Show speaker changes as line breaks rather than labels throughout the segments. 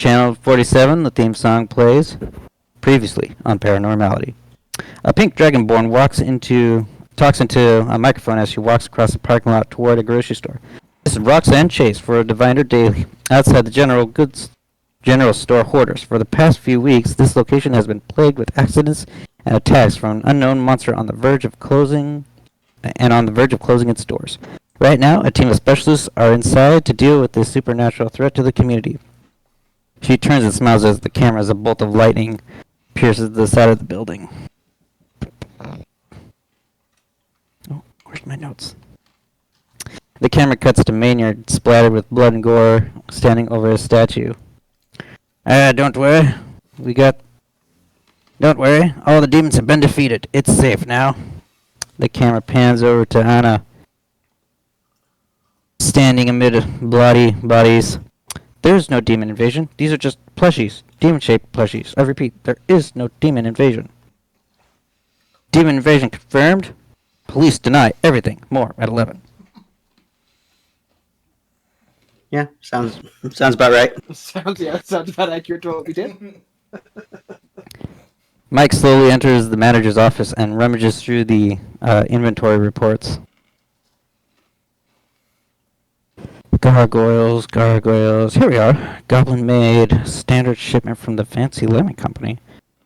Channel 47, the theme song plays. Previously on Paranormality. A pink dragonborn talks into a microphone as she walks across the parking lot toward a grocery store. This is Roxanne Chase for a Diviner Daily. Outside the general store hoarders. For the past few weeks, this location has been plagued with accidents and attacks from an unknown monster on the verge of closing its doors. Right now, a team of specialists are inside to deal with this supernatural threat to the community. She turns and smiles as the camera as a bolt of lightning pierces the side of the building. Oh, where's my notes? The camera cuts to Maynard, splattered with blood and gore, standing over a statue. Don't worry. Don't worry. All the demons have been defeated. It's safe now. The camera pans over to Anna, standing amid bloody bodies. There's no demon invasion. These are just plushies. Demon-shaped plushies. I repeat, there is no demon invasion. Demon invasion confirmed. Police deny everything. More at 11.
Yeah, sounds about right.
Sounds about accurate to what we did.
Mike slowly enters the manager's office and rummages through the inventory reports. Gargoyles. Here we are. Goblin made. Standard shipment from the Fancy Lemon Company.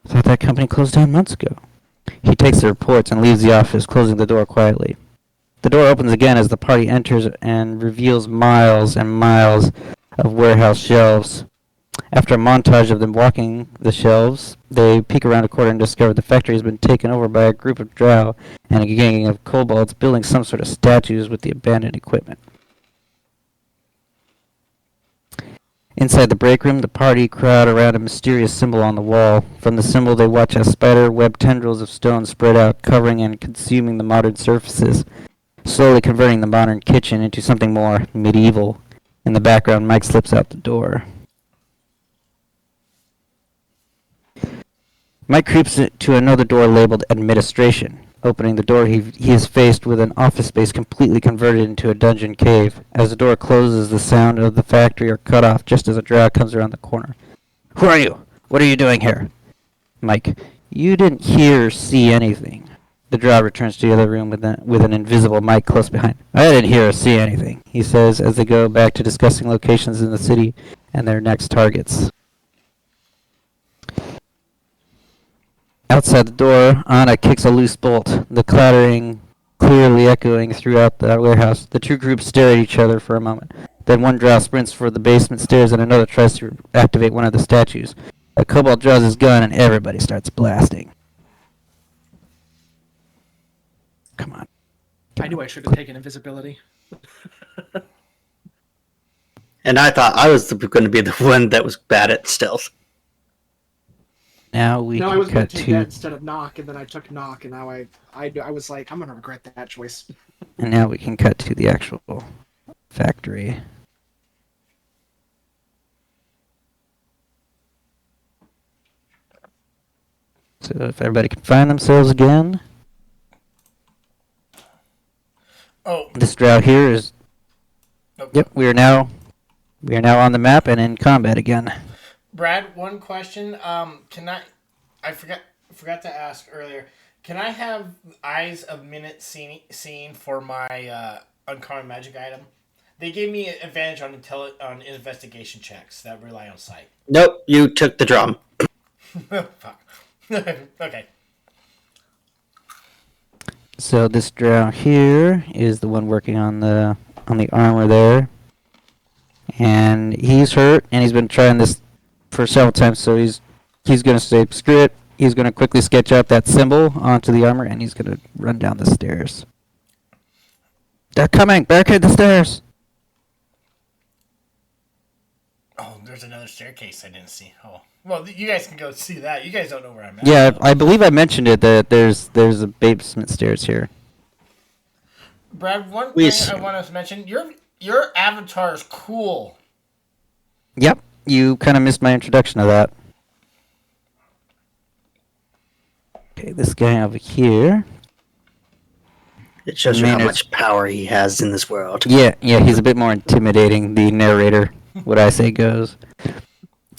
Thought that company closed down months ago. He takes the reports and leaves the office, closing the door quietly. The door opens again as the party enters and reveals miles and miles of warehouse shelves. After a montage of them walking the shelves, they peek around a corner and discover the factory has been taken over by a group of drow and a gang of kobolds building some sort of statues with the abandoned equipment. Inside the break room, the party crowd around a mysterious symbol on the wall. From the symbol, they watch as spider-web tendrils of stone spread out, covering and consuming the modern surfaces, slowly converting the modern kitchen into something more medieval. In the background, Mike slips out the door. Mike creeps to another door labeled Administration. Opening the door, he is faced with an office space completely converted into a dungeon cave. As the door closes, the sound of the factory are cut off just as a drow comes around the corner. Who are you? What are you doing here? Mike, you didn't hear or see anything. The drow returns to the other room with an invisible Mike close behind. I didn't hear or see anything, he says as they go back to discussing locations in the city and their next targets. Outside the door, Anna kicks a loose bolt, the clattering clearly echoing throughout the warehouse. The two groups stare at each other for a moment. Then one drow sprints for the basement stairs and another tries to activate one of the statues. A kobold draws his gun and everybody starts blasting. Come on.
I knew I should have taken invisibility.
And I thought I was going to be the one that was bad at stealth.
Now we
I was
can
going
cut
to take
to...
that instead of knock, and then I took knock, and now I was like, I'm going to regret that choice.
And now we can cut to the actual factory. So if everybody can find themselves again.
Oh.
This drow here is...
Okay.
Yep, we are now on the map and in combat again.
Brad, one question. I forgot to ask earlier. Can I have Eyes of Minute scene for my uncommon magic item? They gave me an advantage on investigation checks that rely on sight.
Nope, you took the drum.
Fuck. Okay.
So this drow here is the one working on the armor there. And he's hurt, and he's been trying this for several times, so he's going to say, screw it. He's going to quickly sketch out that symbol onto the armor, and he's going to run down the stairs. They're coming! Barricade the stairs!
Oh, there's another staircase I didn't see. Oh, well, you guys can go see that. You guys don't know where I'm at.
Yeah, I believe I mentioned it, that there's a basement stairs here.
Brad, one thing I want to mention, your avatar is cool.
Yep, you kind of missed my introduction of that. Okay, this guy over here.
It shows you how much power he has in this world.
Yeah, he's a bit more intimidating, the narrator. What I say goes.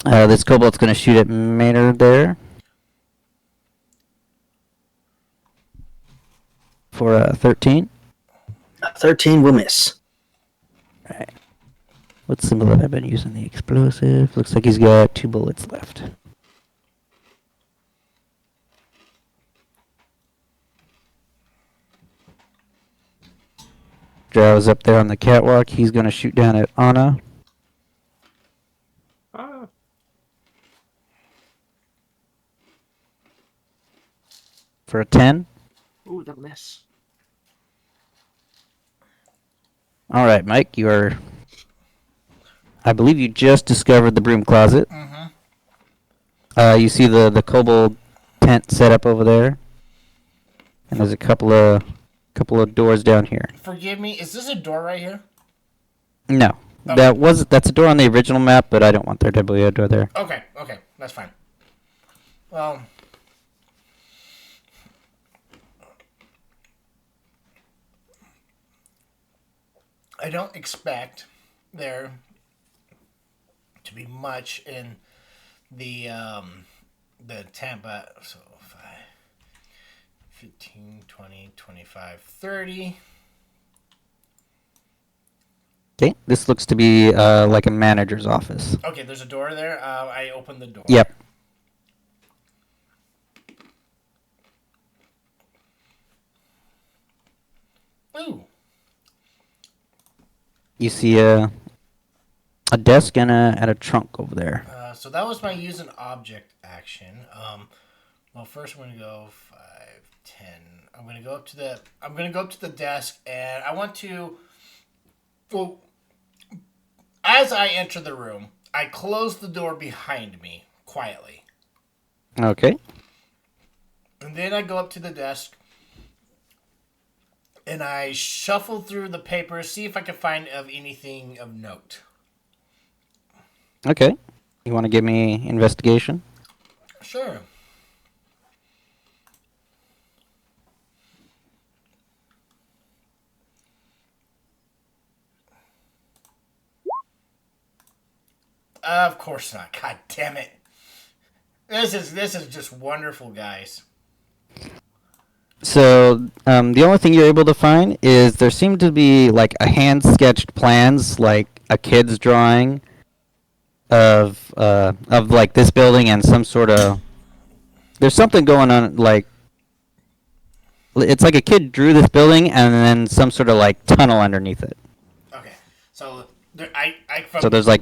This kobold's going to shoot at Maynard there. For 13.
13 will miss.
Right. What symbol have I been using? The explosive. Looks like he's got 2 bullets left. Drow's up there on the catwalk. He's going to shoot down at Anna.
Ah.
For a 10.
Ooh, that'll miss.
All right, Mike, I believe you just discovered the broom closet.
Mm-hmm.
You see the kobold tent set up over there, and there's a couple of doors down here.
Forgive me. Is this a door right here?
No,
Okay.
that's a door on the original map, but I don't want there to be a door there.
Okay. That's fine. Well, I don't expect there to be much in the tent, but so 5, 15, 20, 25, 30.
Okay, this looks to be like a manager's office.
Okay, there's a door there. I open the door.
Yep.
Ooh.
You see a desk and a trunk over there.
So that was my use an object action. Well, first I'm gonna go 5, 10. I'm gonna go up to the desk, and I want to. Well, as I enter the room, I close the door behind me quietly,
Okay.
and then I go up to the desk, and I shuffle through the papers, see if I can find anything of note.
Okay. You want to give me investigation?
Sure. Of course not. God damn it. This is just wonderful, guys.
So the only thing you're able to find is there seem to be like a hand sketched plans, like a kid's drawing of like this building and some sort of there's something going on like it's like a kid drew this building and then some sort of like tunnel underneath it.
Okay. So there, I
So there's like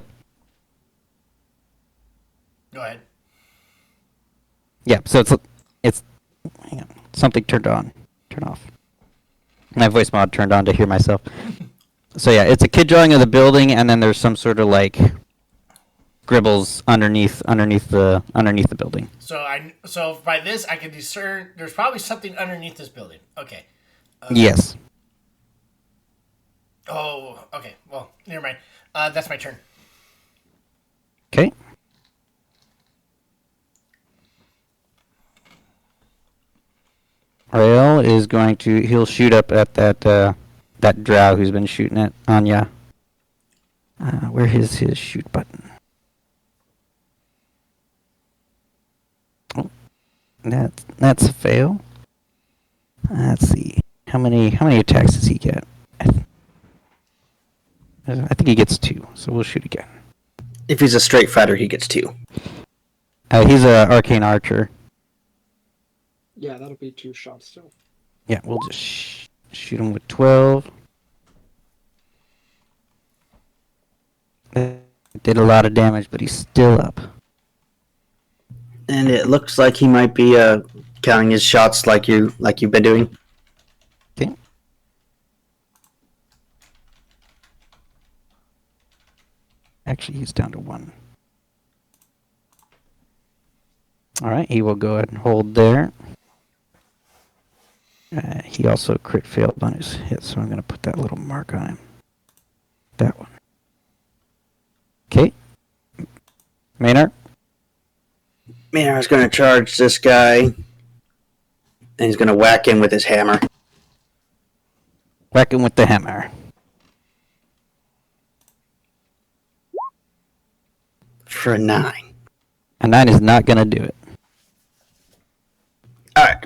Go ahead.
yeah. So it's hang on, something turned off. My voice mod turned on to hear myself. So yeah, it's a kid drawing of the building, and then there's some sort of like scribbles underneath the building.
So by this I can discern there's probably something underneath this building. Okay.
Yes.
Oh, okay. Well, never mind. That's my turn.
Okay. Rael is going to he'll shoot up at that drow who's been shooting at Anya. Where is his shoot button? Oh, that's a fail. Let's see. How many attacks does he get? I think he gets 2, so we'll shoot again.
If he's a straight fighter, he gets 2.
He's a arcane archer.
Yeah, that'll be 2 shots still.
Yeah, we'll just shoot him with 12. Did a lot of damage, but he's still up.
And it looks like he might be counting his shots like you've been doing.
Okay. Actually, he's down to 1. All right, he will go ahead and hold there. He also crit failed on his hit, so I'm going to put that little mark on him. That one. Okay. Maynard?
Maynard's going to charge this guy, and he's going to whack him with his hammer.
Whack him with the hammer.
For a 9.
A 9 is not going to do it.
Alright.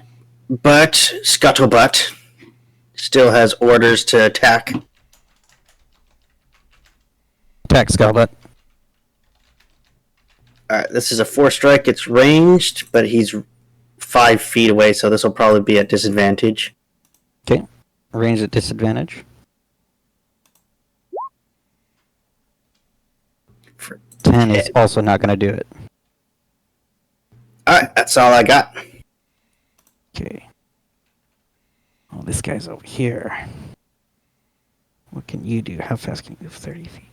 But Scuttlebutt still has orders to attack.
Attack, Scuttlebutt.
Alright, this is a 4 strike. It's ranged, but he's 5 feet away, so this will probably be at disadvantage.
Okay. Range at disadvantage.
For
10 is also not going to do it.
Alright, that's all I got.
Okay. Oh, this guy's over here. What can you do? How fast can you move? 30 feet.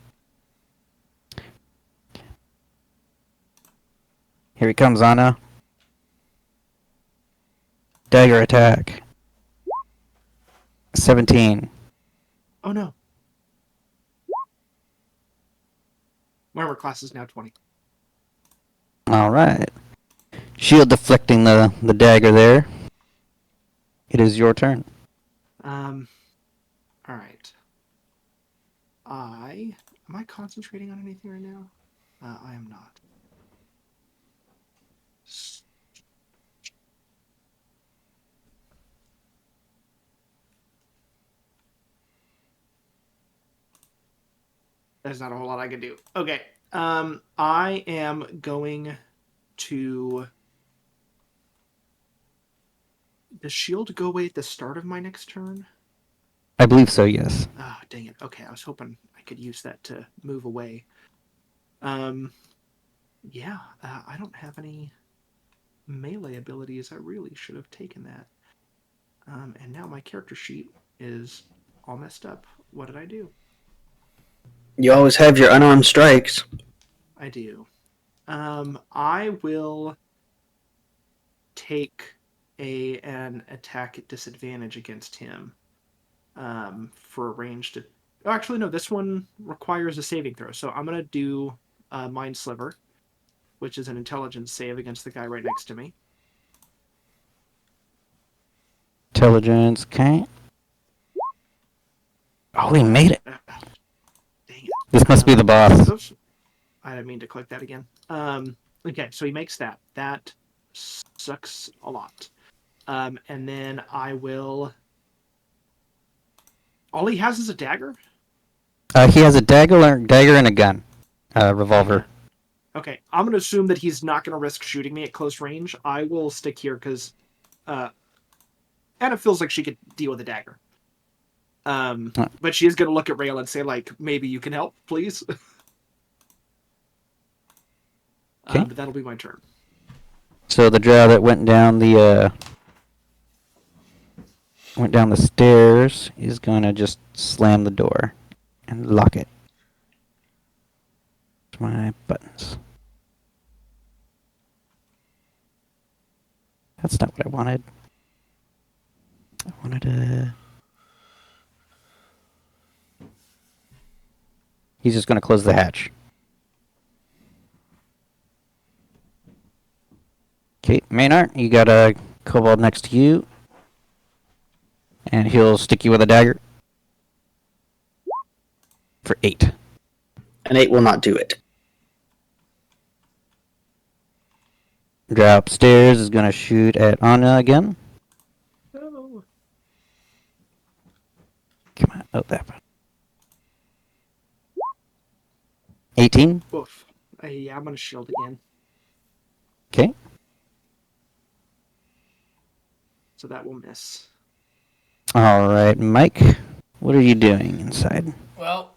Here he comes, Anna. Dagger attack. 17.
Oh no. My armor class is now 20.
Alright. Shield deflecting the dagger there. It is your turn.
All right. Am I concentrating on anything right now? I am not. There's not a whole lot I can do. Okay. I am going to. Does shield go away at the start of my next turn?
I believe so, yes.
Oh, dang it. Okay, I was hoping I could use that to move away. Yeah, I don't have any melee abilities. I really should have taken that. And now my character sheet is all messed up. What did I do?
You always have your unarmed strikes.
I do. I will take an attack at disadvantage against him. For a ranged. Oh, actually, no. This one requires a saving throw, so I'm gonna do Mind Sliver, which is an intelligence save against the guy right next to me.
Intelligence, okay. Oh, he made it.
Dang it.
This must be the boss.
Oops. I didn't mean to click that again. Okay, so he makes that. That sucks a lot. And then I will. All he has is a dagger?
He has a dagger and a gun. Revolver.
Okay, I'm going to assume that he's not going to risk shooting me at close range. I will stick here because Anna feels like she could deal with a dagger. But she is going to look at Rail and say, like, maybe you can help, please.
Okay.
But that'll be my turn.
So the drow that went down the stairs is gonna just slam the door and lock it. My buttons. That's not what I wanted. I wanted to. He's just gonna close the hatch. Okay, Maynard, you got a kobold next to you. And he'll stick you with a dagger. For 8.
An 8 will not do it.
Drow upstairs is gonna shoot at Anna again.
Oh.
Come on, oh that one. 18.
Oof. Yeah, I'm going to shield again.
Okay.
So that will miss.
Alright, Mike, what are you doing inside?
Well,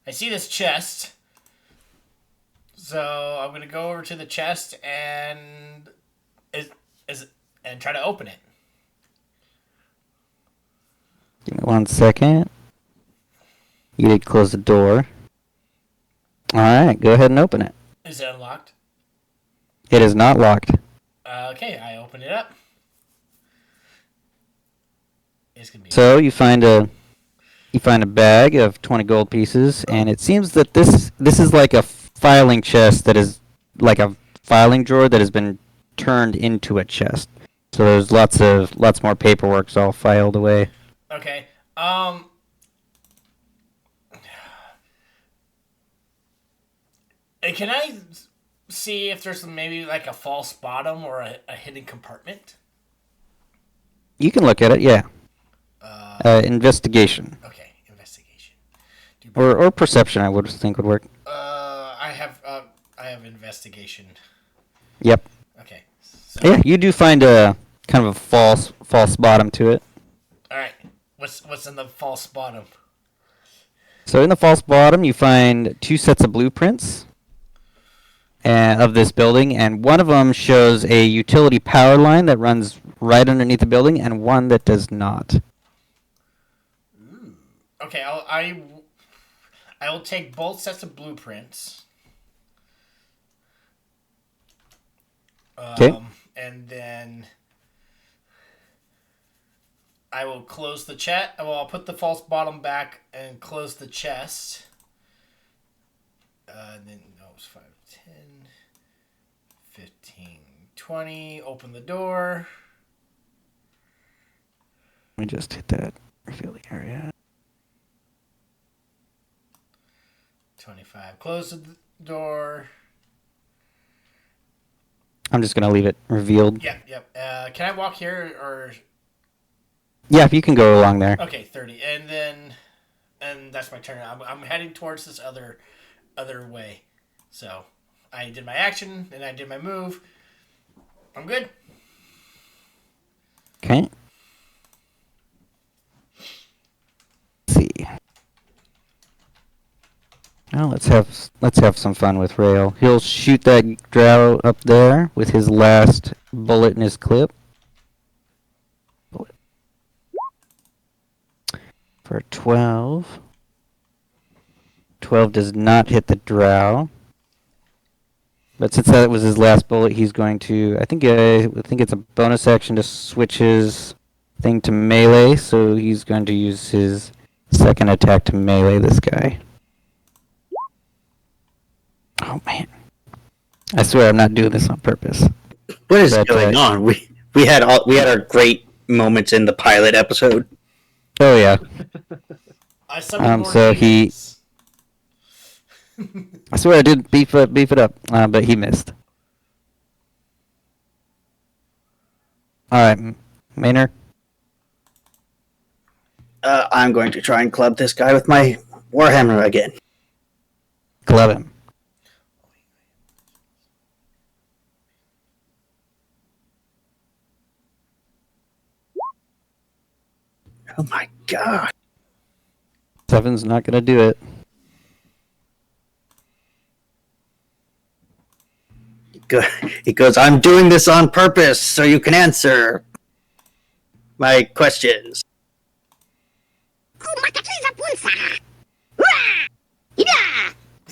I see this chest. So I'm gonna go over to the chest and and try to open it.
Give me 1 second. You did close the door. Alright, go ahead and open it.
Is it unlocked?
It is not locked.
Okay, I open it up. It's gonna be
So you find a bag of 20 gold pieces, and it seems that this is like a filing chest that is like a filing drawer that has been turned into a chest. So there's lots more paperwork all filed away.
okay. Can I see if there's maybe like a false bottom or a hidden compartment?
You can look at it, yeah. Investigation.
Okay, investigation.
Or perception, I would think would work.
I have investigation.
Yep.
Okay. So,
Yeah, you do find a kind of a false bottom to it.
all right. What's in the false bottom?
So in the false bottom, you find 2 sets of blueprints of this building, and one of them shows a utility power line that runs right underneath the building, and one that does not.
Okay, I will take both sets of blueprints.
Okay.
And then I will close the chest. Well, I'll put the false bottom back and close the chest. Then that was 5, 10, 15, 20. Open the door.
Let me just hit that revealing area.
25. Close the door.
I'm just going to leave it revealed.
Yep. Can I walk here or?
Yeah, you can go along there.
Okay, 30, and that's my turn. I'm heading towards this other way. So I did my action and I did my move. I'm good.
Okay. Let's see. Well, let's have some fun with Rail. He'll shoot that drow up there with his last bullet in his clip. For 12. 12 does not hit the drow. But since that was his last bullet, he's going to... I think it's a bonus action to switch his thing to melee, so he's going to use his second attack to melee this guy. Oh, man. I swear I'm not doing this on purpose.
What is going on? We had our great moments in the pilot episode.
Oh, yeah.
I summoned more
so
demons.
I swear I did beef it up, but he missed. Alright, Maynard.
I'm going to try and club this guy with my warhammer again.
Club him.
Oh my god.
7's not gonna do it.
He goes, I'm doing this on purpose so you can answer my questions.
What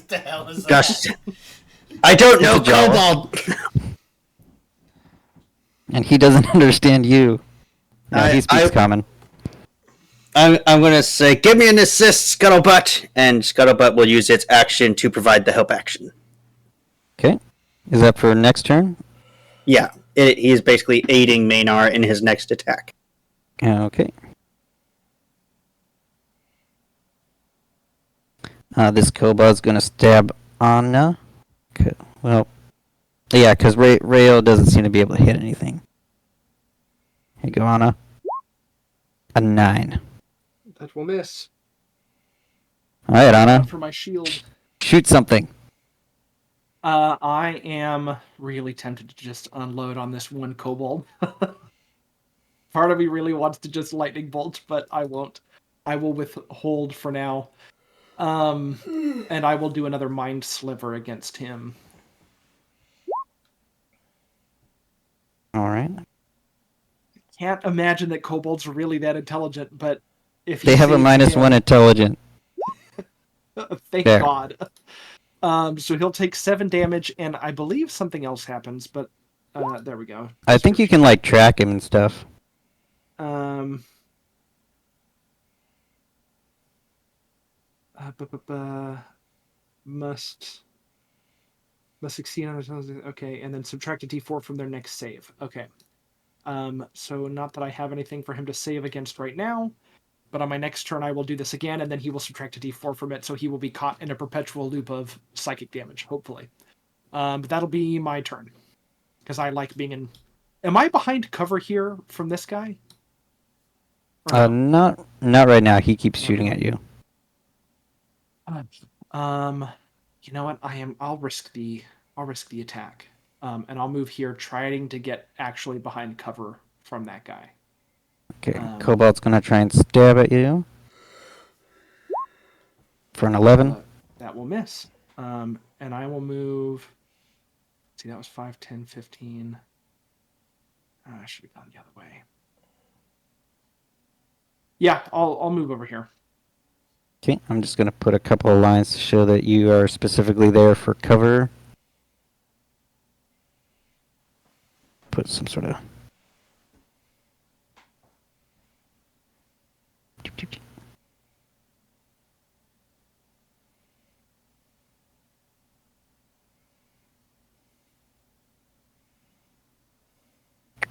the hell is that?
Gosh, I don't know
It's a Jawa.
Kobold.
And he doesn't understand you. No, he speaks
I-
common.
I'm going to say, give me an assist, Scuttlebutt, and Scuttlebutt will use its action to provide the help action.
Okay. Is that for next turn?
Yeah, he is basically aiding Maynard in his next attack.
Okay. This Kobold's gonna stab Anna. Okay. Well, yeah, because Rayo doesn't seem to be able to hit anything. Here you go, Anna. A 9.
That will miss.
All right, Anna.
For my shield.
Shoot something.
I am really tempted to just unload on this one kobold. Part of me really wants to just lightning bolt, but I won't. I will withhold for now. And I will do another mind sliver against him.
All right.
Can't imagine that kobolds are really that intelligent, but if
They have a -1 intelligence.
Thank
There.
God. So he'll take 7 damage, and I believe something else happens, but there we go.
I think you can like track him and stuff.
Must succeed on okay, and then subtract a d4 from their next save. Okay. So not that I have anything for him to save against right now, but on my next turn I will do this again, and then he will subtract a d4 from it, so he will be caught in a perpetual loop of psychic damage, hopefully. But that'll be my turn because I like being in. Am I behind cover here from this guy? Or no?
Not right now. He keeps shooting at you.
You know what? I'll risk the attack. And I'll move here, trying to get actually behind cover from that guy.
Okay, Cobalt's gonna try and stab at you for an 11.
That will miss. And I will move. See, that was 5, 10, 15. I should have gone the other way. Yeah, I'll move over here.
Okay, I'm just gonna put a couple of lines to show that you are specifically there for cover. Put some sort of.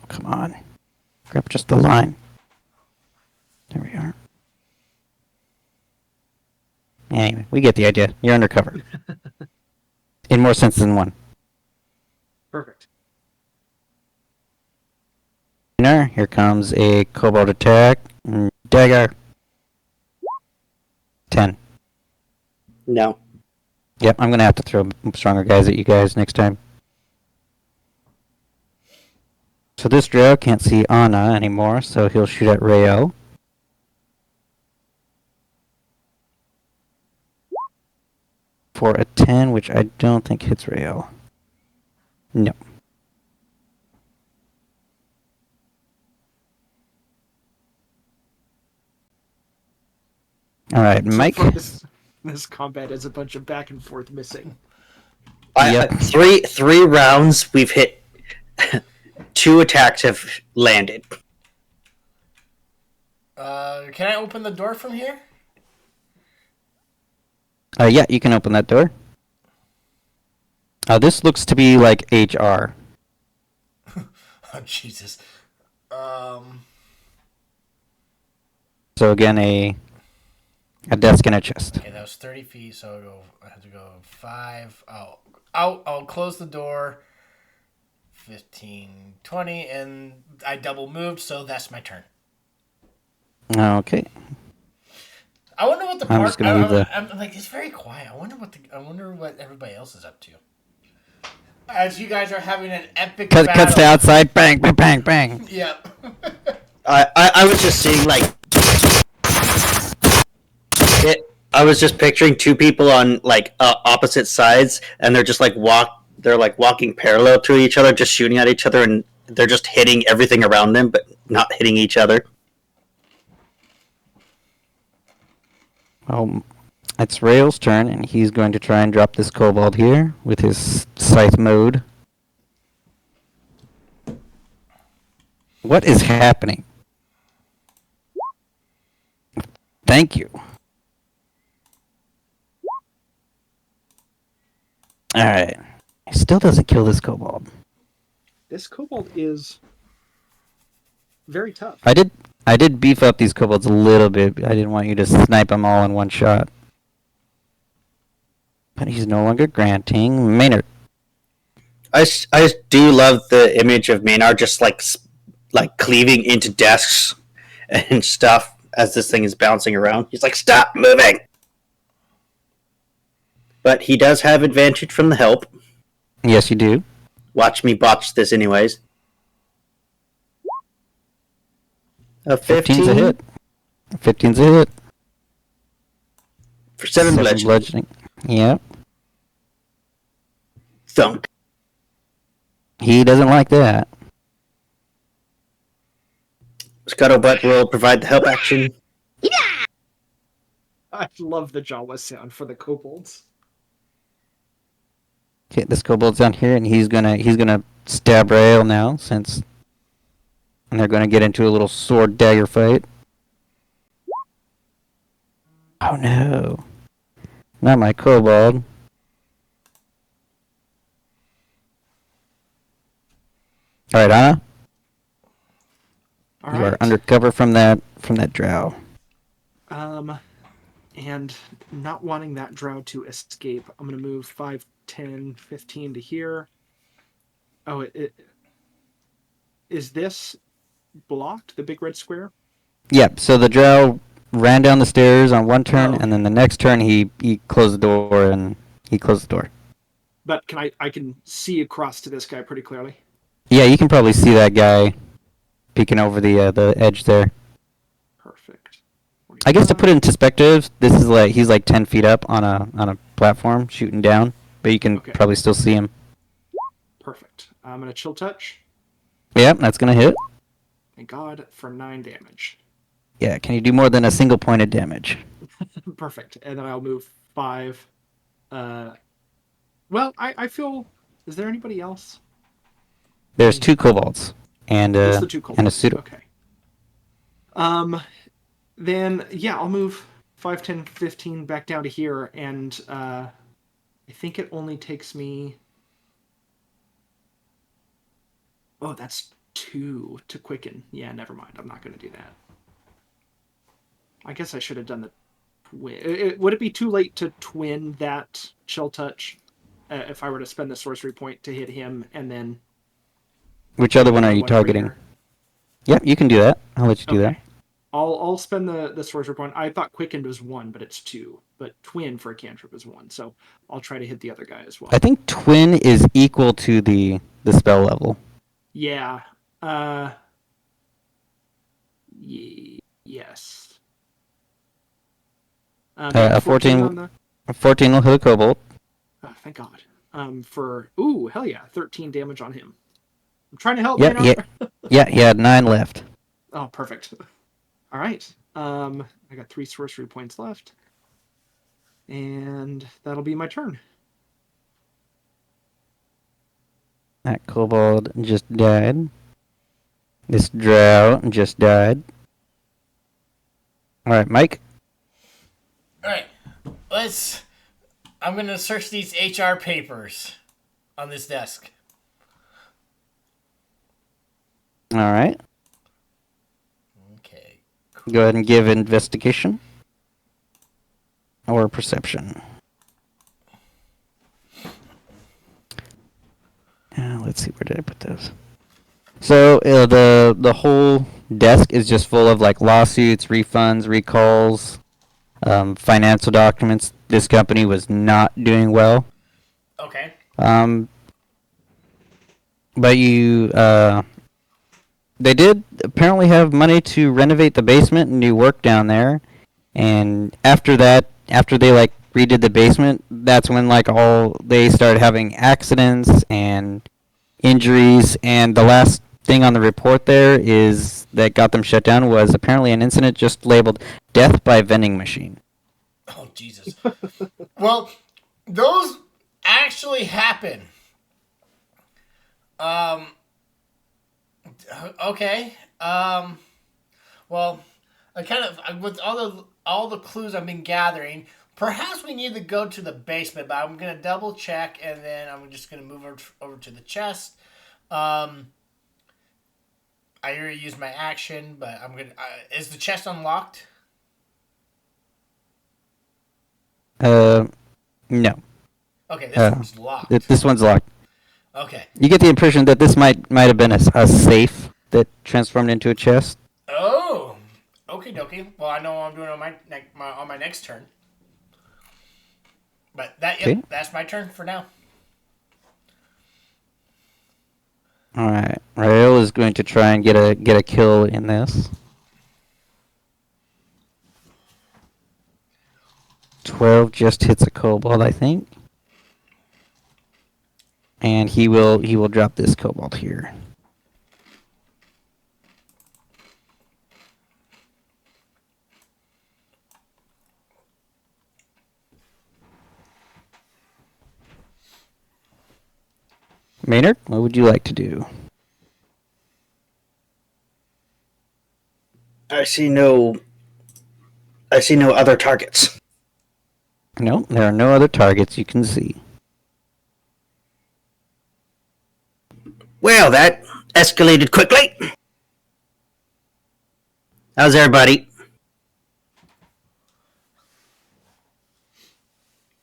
Come on. Grab just the line. There we are. Anyway, we get the idea. You're undercover. In more sense than one.
Perfect.
Here comes a Cobalt attack. Dagger. 10.
No.
Yep, I'm going to have to throw stronger guys at you guys next time. So this Drow can't see Anna anymore, so he'll shoot at Rael. For a 10, which I don't think hits Rael. No. Alright, Mike.
This combat is a bunch of back and forth missing.
Yep.
Three rounds, we've hit 2 attacks have landed.
Can I open the door from here?
Yeah, you can open that door. This looks to be like HR.
Oh, Jesus.
So again, a desk and a chest.
Okay, that was 30 feet, so I have to go 5. I'll close the door. 15, 20, and I double moved, so that's my turn.
Okay.
I wonder what the
I'm just gonna leave the.
I'm like, it's very quiet. I wonder what everybody else is up to. As you guys are having an epic battle.
Cuts to outside. Bang, bang, bang, bang.
Yep.
I was just seeing like it. I was just picturing 2 people on like opposite sides, and they're just like walking parallel to each other, just shooting at each other, and they're just hitting everything around them, but not hitting each other.
Oh, it's Rael's turn, and he's going to try and drop this kobold here with his scythe mode. What is happening? Thank you. Alright. He still doesn't kill this kobold.
This kobold is very tough.
I did beef up these kobolds a little bit. I didn't want you to snipe them all in one shot. But he's no longer granting. Maynard.
I do love the image of Maynard just like cleaving into desks and stuff as this thing is bouncing around. He's like, stop moving! But he does have advantage from the help.
Yes, you do.
Watch me botch this anyways. A 15?
15's a hit. 15's a hit.
For 7 bludgeoning.
Yep.
Thunk.
He doesn't like that.
Scuttlebutt will provide the help action.
I love the Jawa sound for the kobolds.
Okay, this kobold's down here, and he's gonna stab Rael now, and they're gonna get into a little sword dagger fight. Oh no! Not my kobold. All right, Anna.
All
You
right.
are undercover from that drow.
And not wanting that drow to escape, I'm going to move 5, 10, 15 to here. Oh, is this blocked, the big red square?
Yep. So the drow ran down the stairs on one turn,
Oh, okay.
and then the next turn he closed the door and he closed the door.
But I can see across to this guy pretty clearly.
Yeah, you can probably see that guy peeking over the edge there.
Perfect.
I guess to put
45.
it into perspective, this is like he's like 10 feet up on a platform shooting down, but you can
Okay.
probably still see him.
Perfect. I'm going to chill touch.
Yep, that's gonna hit.
Thank God for 9 damage.
Yeah, can you do more than a single point of damage?
Perfect. And then I'll move 5. Well, I feel. Is there anybody else?
There's 2 kobolds and
Just the 2
and a
kobolds.
pseudo.
Okay. Then yeah, I'll move 5, 10, 15 back down to here, and I think it only takes me. Oh, that's 2 to quicken. Yeah, never mind. I'm not going to do that. I guess I should have done the twin. Would it be too late to twin that chill touch if I were to spend the sorcery point to hit him and then.
Which other one are
the
you
over
targeting?
here?
Yep, you can do that. I'll let you do that.
Okay. I'll spend the sorcery point. I thought quickened was 1, but it's 2. But twin for a cantrip is 1, so I'll try to hit the other guy as well.
I think twin is equal to the spell level.
Yeah. Yes.
A 14
on the.
a 14 will hit a kobold.
Oh, thank God. Hell yeah, 13 damage on him. I'm trying to help.
Yeah,
man.
yeah, you had 9 left.
Oh, perfect. All right. I got 3 sorcery points left, and that'll be my turn.
That kobold just died. This drow just died. All right, Mike.
All right, I'm gonna search these HR papers on this desk.
All right.
Okay.
Go ahead and give investigation or perception. Let's see, where did I put those? So the whole desk is just full of like lawsuits, refunds, recalls, financial documents. This company was not doing well.
Okay.
But they did apparently have money to renovate the basement and do work down there. And after that, after they like redid the basement, that's when like they started having accidents and injuries. And the last thing on the report there is that got them shut down was apparently an incident just labeled death by vending machine.
Oh, Jesus. Well, those actually happen. Okay. Well, I kind of with all the clues I've been gathering, perhaps we need to go to the basement. But I'm gonna double check, and then I'm just gonna move over to the chest. I already used my action, but I'm gonna. Is the chest unlocked?
No.
Okay, this one's locked.
This one's locked.
Okay.
You get the impression that this might have been a safe that transformed into a chest.
Oh, okay, dokie. Well, I know what I'm doing on my next turn. But
Okay.
that's my turn for now.
All right, Rael is going to try and get a kill in this. 12 just hits a kobold, I think. And he will drop this kobold here. Maynard, what would you like to do?
I see no other targets.
No, there are no other targets you can see.
Well, that escalated quickly. How's everybody?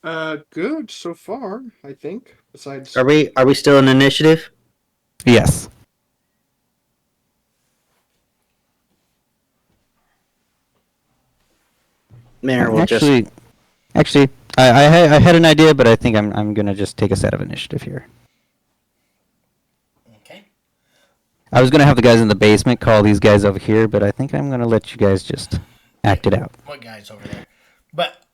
Good so far, I think. Besides,
Are we still in initiative?
Yes.
Mayor will just.
Actually, I had an idea, but I think I'm gonna just take us out of initiative here.
Okay.
I was gonna have the guys in the basement call these guys over here, but I think I'm gonna let you guys just act it out.
What guy's over there? But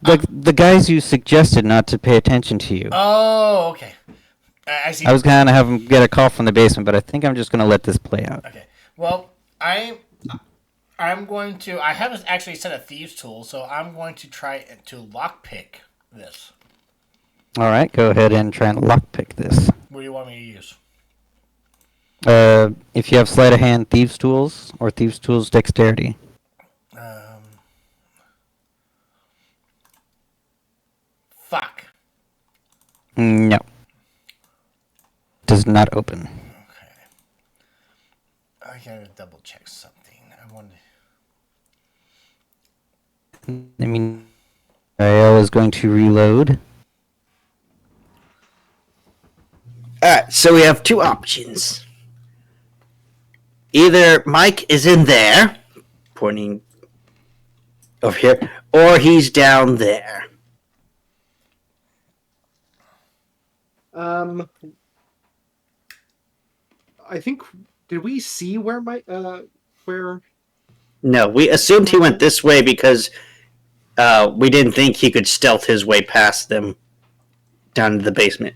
The guys you suggested not to pay attention to you.
oh, okay. I see.
I was gonna have them get a call from the basement, but I think I'm just gonna let this play out.
Okay. Well, I'm going to. I haven't actually set a thieves tool, so I'm going to try to lockpick this.
All right, go ahead and try and lockpick this.
What do you want me to use?
If you have sleight of hand thieves tools or thieves tools dexterity.
Fuck.
No. Does not open.
Okay. I gotta double check something. I wonder.
I mean, Ariel is going to reload.
Alright, so we have two options. Either Mike is in there, pointing over here, or he's down there.
I think did we see where where?
No, we assumed he went this way because we didn't think he could stealth his way past them down to the basement.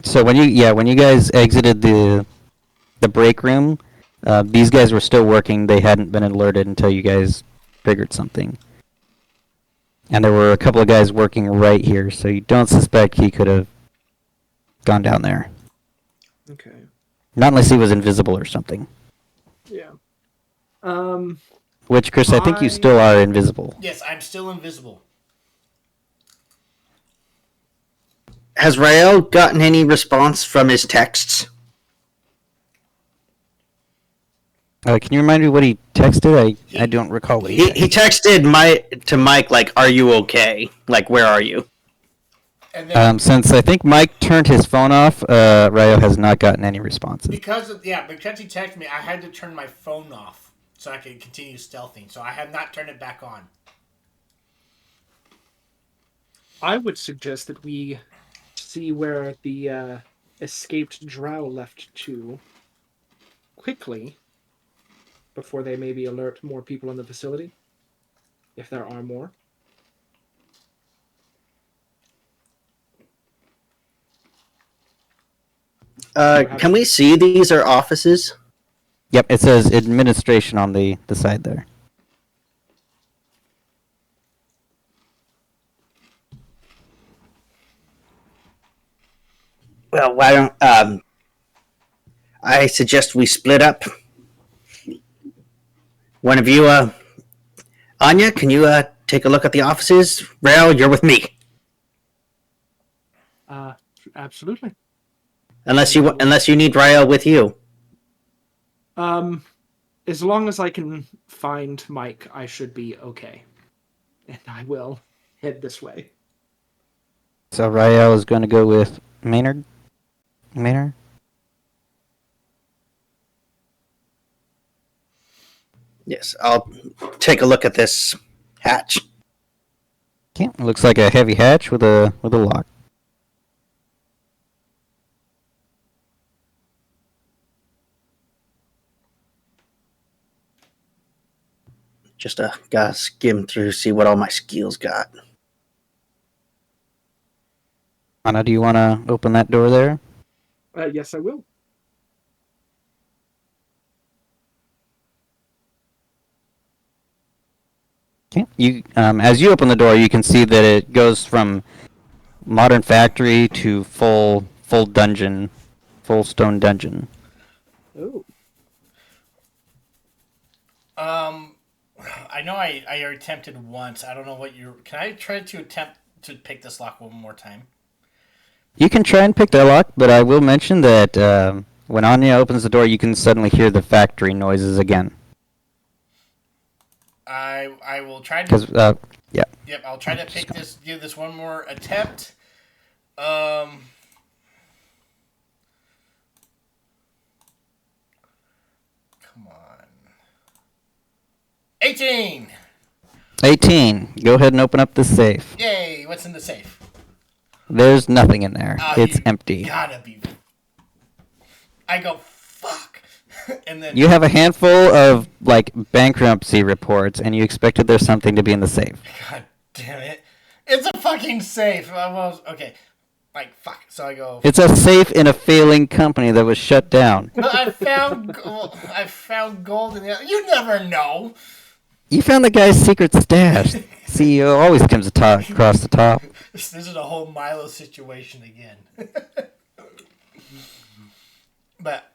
So when you guys exited the break room, these guys were still working. They hadn't been alerted until you guys figured something. And there were a couple of guys working right here, so you don't suspect he could have gone down there.
Okay.
Not unless he was invisible or something.
Yeah.
Which, Chris, I think you still are invisible.
Yes, I'm still invisible.
Has Rael gotten any response from his texts?
Can you remind me what he texted? I don't recall what he texted.
He texted to Mike, like, "Are you okay? Like, where are you?"
And then
Since I think Mike turned his phone off, Rayo has not gotten any responses.
because he texted me, I had to turn my phone off so I could continue stealthing. So I have not turned it back on.
I would suggest that we see where the escaped drow left to quickly before they maybe alert more people in the facility, if there are more.
Can we see these are offices?
Yep, it says administration on the side there.
Well, why don't I suggest we split up? One of you, Anya, can you take a look at the offices? Rael, you're with me.
Absolutely.
Unless you need Rael with you.
As long as I can find Mike, I should be okay. And I will head this way.
So Rael is going to go with Maynard? Maynard?
Yes, I'll take a look at this hatch.
Okay, it looks like a heavy hatch with a lock.
Just gotta skim through, see what all my skills got.
Anna, do you want to open that door there?
Yes, I will.
Okay. You, as you open the door, you can see that it goes from modern factory to full dungeon, full stone dungeon.
Oh.
I know I attempted once. I don't know what you're. Can I try to attempt to pick this lock one more time?
You can try and pick that lock, but I will mention that when Anya opens the door, you can suddenly hear the factory noises again.
I will try to.
Because Yeah.
Yep, I'll try to give this one more attempt. Come on. 18!
18. Go ahead and open up the safe.
Yay! What's in the safe?
There's nothing in there.
Oh,
It's
you
empty.
Gotta be. I go, fuck. And then.
You have a handful of, like, bankruptcy reports, and you expected there's something to be in the safe.
God damn it. It's a fucking safe. Okay. Like, fuck. So I go.
It's a safe in a failing company that was shut down.
But I found gold in the. You never know.
You found the guy's secret stash. CEO always comes across the top.
This is a whole Milo situation again. But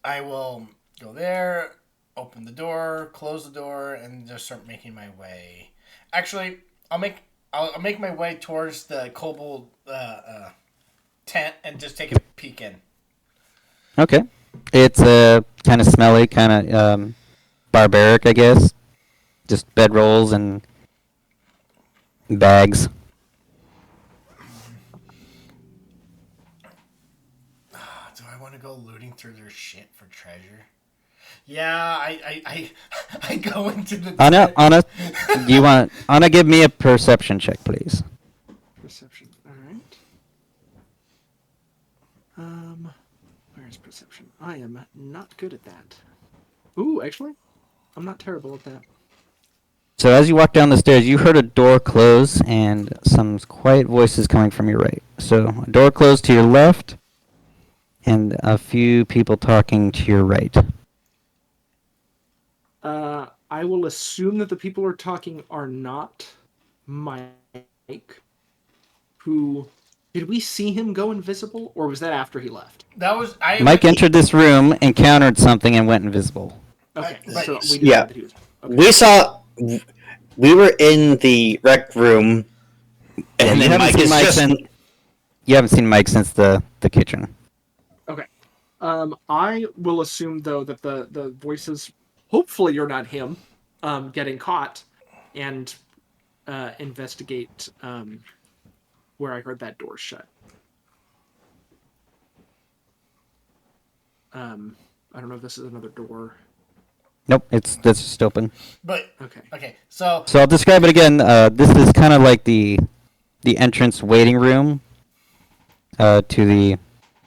I will go there, open the door, close the door, and just start making my way. Actually, I'll make my way towards the kobold tent and just take a peek in.
Okay. It's kind of smelly, kind of barbaric, I guess. Just bedrolls and bags.
Do I want to go looting through their shit for treasure? Yeah, I go into the tent.
Anna, give me a perception check, please.
Perception. All right. Where's perception? I am not good at that. Ooh, actually, I'm not terrible at that.
So as you walk down the stairs, you heard a door close and some quiet voices coming from your right. So a door closed to your left, and a few people talking to your right.
I will assume that the people who are talking are not Mike. Who did we see him go invisible, or was that after he left?
That was
Mike entered this room, encountered something, and went invisible.
Okay,
But-
so we
Yeah.
that he was. Okay.
We were in the rec room, and
you
then
haven't
Mike
seen
is
Mike
just.
since, you haven't seen Mike since the kitchen.
Okay. I will assume though that the voices. Hopefully, you're not him. Getting caught, and investigate where I heard that door shut. I don't know if this is another door.
Nope, that's just open.
But
Okay.
okay, so
So I'll describe it again. This is kind of like the entrance waiting room to the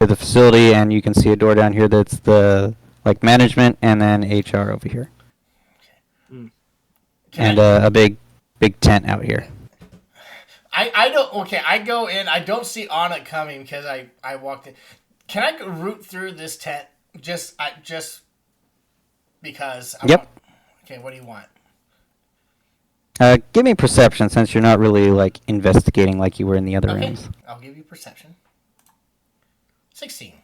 facility, and you can see a door down here that's the like management, and then HR over here, and a big tent out here.
I don't. Okay, I go in. I don't see Anna coming because I walked in. Can I go root through this tent? Just because.
Yep.
Okay, what do you want?
Give me perception since you're not really like investigating like you were in the other
Okay,
rooms.
I'll give you perception. 16.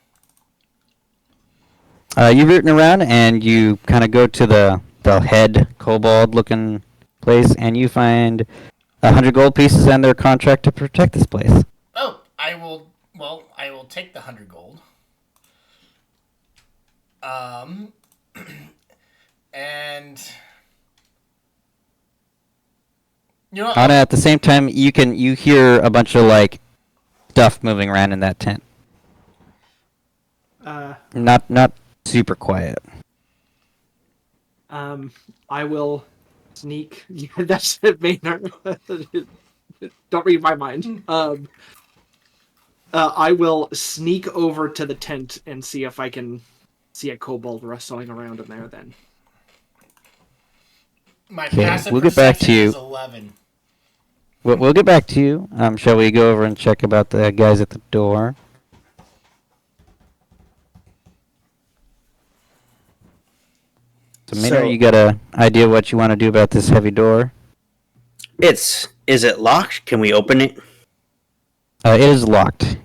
You rooting around, and you kind of go to the head kobold-looking place, and you find 100 gold pieces and their contract to protect this place.
Oh, I will. Well, I will take the 100 gold. And you know,
Anna, at the same time, you hear a bunch of like stuff moving around in that tent. Not super quiet.
I will sneak. Yeah, that's it, Maynard. Don't read my mind. I will sneak over to the tent and see if I can see a kobold rustling around in there. Then
my
Okay,
passive
we'll get back to
perception
you.
is 11.
We'll get back to you. Shall we go over and check about the guys at the door? So, Maynard, you got a idea what you want to do about this heavy door?
Is it locked? Can we open it?
It is locked.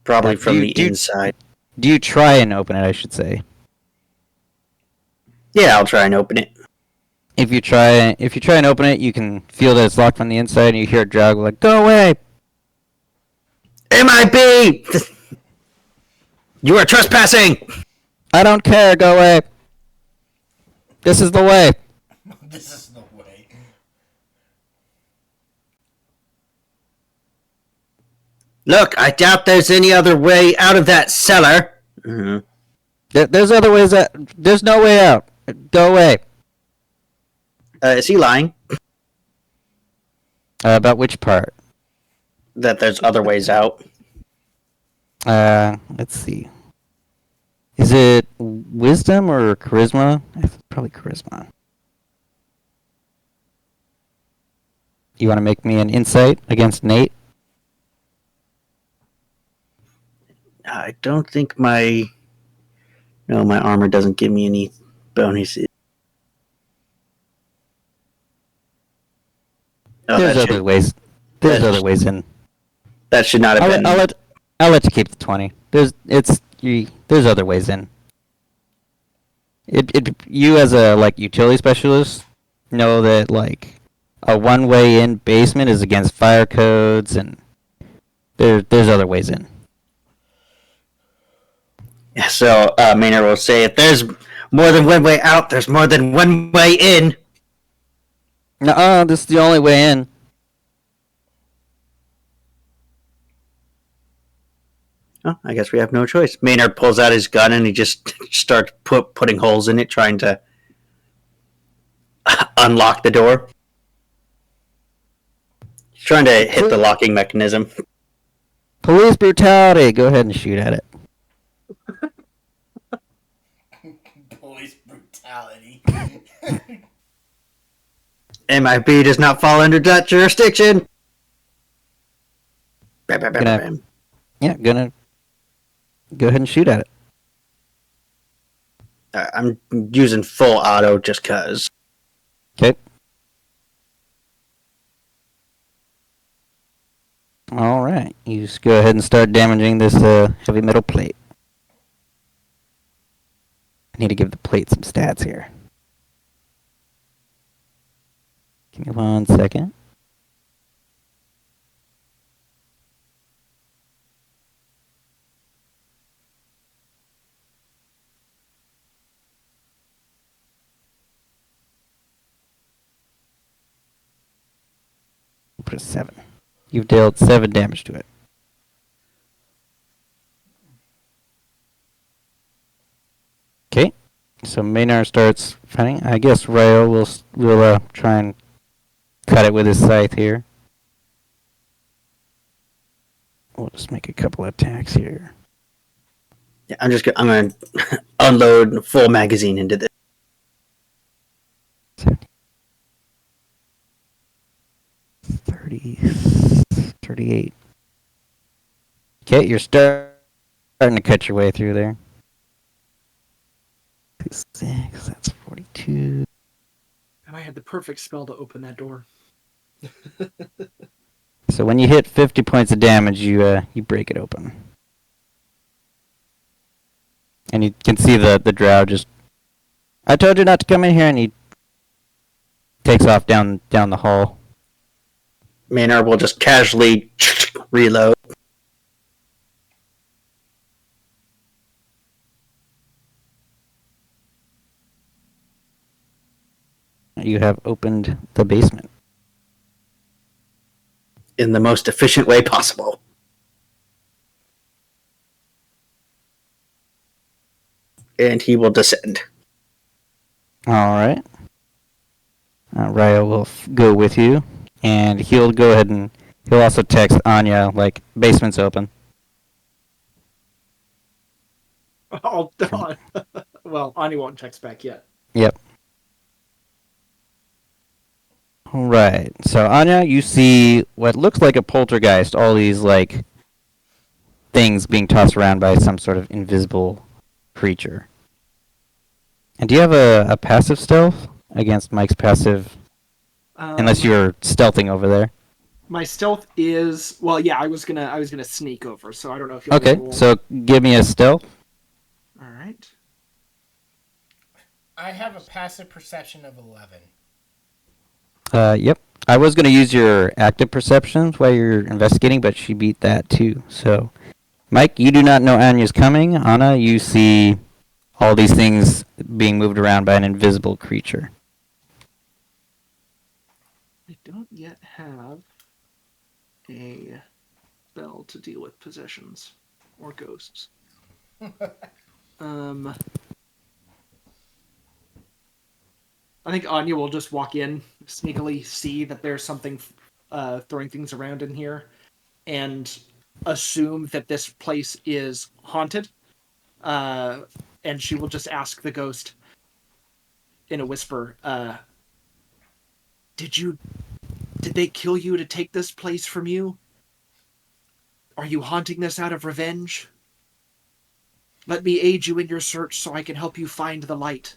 Probably
Do
from
you-
the
do you-
inside.
Do you try and open it, I should say?
Yeah, I'll try and open it.
If you try and open it, you can feel that it's locked from the inside, and you hear a drag like, "Go away!"
MIB! You are trespassing!
I don't care. Go away. This is the way.
This is the way.
Look, I doubt there's any other way out of that cellar. Mm-hmm.
There's other ways that. There's no way out. Go away.
Is he lying?
About which part?
That there's other ways out.
Let's see. Is it wisdom or charisma? Probably charisma. You want to make me an insight against Nate?
I don't think my armor doesn't give me any bonuses. Oh,
There's other ways. There's other ways in.
That should not have been.
I'll let you keep the 20. There's other ways in. You as a utility specialist know that a one-way in basement is against fire codes, and there's other ways in.
So Maynard will say, if there's more than one way out, there's more than one way in.
Nuh-uh, this is the only way in.
Oh, I guess we have no choice. Maynard pulls out his gun and he just starts putting holes in it, trying to unlock the door. He's trying to hit the locking mechanism.
Police brutality. Go ahead and shoot at it.
Police brutality.
MIB does not fall under that jurisdiction. Bam, bam, bam, bam.
Yeah, gonna go ahead and shoot at it.
I'm using full auto just cause.
Okay. All right, you just go ahead and start damaging this heavy metal plate. I need to give the plate some stats here. Give me 1 second. Put a 7. You've dealt 7 damage to it. Okay, so Maynard starts fighting. I guess Rayo will try and cut it with his scythe here. We'll just make a couple of attacks here.
Yeah, I'm gonna unload a full magazine into this.
30, 38. Okay, you're starting to cut your way through there. 6, that's 42.
And I had the perfect spell to open that door.
So when you hit 50 points of damage, you break it open. And you can see the drow just... I told you not to come in here, and he takes off down the hall.
Maynard will just casually reload.
You have opened the basement.
In the most efficient way possible. And he will descend.
Alright. Ryo will go with you. And he'll go ahead and he'll also text Anya, basement's open.
Oh, well, Ani won't text back yet.
Yep. Alright, so Anya, you see what looks like a poltergeist, all these, things being tossed around by some sort of invisible creature. And do you have a passive stealth against Mike's passive? Unless you're stealthing over there.
My stealth is I was gonna sneak over, so I don't know if you'll
Okay,
roll.
so give me a stealth.
All right.
I have a passive perception of 11.
Yep. I was gonna use your active perception while you're investigating, but she beat that too. So, Mike, you do not know Anya's coming. Anna, you see all these things being moved around by an invisible creature.
a spell to deal with possessions or ghosts. I think Anya will just walk in, sneakily see that there's something throwing things around in here, and assume that this place is haunted. And she will just ask the ghost in a whisper, did they kill you to take this place from you? Are you haunting this out of revenge? Let me aid you in your search so I can help you find the light.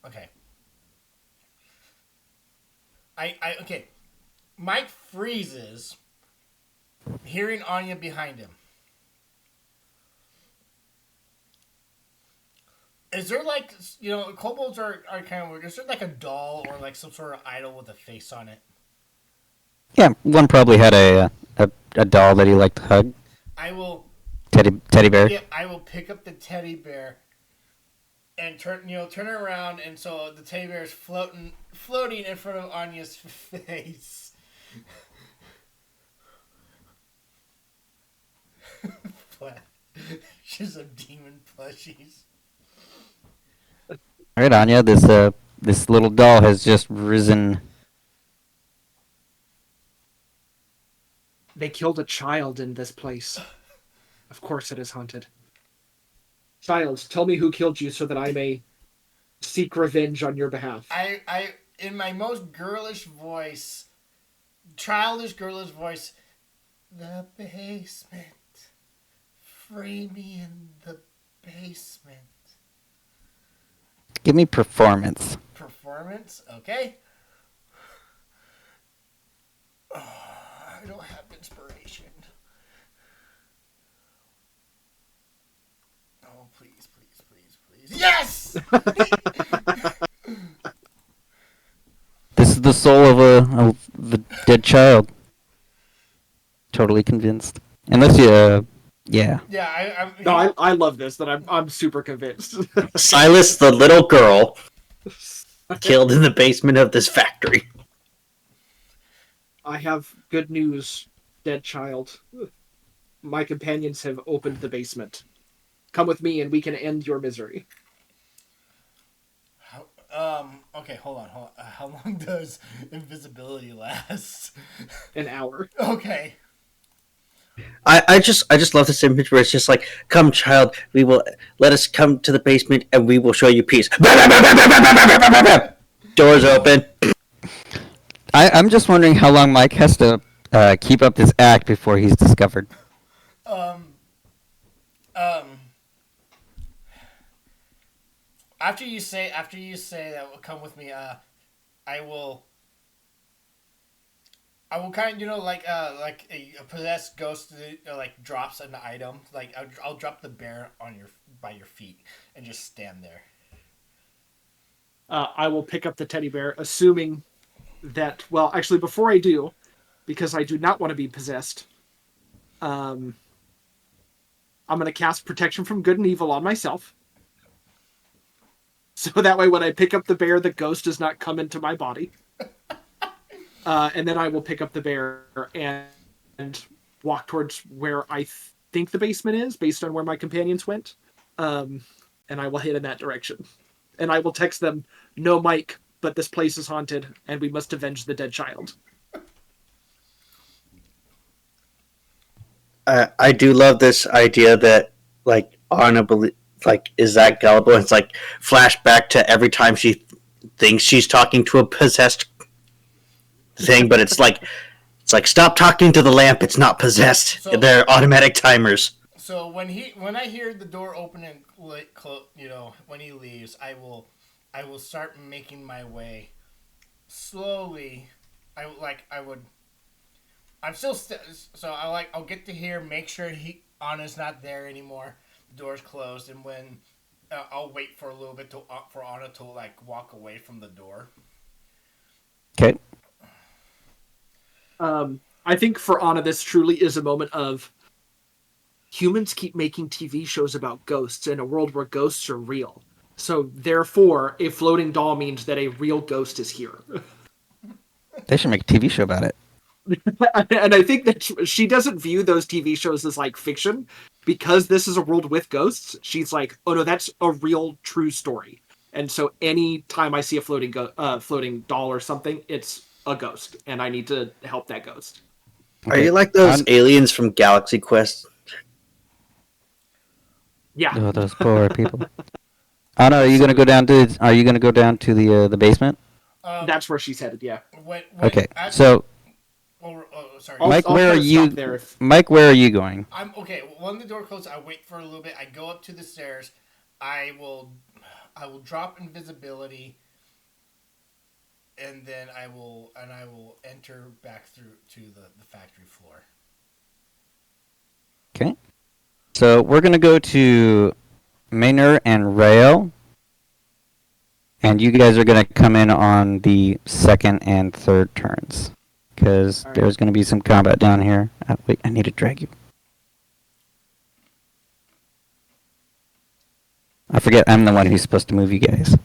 Okay. Okay. Mike freezes, hearing Anya behind him. Is there like, kobolds are kind of weird. Is there like a doll or like some sort of idol with a face on it?
Yeah, one probably had a doll that he liked to hug.
I will.
Teddy bear.
Yeah, I will pick up the teddy bear and turn it around, and so the teddy bear is floating in front of Anya's face. She's some demon plushies.
All right, Anya, this little doll has just risen.
They killed a child in this place. Of course it is haunted. Child, tell me who killed you so that I may seek revenge on your behalf.
I in my most childish girlish voice, the basement. Free me in the basement.
Give me performance.
Performance? Okay. I don't have inspiration. Oh, please. Yes!
This is the soul of the dead child. Totally convinced. Unless you, yeah.
Yeah,
No, I love this. That I'm super convinced.
Silas, the little girl, killed in the basement of this factory.
I have good news, dead child. My companions have opened the basement. Come with me and we can end your misery.
Okay, hold on. How long does invisibility last?
An hour.
Okay.
I just love this image where it's just like, come child, let us come to the basement and we will show you peace. Doors open.
I'm just wondering how long Mike has to keep up this act before he's discovered.
After you say that, come with me. I will kind of like a possessed ghost like drops an item. Like I'll drop the bear by your feet and just stand there.
I will pick up the teddy bear, assuming that. Well, actually, before I do, because I do not want to be possessed. I'm going to cast protection from good and evil on myself. So that way, when I pick up the bear, the ghost does not come into my body. And then I will pick up the bear and walk towards where I think the basement is, based on where my companions went. And I will head in that direction. And I will text them, no Mike, but this place is haunted, and we must avenge the dead child.
I do love this idea that like Anna is that gullible. It's like flashback to every time she thinks she's talking to a possessed thing, but it's like stop talking to the lamp. It's not possessed.
So,
they're automatic timers.
So when I hear the door open and when he leaves, I will start making my way slowly. I'm still I'll get to here, make sure Anna's not there anymore. The door's closed, and when I'll wait for a little bit for Anna to like walk away from the door.
Okay.
I think for Anna, this truly is a moment of humans keep making TV shows about ghosts in a world where ghosts are real. So therefore, a floating doll means that a real ghost is here.
They should make a TV show about it.
And I think that she doesn't view those TV shows as like fiction because this is a world with ghosts. She's like, oh no, that's a real true story. And so any time I see a floating doll or something, it's a ghost, and I need to help that ghost.
Are you like those aliens from Galaxy Quest?
Yeah.
Oh, those poor people. Anna, are you gonna go down to? Are you gonna go down to the basement?
That's where she's headed. Yeah.
Okay. So,
Sorry.
Mike,
I'll
where are
put a
you?
stop there if-
Mike, where are you going?
I'm okay. When the door closes, I wait for a little bit. I go up to the stairs. I will drop invisibility, and then I will enter back through to the factory floor.
Okay. So we're gonna go to Maynard and Rael, and you guys are gonna come in on the second and third turns, because
Alright.
there's gonna be some combat down here. Wait, I need to drag you. I forget I'm the one who's supposed to move you guys.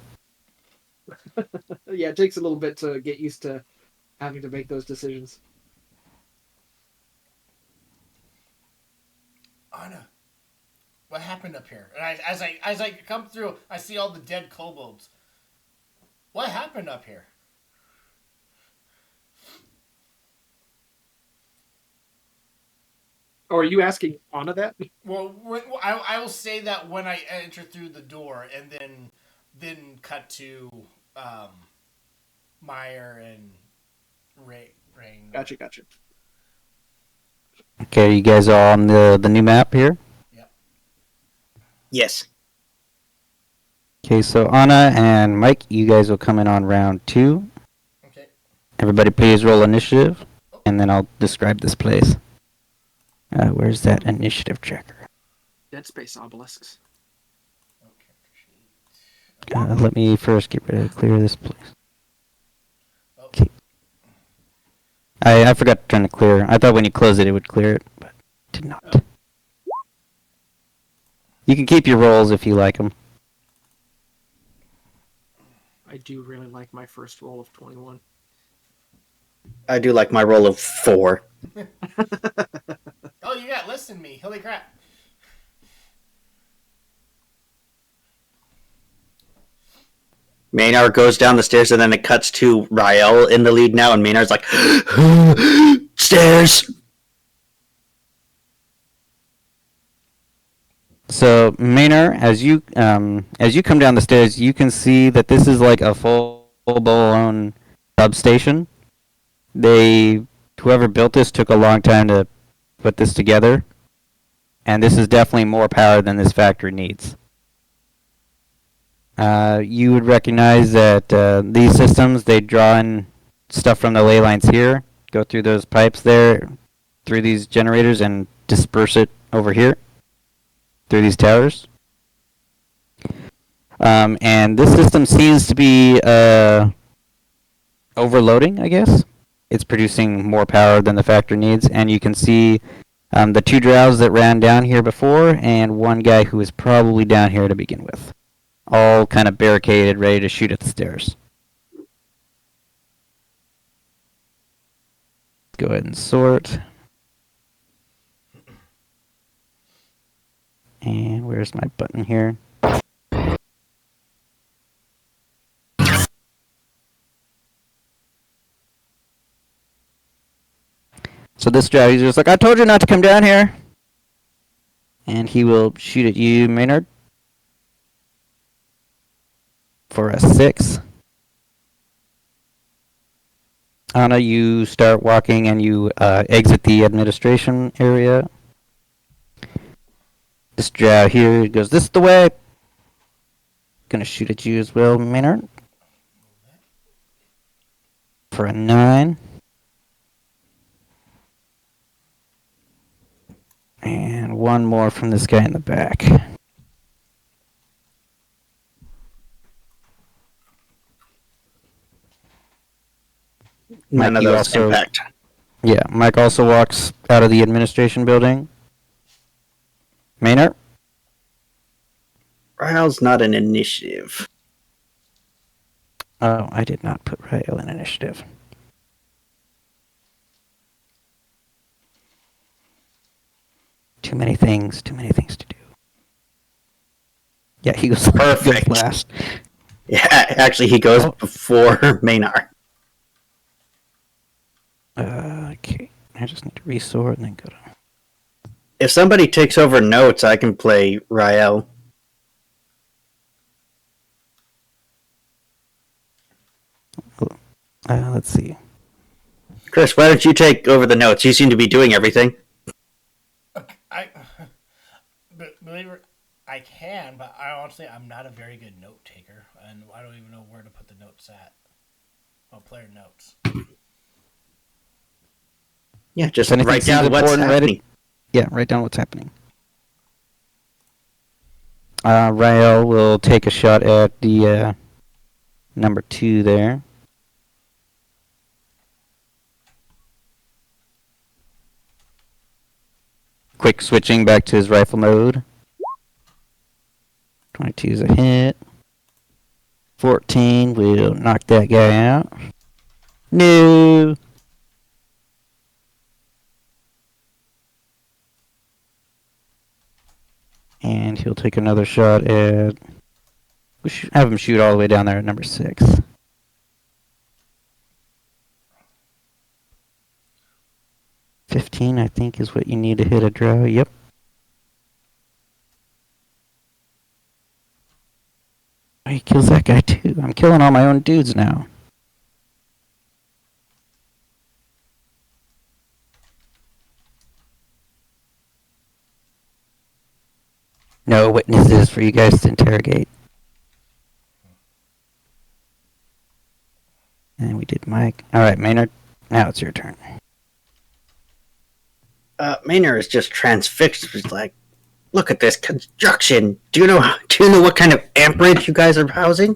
Yeah, it takes a little bit to get used to having to make those decisions.
Anna, what happened up here? And as I come through, I see all the dead kobolds. What happened up here?
Oh, are you asking Anna that?
Well, I will say that when I enter through the door, and then cut to Meyer and Rain.
Gotcha.
Okay, you guys are on the new map here.
Yep.
Yes.
Okay, so Anna and Mike, you guys will come in on round 2.
Okay.
Everybody please roll initiative, and then I'll describe this place. Where's that initiative tracker?
Dead Space obelisks.
Okay.
Let me first clear this place. Okay. I forgot to turn the clear. I thought when you close it, it would clear it, but it did not. You can keep your rolls if you like them.
I do really like my first roll of 21.
I do like my roll of 4.
Oh, you got less than me. Holy crap.
Maynard goes down the stairs, and then it cuts to Rael in the lead now, and Maynard's like, stairs!
So Maynard, as you come down the stairs, you can see that this is like a full-blown substation. Whoever built this took a long time to put this together, and this is definitely more power than this factory needs. You would recognize that these systems, they draw in stuff from the ley lines here, go through those pipes there, through these generators, and disperse it over here, through these towers. And this system seems to be overloading, I guess. It's producing more power than the factory needs, and you can see the 2 drows that ran down here before, and one guy who was probably down here to begin with. All kind of barricaded, ready to shoot at the stairs. Go ahead and sort. And where's my button here? So this guy, he's just like, I told you not to come down here. And he will shoot at you, Maynard. For a 6. Anna, you start walking and you exit the administration area. This drow here goes, this is the way. Gonna shoot at you as well, Maynard. For a 9. And one more from this guy in the back.
None
Mike,
of
you
those
also-
impact.
Yeah, Mike also walks out of the administration building. Maynard?
Rael's not an initiative.
Oh, I did not put Rael in initiative. Too many things to do. Yeah, he goes,
Perfect.
He goes last.
Yeah, actually, he goes
Oh.
before Maynard.
Okay, I just need to resort and then go to...
If somebody takes over notes, I can play Rael.
Let's see.
Chris, why don't you take over the notes? You seem to be doing everything.
I believe it, I can, but I'm not a very good note taker, and I don't even know where to put the notes at. Oh, player notes.
Yeah, just
If anything
write
seems
down what's
important,
happening.
Yeah, write down what's happening. Rael will take a shot at the number 2 there. Quick switching back to his rifle mode. 22 is a hit. 14 will knock that guy out. No! And he'll take another shot at... We should have him shoot all the way down there at number 6. $15, I think, is what you need to hit a drow. Yep. Oh, he kills that guy too. I'm killing all my own dudes now. No witnesses for you guys to interrogate. And we did Mike. Alright, Maynard. Now it's your turn.
Maynard is just transfixed. He's like, look at this construction. Do you know what kind of amperage you guys are housing?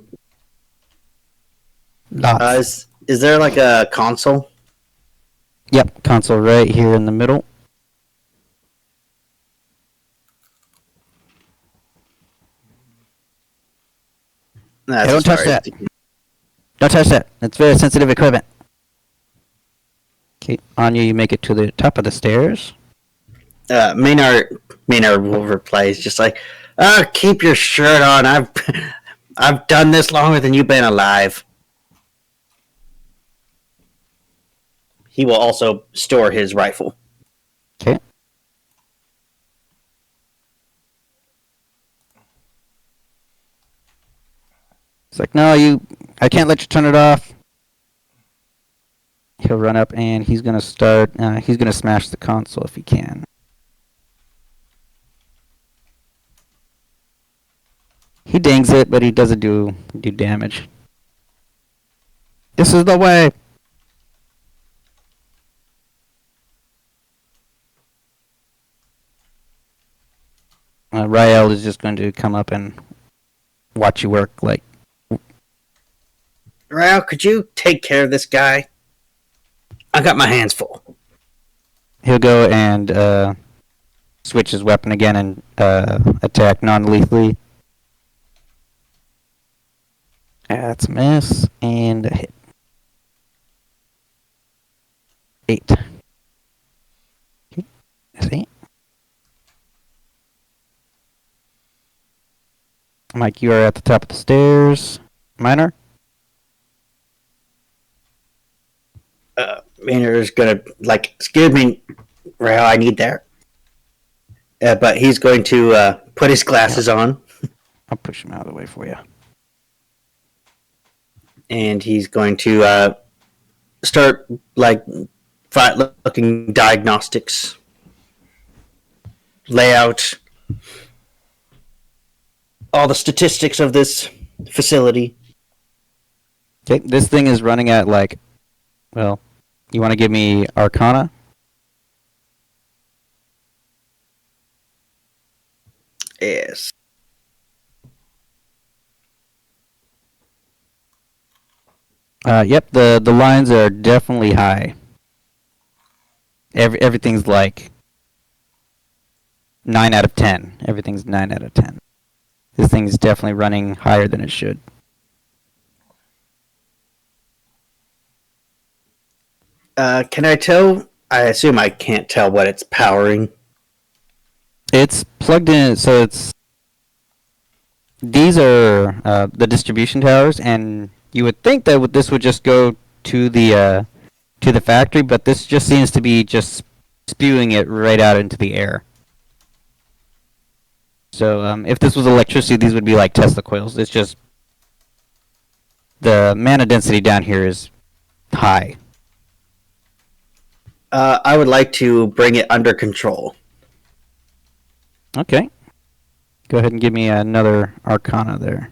Lots.
Is there like a console?
Yep, console right here in the middle.
That's
Hey, don't touch that. Don't touch that. It's very sensitive equipment. Okay, Anya, you make it to the top of the stairs.
Maynard will reply. He's just like, keep your shirt on. I've done this longer than you've been alive. He will also store his rifle.
Okay. It's like, no, I can't let you turn it off. He'll run up and he's gonna start. He's gonna smash the console if he can. He dings it, but he doesn't do damage. This is the way. Rael is just going to come up and watch you work. Like,
Rael, could you take care of this guy? I got my hands full.
he'll go and switch his weapon again and attack non-lethally. That's a miss and a hit. 8. Okay, that's 8. Mike, you are at the top of the stairs. Minor?
Maynard is gonna like, excuse me, Rael, I need that. But he's going to put his glasses on,
I'll push him out of the way for you.
and he's going to start like looking diagnostics, layout, all the statistics of this facility.
Okay, this thing is running at like, well, you want to give me Arcana?
Yes.
Yep, the lines are definitely high. Everything's like 9 out of 10. Everything's 9 out of 10. This thing is definitely running higher than it should.
Can I tell? I assume I can't tell what it's powering.
It's plugged in, so it's. These are the distribution towers, and you would think that this would just go to the factory, but this just seems to be just spewing it right out into the air. So if this was electricity, these would be like Tesla coils. It's just the mana density down here is high.
I would like to bring it under control.
Okay. Go ahead and give me another Arcana there.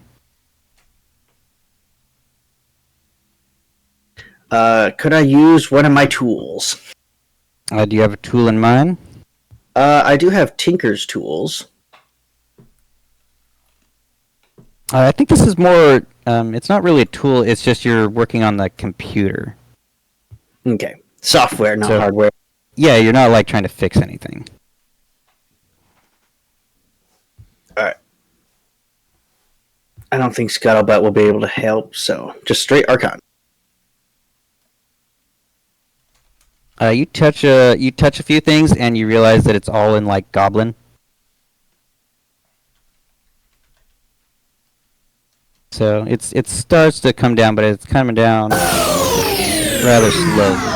Could I use one of my tools?
Do you have a tool in mind?
I do have Tinker's tools.
I think this is more. It's not really a tool. It's just you're working on the computer.
Okay. Software, not
So-
hardware.
Yeah, you're not like trying to fix anything.
Alright. I don't think Scuttlebutt will be able to help, so just straight Arcana.
You touch a few things and you realize that it's all in like Goblin. So it starts to come down, but it's coming down rather slow.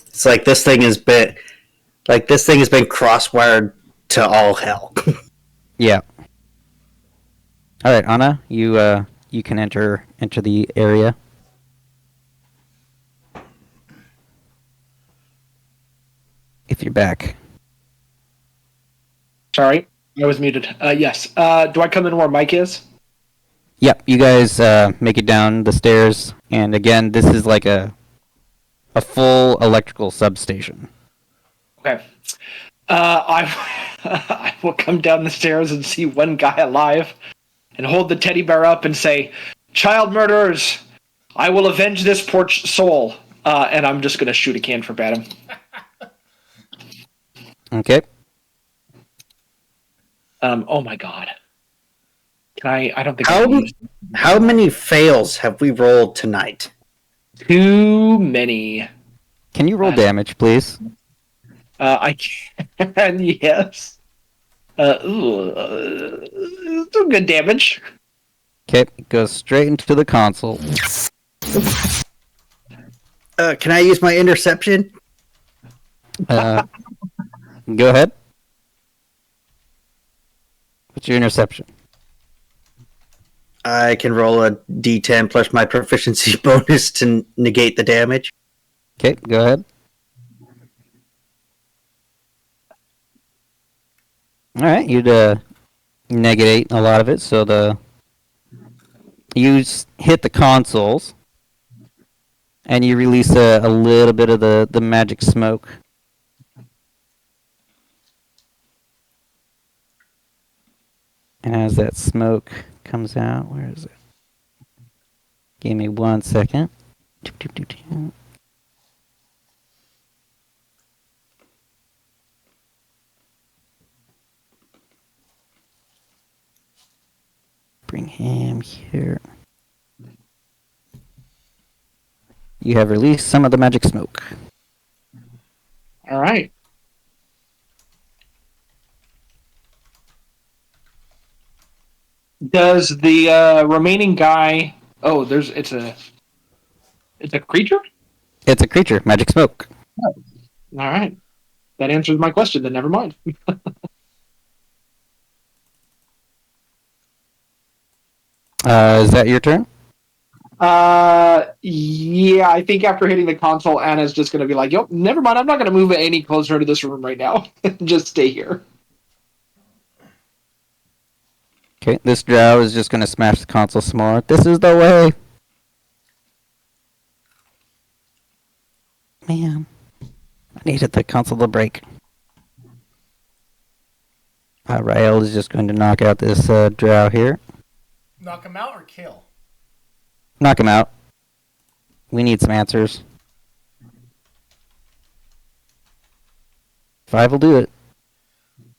It's like this thing has been crosswired to all hell.
Yeah. All right, Anna, you can enter the area. If you're back.
Sorry, I was muted. Yes. Do I come in where Mike is?
Yep, you guys make it down the stairs, and again, this is like a full electrical substation.
Okay. I will come down the stairs and see one guy alive and hold the teddy bear up and say, "Child murderers, I will avenge this poor soul." And I'm just going to shoot a cantrip at him.
Okay.
Oh my god. Can I don't think I can use
How many fails have we rolled tonight?
too many.
Can you roll damage, please?
I can, yes. Some good damage.
Okay, it goes straight into the console.
Can I use my interception?
Go ahead. What's your interception?
I can roll a d10 plus my proficiency bonus to negate the damage.
Okay, go ahead. Alright, you'd negate a lot of it, so you hit the consoles, and you release a little bit of the magic smoke. And as that smoke comes out, where is it? Give me 1 second. Bring him here. You have released some of the magic smoke.
All right. Does the remaining guy? Oh, it's a creature.
It's a creature, magic smoke.
All right, that answers my question. Then never mind.
Is that your turn?
Yeah, I think after hitting the console, Anna's just gonna be like, "Yep, never mind. I'm not gonna move any closer to this room right now. Just stay here."
Okay, this drow is just gonna smash the console some more. This is the way. Man, I needed the console to break. Rael is just going to knock out this drow here.
Knock him out or kill?
Knock him out. We need some answers. 5 will do it.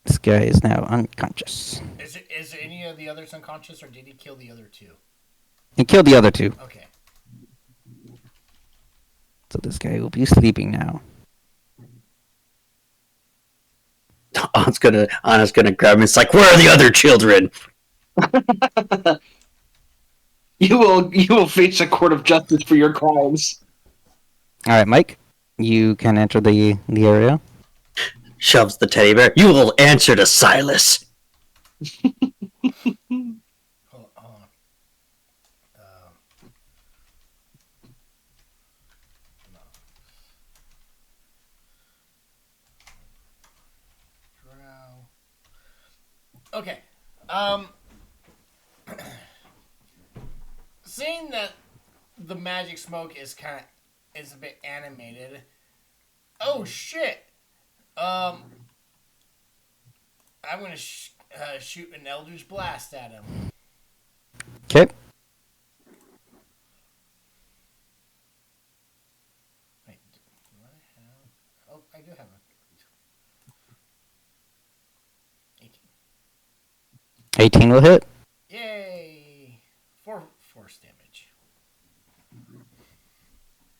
This guy is now unconscious.
Is any of the others unconscious, or did he kill the other two?
He killed the other two,
Okay.
so this guy will be sleeping now.
Anna's gonna grab him. It's like, where are the other children?
You will face a court of justice for your crimes.
All right, Mike, you can enter the area.
Shoves the teddy bear. You will answer to Silas.
Hold on. No. Drow. Okay. Seeing that the magic smoke is a bit animated. Oh shit! I'm gonna shoot an Eldritch Blast at him.
Okay.
Wait, do I have? Oh, I do have a 18.
18 will hit.
Yay! Force damage.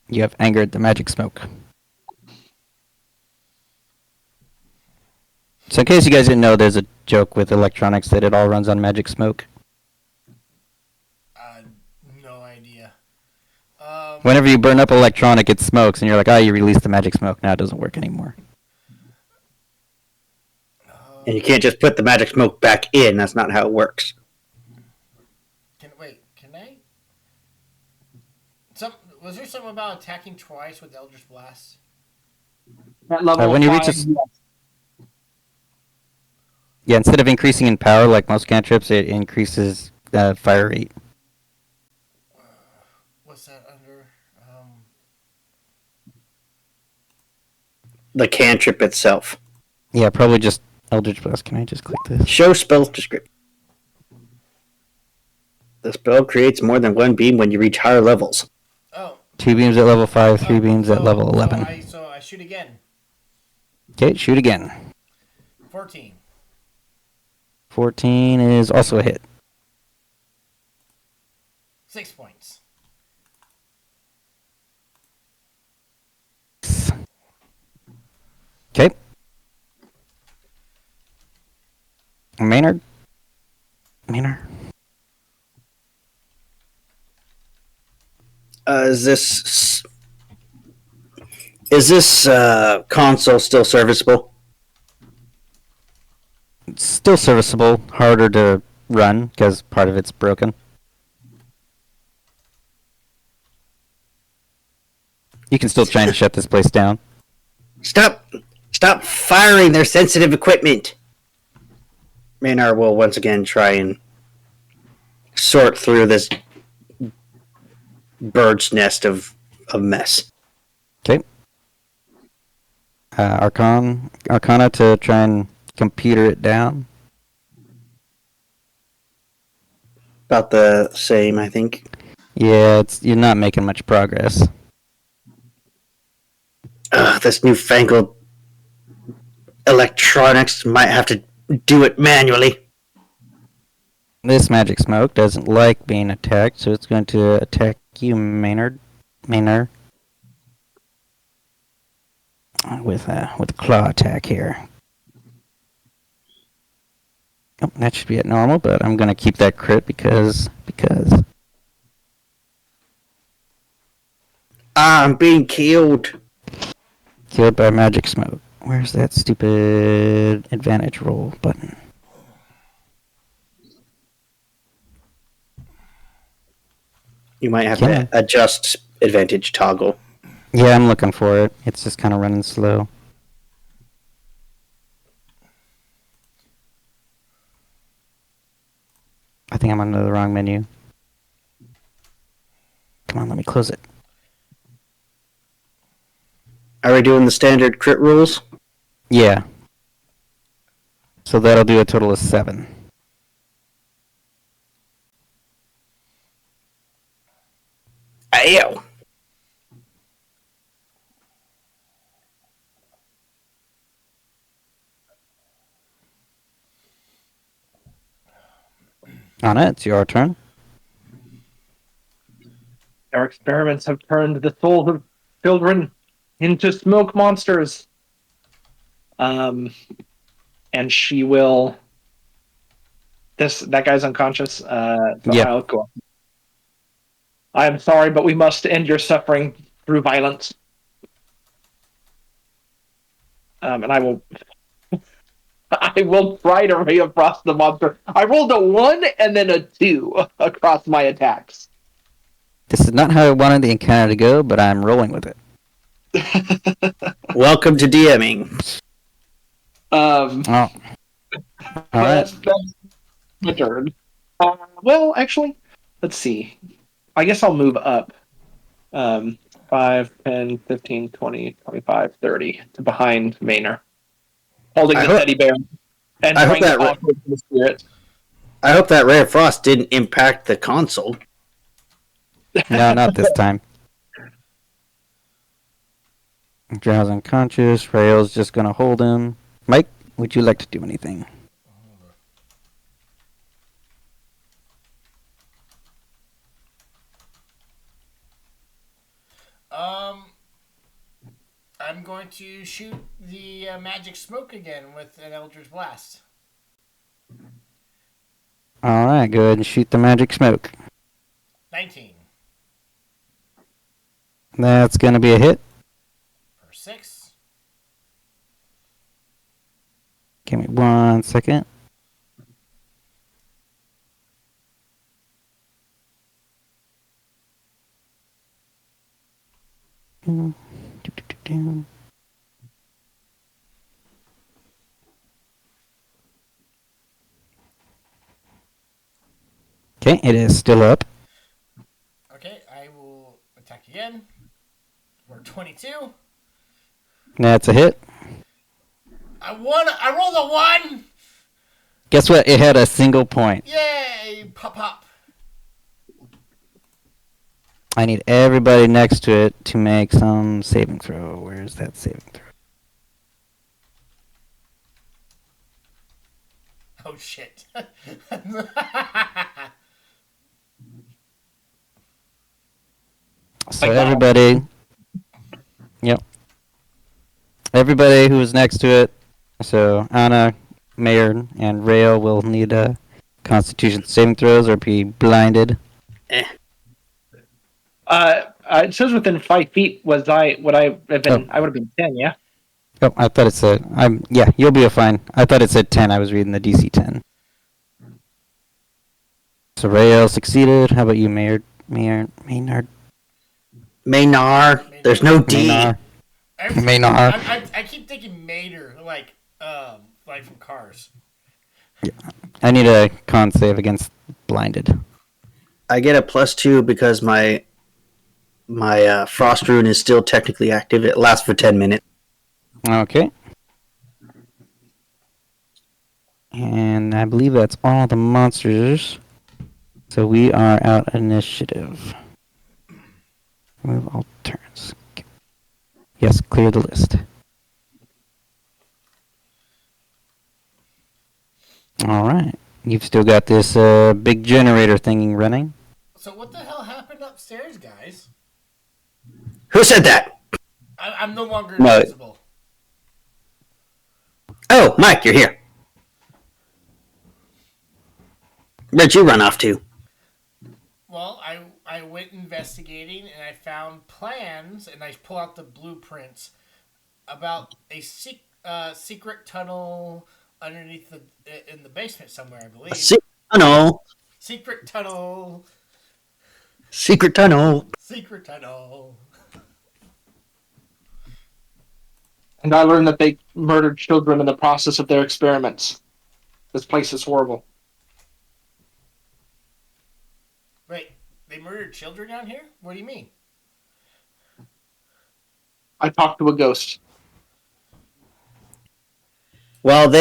You have angered the magic smoke. So in case you guys didn't know, there's a joke with electronics that it all runs on magic smoke.
No idea.
Whenever you burn up electronic, it smokes, and you're like, you released the magic smoke. Now it doesn't work anymore.
And you can't just put the magic smoke back in. That's not how it works.
Can I? Was there something about attacking twice with Eldritch Blast?
At level
When you
5,
reach yeah, instead of increasing in power like most cantrips, it increases fire rate.
What's that under?
The cantrip itself.
Yeah, probably just Eldritch Blast. Can I just click this?
Show spell description. The spell creates more than one beam when you reach higher levels.
Oh.
2 beams at level 5, 3 beams at level 11.
So I shoot again.
Okay, shoot again.
14.
14 is also a hit.
6 points.
Okay. Maynard?
Is this console still serviceable?
It's still serviceable, harder to run because part of it's broken. You can still try and shut this place down.
Stop firing their sensitive equipment. Maynard will once again try and sort through this bird's nest of mess.
Okay. Arcana to try and computer it down.
About the same, I think.
Yeah, you're not making much progress.
This newfangled electronics might have to do it manually.
This magic smoke doesn't like being attacked, so it's going to attack you, Maynard. With a claw attack here. Oh, that should be at normal, but I'm going to keep that crit because.
I'm being killed.
Killed by magic smoke. Where's that stupid advantage roll button?
You might have to adjust advantage toggle.
Yeah, I'm looking for it. It's just kind of running slow. I think I'm under the wrong menu. Come on, let me close it.
Are we doing the standard crit rules?
Yeah. So that'll do a total of 7.
Ew.
Anna, it's your turn.
Our experiments have turned the souls of children into smoke monsters. And she will. That guy's unconscious. So
Yep.
I'll go up. I am sorry, but we must end your suffering through violence. And I will. I will try to ray of frost the monster. I rolled a 1 and then a 2 across my attacks.
This is not how I wanted the encounter to go, but I'm rolling with it.
Welcome to DMing.
Oh. All right.
That's my turn. Well, actually, let's see. I guess I'll move up 5, 10, 15, 20, 25, 30 to behind Maynard. Holding the teddy bear and trying to talk with the spirit.
I hope that ray of frost didn't impact the console.
No, not this time. Drow's unconscious. Rail's just gonna hold him. Mike, would you like to do anything?
I'm going to shoot the magic smoke again with an Eldritch Blast.
All right, go ahead and shoot the magic smoke.
19
That's gonna be a hit.
for 6.
Give me 1 second. Okay, it is still up.
Okay, I will attack again for 22.
That's a hit.
I rolled a 1.
Guess what? It had a single point.
Yay! Pop pop.
I need everybody next to it to make some saving throw. Where's that saving throw?
Oh shit.
So everybody, yep. Everybody who is next to it, so Anna, Mayor, and Rail will need a Constitution saving throws or be blinded.
It says within 5 feet. Would I have been? I would have been 10. Yeah.
Oh, I thought it said. Yeah, you'll be fine. I thought it said 10. I was reading the DC 10. So Rael succeeded. How about you, Maynard?
Maynard. There's no D.
Maynard.
I keep thinking Mater, like from Cars.
Yeah. I need a con save against blinded.
I get a +2 because my frost rune is still technically active. It lasts for 10 minutes.
Okay. And I believe that's all the monsters. So we are out initiative. Remove all turns. Yes, clear the list. Alright. You've still got this big generator thingy running.
So what the hell happened upstairs, guys?
Who said that?
I'm no longer
No.
invisible.
Oh, Mike, you're here. Where'd you run off to?
Well, I went investigating and I found plans and I pull out the blueprints about a secret tunnel underneath in the basement somewhere, I believe.
Secret tunnel.
Secret tunnel.
Secret tunnel.
Secret tunnel.
And I learned that they murdered children in the process of their experiments. This place is horrible.
Wait, they murdered children down here? What do you mean?
I talked to a ghost.
Well,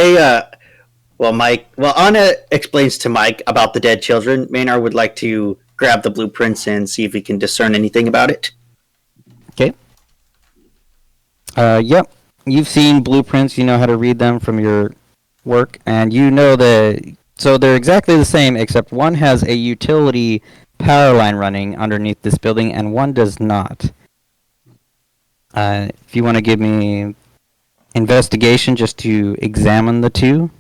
Anna explains to Mike about the dead children. Maynard would like to grab the blueprints and see if he can discern anything about it.
Okay. Yep. You've seen blueprints. You know how to read them from your work, and you know that So they're exactly the same, except one has a utility power line running underneath this building, and one does not. If you want to give me investigation just to examine the two.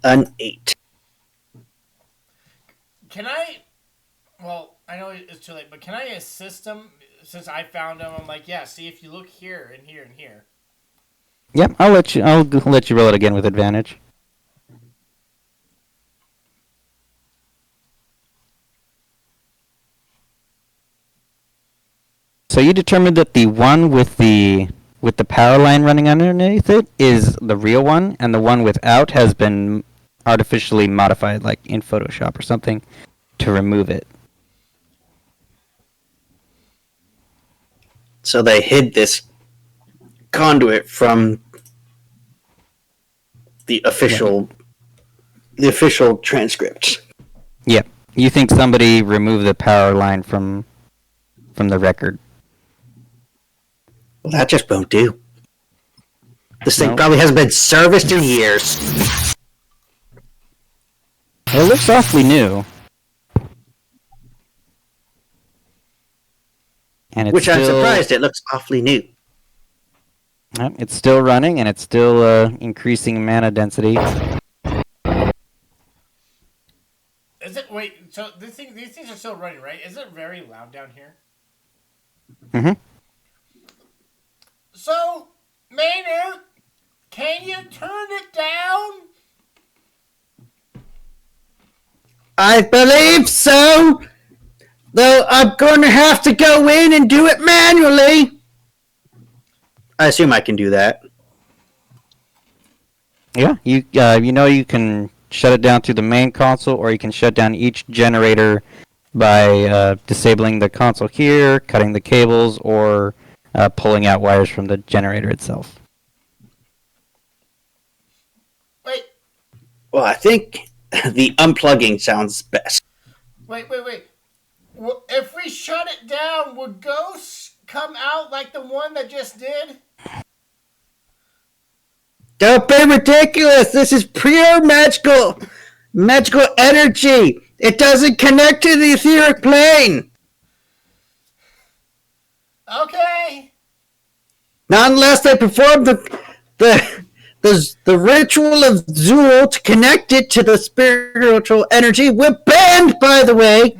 An 8.
Can I? Well, I know it's too late, but can I assist them since I found them? I'm like, yeah. See if you look here and here and here.
Yep, I'll let you. I'll let you roll it again with advantage. So you determined that the one with the power line running underneath it is the real one, and the one without has been artificially modified, like in Photoshop or something, to remove it.
So they hid this conduit from the official transcript.
Yep. You think somebody removed the power line from the record?
Well, that just won't do. This thing
Nope.
probably hasn't been serviced in years.
It looks awfully new. And it's
Which I'm
still,
surprised it looks awfully new.
Yep, it's still running, and it's still increasing mana density.
Is it? Wait. So these things are still running, right? Is it very loud down here?
Mm-hmm.
So, Maynard, can you turn it down?
I believe so. Though I'm going to have to go in and do it manually. I assume I can do that.
Yeah, you can shut it down through the main console, or you can shut down each generator by disabling the console here, cutting the cables, or pulling out wires from the generator itself.
Wait,
Well, I think the unplugging sounds best.
wait. If we shut it down, would ghosts come out like the one that just did?
Don't be ridiculous. This is pure magical energy. It doesn't connect to the etheric plane.
Okay.
Not unless they perform the ritual of Zool to connect it to the spiritual energy. We're banned, by the way.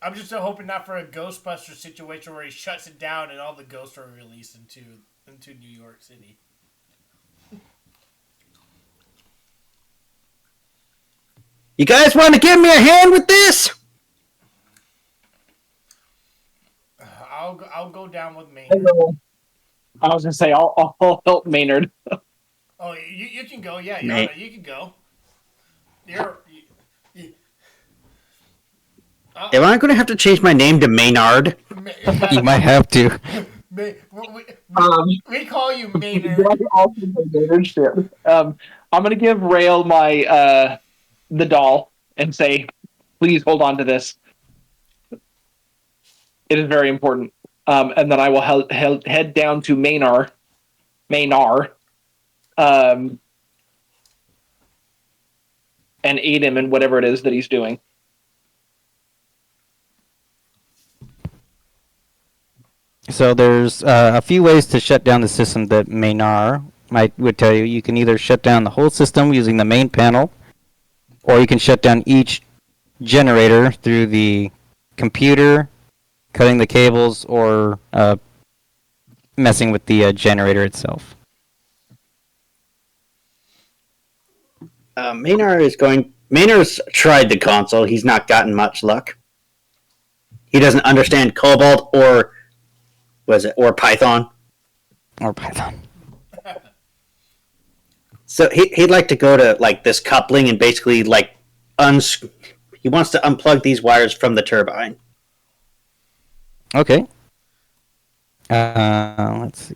I'm just hoping not for a Ghostbuster situation where he shuts it down and all the ghosts are released into New York City.
You guys want to give me a hand with this?
I'll go down with Maynard.
Hello. I was gonna say I'll help Maynard.
Oh, you can go. Yeah,
May-
you can go.
Am I going to have to change my name to Maynard?
You might have to.
We call you Maynard.
I'm gonna give Rail my the doll and say, please hold on to this. It is very important. And then I will head down to Maynar, and aid him in whatever it is that he's doing.
So there's a few ways to shut down the system that Maynar would tell you. You can either shut down the whole system using the main panel, or you can shut down each generator through the computer, cutting the cables, or messing with the generator itself.
Maynard's tried the console. He's not gotten much luck. He doesn't understand Cobalt or Python.
Or Python.
So he'd like to go to like this coupling and basically like he wants to unplug these wires from the turbine.
Okay. Let's see.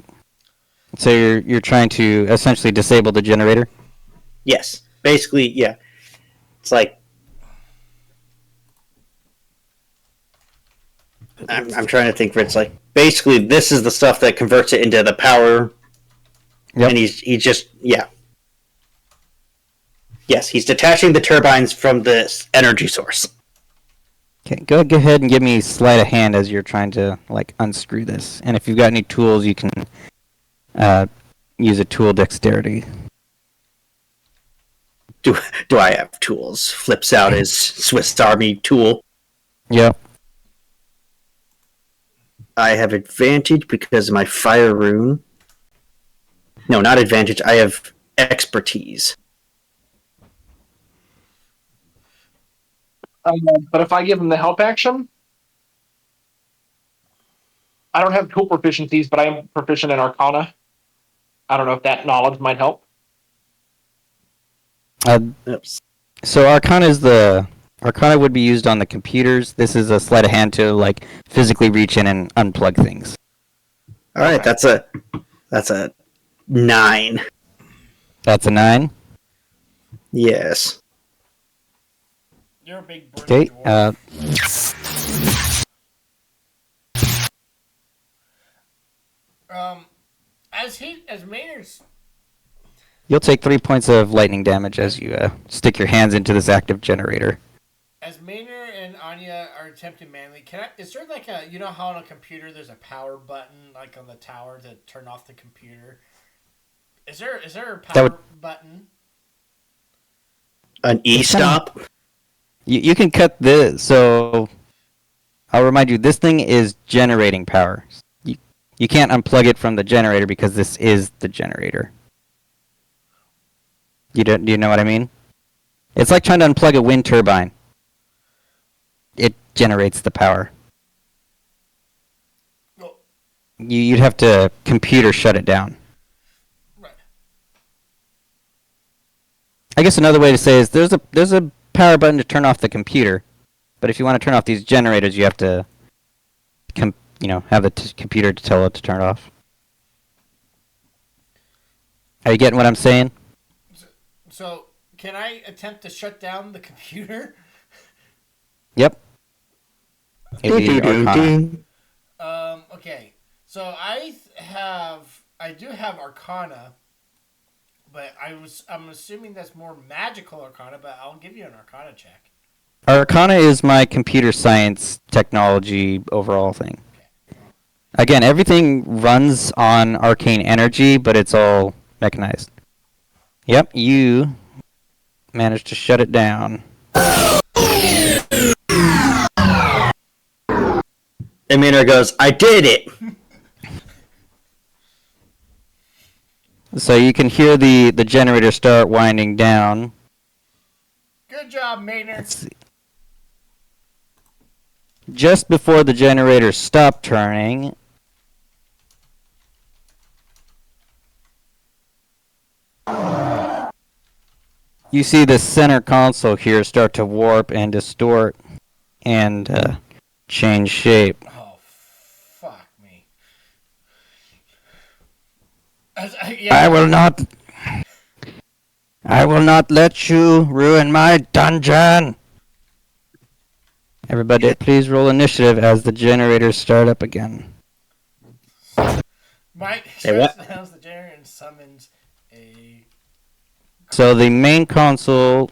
So you're trying to essentially disable the generator?
Yes, basically, yeah. It's like I'm trying to think. It's like basically this is the stuff that converts it into the power,
Yep.
and he just yes, he's detaching the turbines from this energy source.
Okay, go ahead and give me sleight of hand as you're trying to like unscrew this. And if you've got any tools, you can use a tool dexterity.
Do I have tools? Flips out his Swiss Army tool.
Yep.
I have advantage because of my fire rune. No, not advantage. I have expertise.
But if I give him the help action, I don't have tool proficiencies, but I am proficient in Arcana. I don't know if that knowledge might help.
Oops.
So Arcana would be used on the computers. This is a sleight of hand to like physically reach in and unplug things.
All right,
Okay.
that's a 9.
That's a 9.
Yes.
You're a big burly
Okay.
dwarf. As Maynard's.
You'll take 3 points of lightning damage as you stick your hands into this active generator.
As Maynard and Anya are attempting manually, is there like a, you know how on a computer there's a power button like on the tower to turn off the computer? Is there a power button?
An e-stop?
You can cut this. So I'll remind you, this thing is generating power. You can't unplug it from the generator because this is the generator. Do you know what I mean? It's like trying to unplug a wind turbine. It generates the power.
Well,
You'd have to computer shut it down.
right.
I guess another way to say is there's a power button to turn off the computer, but if you want to turn off these generators, you have to have the computer to tell it to turn it off. Are you getting what I'm saying?
So, can I attempt to shut down the computer?
Yep. It'd be Arcana.
Okay. So I do have Arcana, but I'm assuming that's more magical Arcana, but I'll give you an Arcana check.
Arcana is my computer science technology overall thing. Again, everything runs on arcane energy, but it's all mechanized. Yep, you managed to shut it down.
And Maynard goes, I did it!
So you can hear the generator start winding down.
Good job, Maynard.
Let's see. Just before the generator stopped turning, you see the center console here start to warp and distort and change shape.
Oh, fuck me.
I will not let you ruin my dungeon. Everybody, please roll initiative as the generators start up again.
Mike
Hey, what?
shuts down the generator and summons a...
So the main console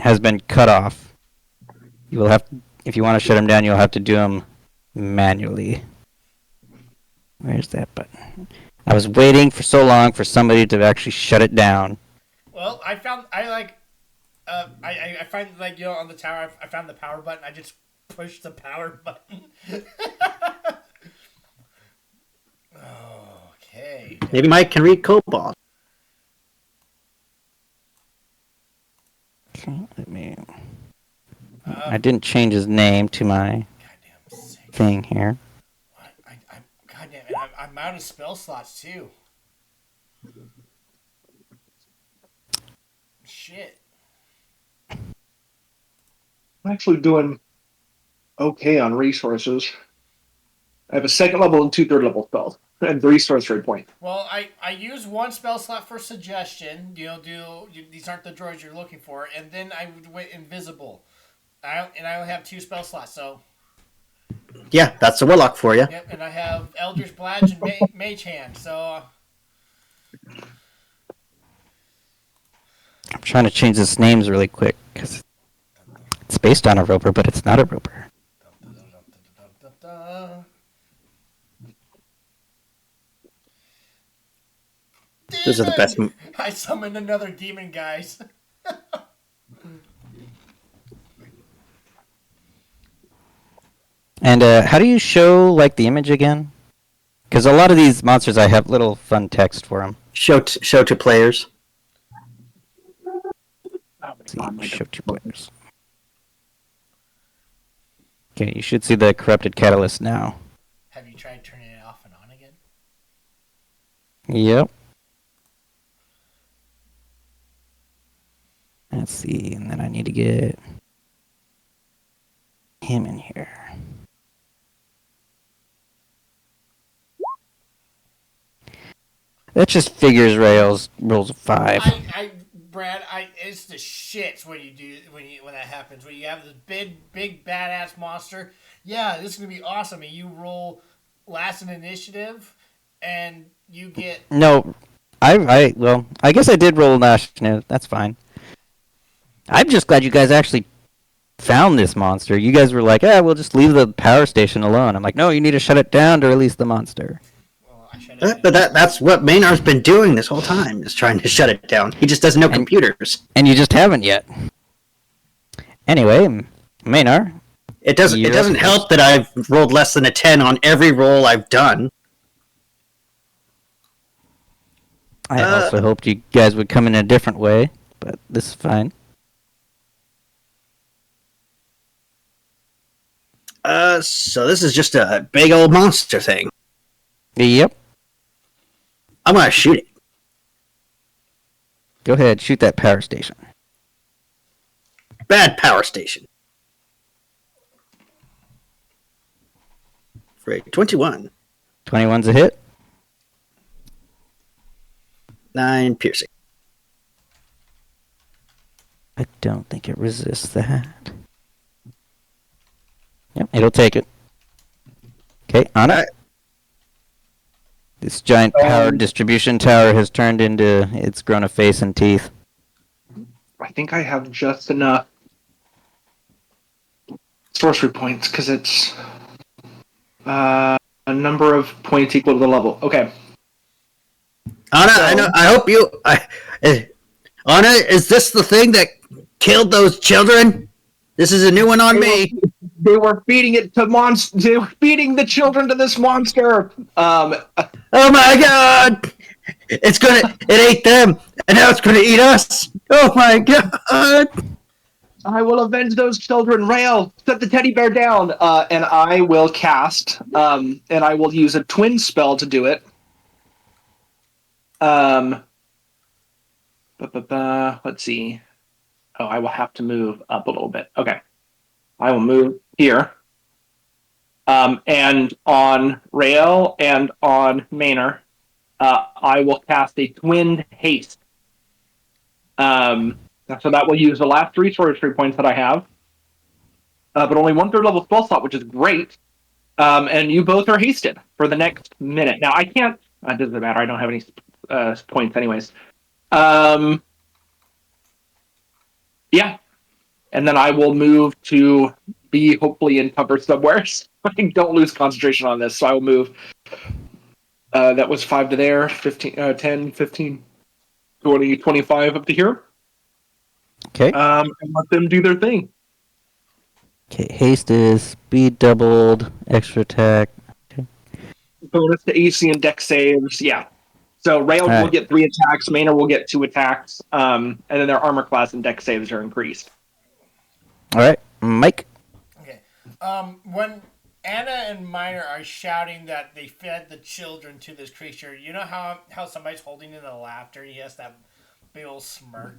has been cut off. You will have, if you want to shut them down, you'll have to do them manually. Where's that button? I was waiting for so long for somebody to actually shut it down.
Well, I find like, you know, on the tower, I found the power button. I just pushed the power button. Okay.
Maybe Mike can read Cobalt.
Okay, let me. I didn't change his name to my
Goddamn sick.
thing here.
What? Goddamn, and I'm out of spell slots too. Shit.
I'm actually doing okay on resources. I have a 2nd level and 2 3rd level spells, and 3 sorcery point.
Well, I use 1 spell slot for suggestion. These aren't the droids you're looking for, and then I went invisible. I only have 2 spell slots, so
Yeah, that's a warlock for you.
Yep, and I have Eldritch Blast and Mage Hand. So
I'm trying to change its names really quick because it's based on a roper, but it's not a roper.
Those are the best.
demon. I summoned another demon, guys.
And how do you show like the image again? Because a lot of these monsters, I have little fun text for them.
Show to players.
Show to players. Okay, you should see the corrupted catalyst now.
Have you tried turning it off and on again?
Yep. Let's see, and then I need to get him in here. That just figures rails rolls a 5.
Brad, it's the shits when you do when that happens. When you have this big badass monster. Yeah, this is gonna be awesome. And you roll last in initiative, and you get
No, I guess I did roll last. No, that's fine. I'm just glad you guys actually found this monster. You guys were like, we'll just leave the power station alone. I'm like, no, you need to shut it down to release the monster.
But that's what Maynard's been doing this whole time, is trying to shut it down. He just doesn't know computers.
And you just haven't yet. Anyway, Maynard.
It doesn't help that I've rolled less than a 10 on every roll I've done.
I also hoped you guys would come in a different way, but this is fine.
So this is just a big old monster thing.
Yep.
I'm gonna shoot it.
Go ahead, shoot that power station.
Bad power station. For a 21.
21's a hit.
9 piercing.
I don't think it resists that. Yep, it'll take it. Okay, on it. This giant power distribution tower has turned into, it's grown a face and teeth.
I think I have just enough sorcery points because it's a number of points equal to the level. Okay.
Anna, I know. I hope you. Anna, is this the thing that killed those children? This is a new one on me.
They were feeding it to They were feeding the children to this monster.
Oh my god! It ate them, and now it's gonna eat us. Oh my god!
I will avenge those children. Rail, set the teddy bear down, and I will cast, and I will use a twin spell to do it. Let's see. Oh, I will have to move up a little bit. Okay. I will move here. And on Rael and on Maynard, I will cast a twinned haste. So that will use the last 3 sorcery points that I have. But only 1/3 level spell slot, which is great. And you both are hasted for the next minute. Now, I can't... It doesn't matter. I don't have any points anyways. Yeah. And then I will move to be hopefully in cover somewhere. So I don't lose concentration on this. So I will move. That was 5 to there, 15, 10, 15, 20, 25 up to here.
Okay.
And let them do their thing.
Okay, haste is speed doubled, extra attack. Okay.
Bonus to AC and deck saves. Yeah. So Rail will get 3 attacks. Maynard will get 2 attacks. And then their armor class and deck saves are increased.
All right, Mike.
Okay. When Anna and Minor are shouting that they fed the children to this creature, you know how somebody's holding in the laughter and he has that big old smirk?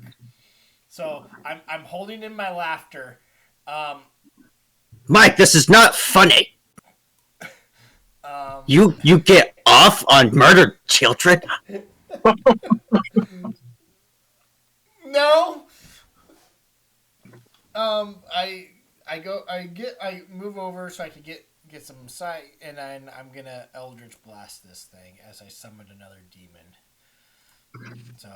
So I'm holding in my laughter.
Mike, this is not funny. You get off on murdered children?
No. I move over so I could get get some sight, and then I'm gonna Eldritch Blast this thing as I summon another demon. So,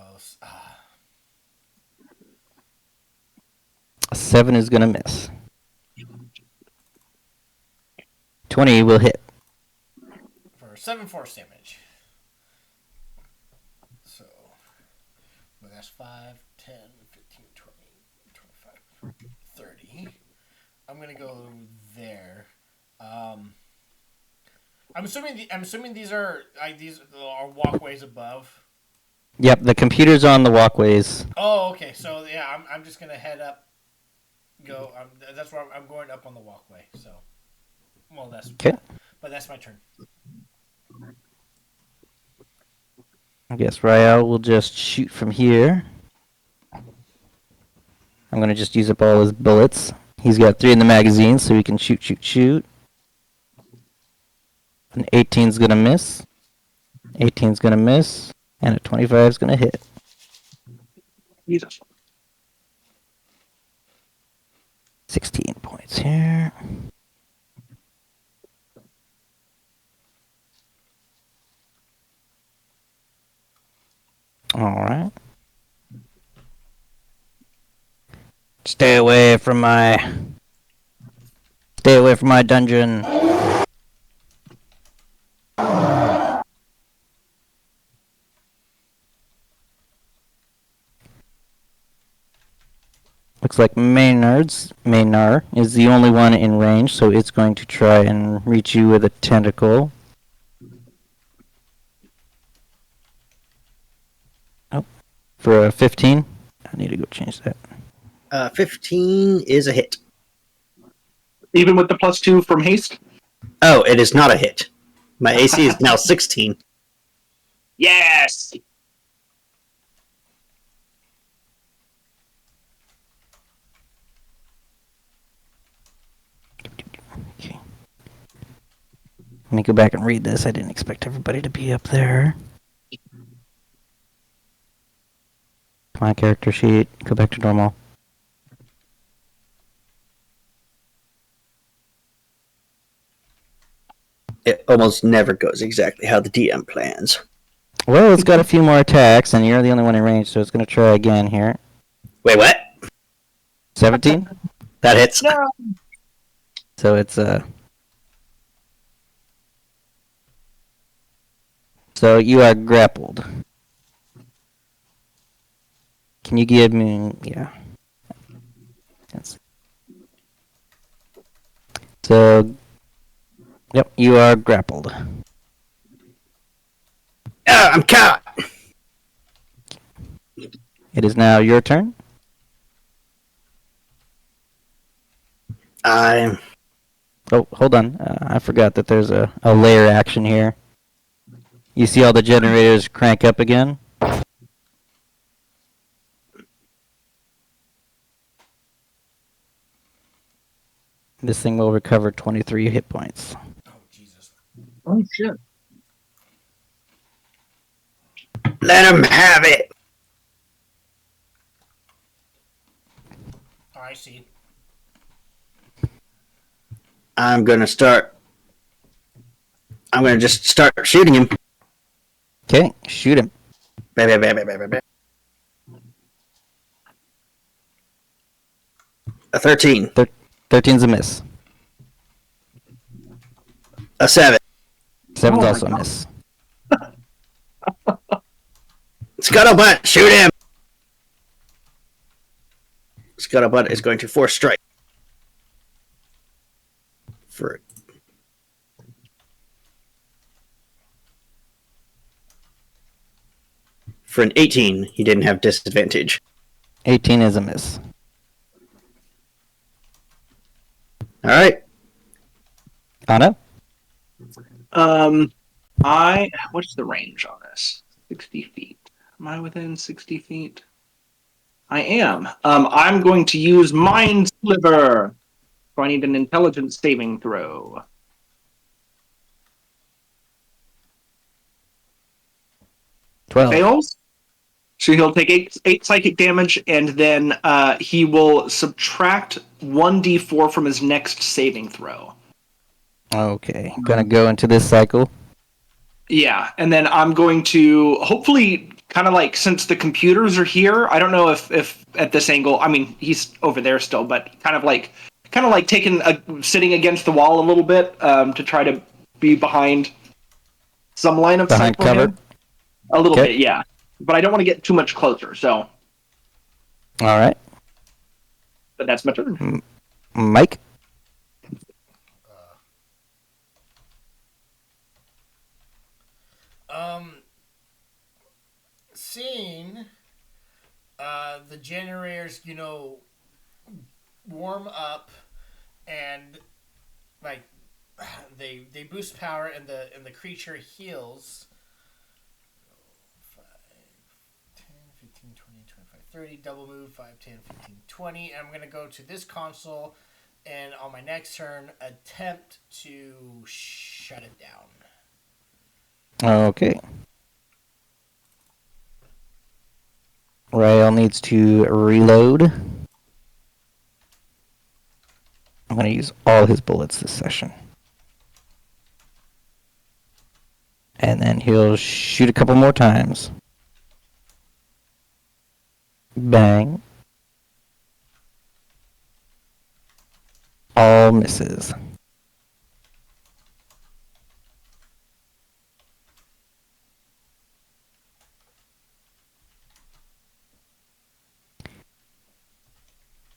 A 7 is gonna miss. 20 will hit.
for 7 force damage. So, well, that's 5, 10, 15, 20, 25, 30. I'm gonna go there. I'm assuming these are walkways above.
Yep, the computer's on the walkways.
Oh, okay. So yeah, I'm just gonna head up. Go. That's where I'm going up on the walkway. So, well, that's
Okay.
But that's my turn.
I guess Rael will just shoot from here. I'm gonna just use up all his bullets. He's got 3 in the magazine, so he can shoot. An 18's gonna miss. 18's gonna miss. And a 25's gonna hit.
Jesus.
16 points here. Alright. Stay away from my dungeon. Looks like Maynard is the only one in range, so it's going to try and reach you with a tentacle. Oh, for a 15. I need to go change that.
15 is a hit.
Even with the +2 from haste?
Oh, it is not a hit. My AC is now 16.
Yes!
Okay. Let me go back and read this. I didn't expect everybody to be up there. Come on, character sheet. Go back to normal.
It almost never goes exactly how the DM plans.
Well, it's got a few more attacks, and you're the only one in range, so it's going to try again here.
Wait, what?
17?
That hits.
No!
So it's So you are grappled. Can you give me... Yeah. That's... So... Yep, you are grappled.
Ah, I'm caught!
It is now your turn.
I'm...
Oh, hold on. I forgot that there's a layer action here. You see all the generators crank up again? This thing will recover 23 hit points.
Oh Jesus!
Oh, shit.
Let him have it!
Oh, I see.
I'm gonna just start shooting him.
Okay, shoot him.
Bah, bah, bah, bah, bah, bah, bah. A 13.
13's a miss.
A 7.
7's
Oh my
also a
God.
miss.
Scuttlebutt, shoot him! Scuttlebutt is going to force strike. For an 18, he didn't have disadvantage.
18 is a miss.
Alright.
Anna?
What's the range on this? 60 feet. Am I within 60 feet? I am. I'm going to use Mind Sliver. So I need an intelligence saving throw.
12.
Fails. So he'll take eight psychic damage, and then he will subtract 1d4 from his next saving throw.
Okay, gonna go into this cycle.
Yeah, and then I'm going to hopefully kind of like, since the computers are here, I don't know if at this angle, I mean he's over there still, but kind of like sitting against the wall a little bit to try to be behind some line of sight
Behind
for
cover.
him. A little
Okay.
bit, yeah, but I don't want to get too much closer. So,
All right,
but that's my turn.
Mike.
Um, seeing the generators, warm up and like they boost power and the creature heals 5, 10, 15, 20, 25, 30, double move 5, 10, 15, 20. And I'm going to go to this console and on my next turn attempt to shut it down.
Okay. Rael needs to reload. I'm going to use all his bullets this session. And then he'll shoot a couple more times. Bang. All misses.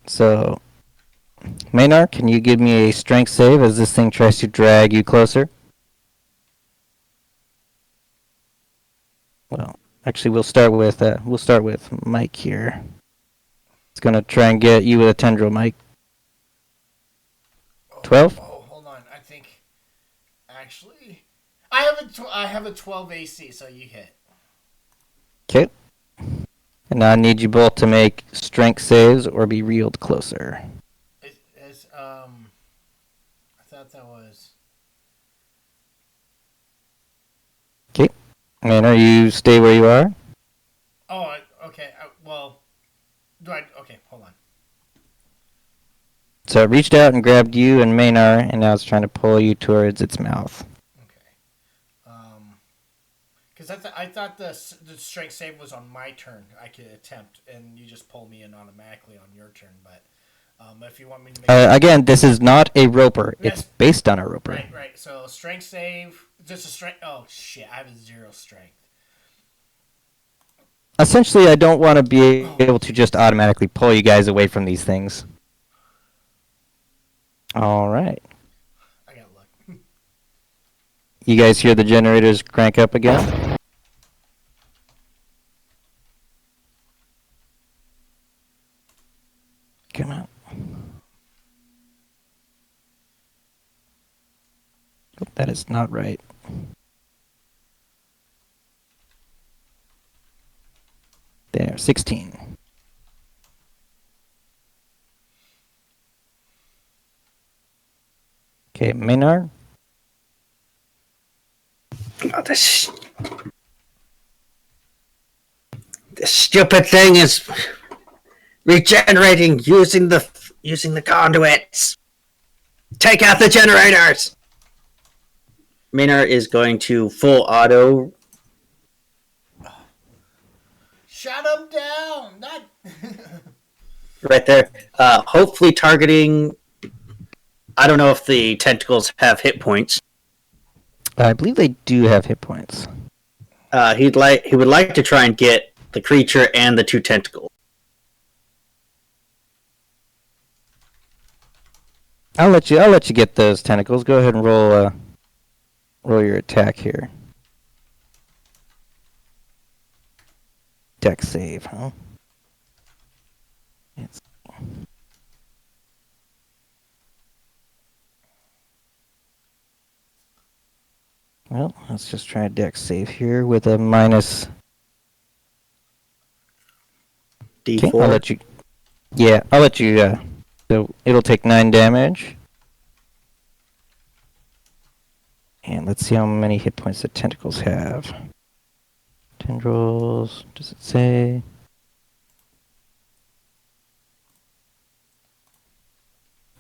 So, Maynard, can you give me a strength save as this thing tries to drag you closer? Well, actually, we'll start with Mike here. It's gonna try and get you with a tendril, Mike. 12?
Oh, hold on. I think actually I have a 12 AC, so you hit.
Okay. And now I need you both to make strength saves or be reeled closer.
I thought that was.
Okay. Maynard, you stay where you are.
Oh, okay. Well, okay, hold on.
So it reached out and grabbed you and Maynard, and now it's trying to pull you towards its mouth.
Okay. Because I thought the strength save was on my turn. I could attempt, and you just pull me in automatically on your turn. But if you want me to make
Again, this is not a roper.
Yes.
It's based on a roper.
right. So strength save, just a strength. Oh shit! I have a 0 strength.
Essentially, I don't want to be able to just automatically pull you guys away from these things. All right.
I got luck.
You guys hear the generators crank up again? Come on. Oh, that is not right. There, 16. Okay, Maynard.
Oh, this stupid thing is regenerating using the conduits. Take out the generators. Maynard is going to full auto.
Shut him down! Not.
Right there. Hopefully targeting. I don't know if the tentacles have hit points.
I believe they do have hit points.
He would like to try and get the creature and the 2 tentacles.
I'll let you get those tentacles. Go ahead and roll your attack here. Dex save, huh? It's... Well, let's just try a dex save here with a minus.
D4.
Okay, I'll let you. Yeah, I'll let you. So it'll take 9 damage. And let's see how many hit points the tentacles have. Tendrils, does it say?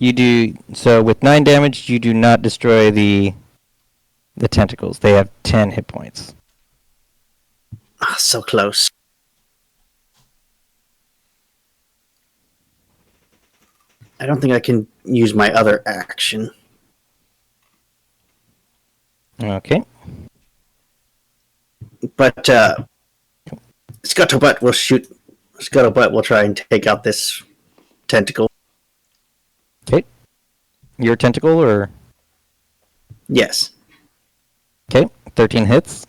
You do so with 9 damage. You do not destroy the tentacles. They have 10 hit points.
Ah, so close. I don't think I can use my other action.
Okay.
But Scuttlebutt will shoot. Scuttlebutt will try and take out this tentacle.
Okay. Your tentacle or
Yes.
okay. 13 hits.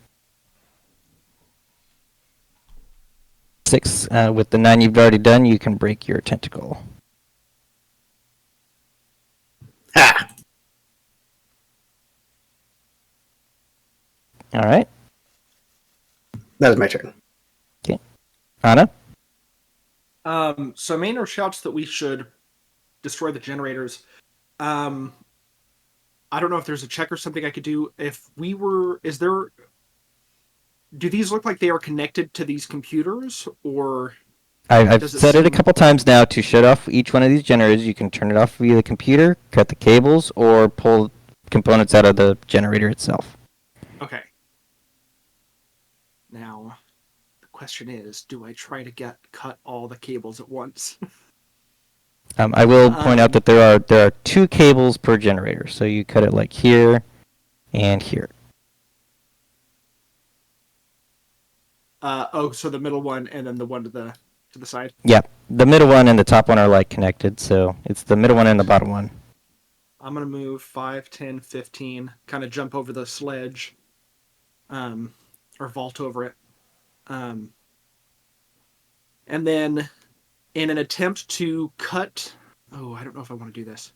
6 with the 9 you've already done. You can break your tentacle.
Ha!
All right.
That is my turn.
Okay. Anna.
So Maynard shouts that we should destroy the generators. I don't know if there's a check or something I could do. If we were, do these look like they are connected to these computers, or
I've
does it
said it a
seem-
couple times now to shut off each one of these generators. You can turn it off via the computer, cut the cables, or pull components out of the generator itself.
Okay. Now, the question is, do I try to cut all the cables at once?
I will point out that there are 2 cables per generator, so you cut it like here and here.
So the middle one and then the one to the side.
Yeah, the middle one and the top one are like connected, so it's the middle one and the bottom one.
I'm gonna move 5, 10, 15, kind of jump over the sledge, or vault over it, and then in an attempt to cut. Oh, I don't know if I want to do this.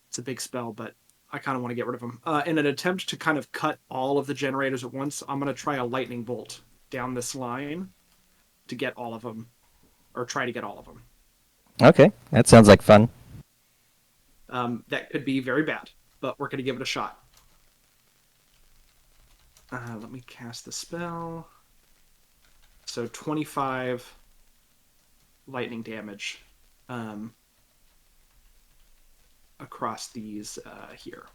It's a big spell, but I kind of want to get rid of them. In an attempt to kind of cut all of the generators at once, I'm gonna try a lightning bolt down this line to get all of them, or try to get all of them.
Okay, that sounds like fun.
That could be very bad, but we're going to give it a shot. Let me cast the spell. So 25 lightning damage across these here.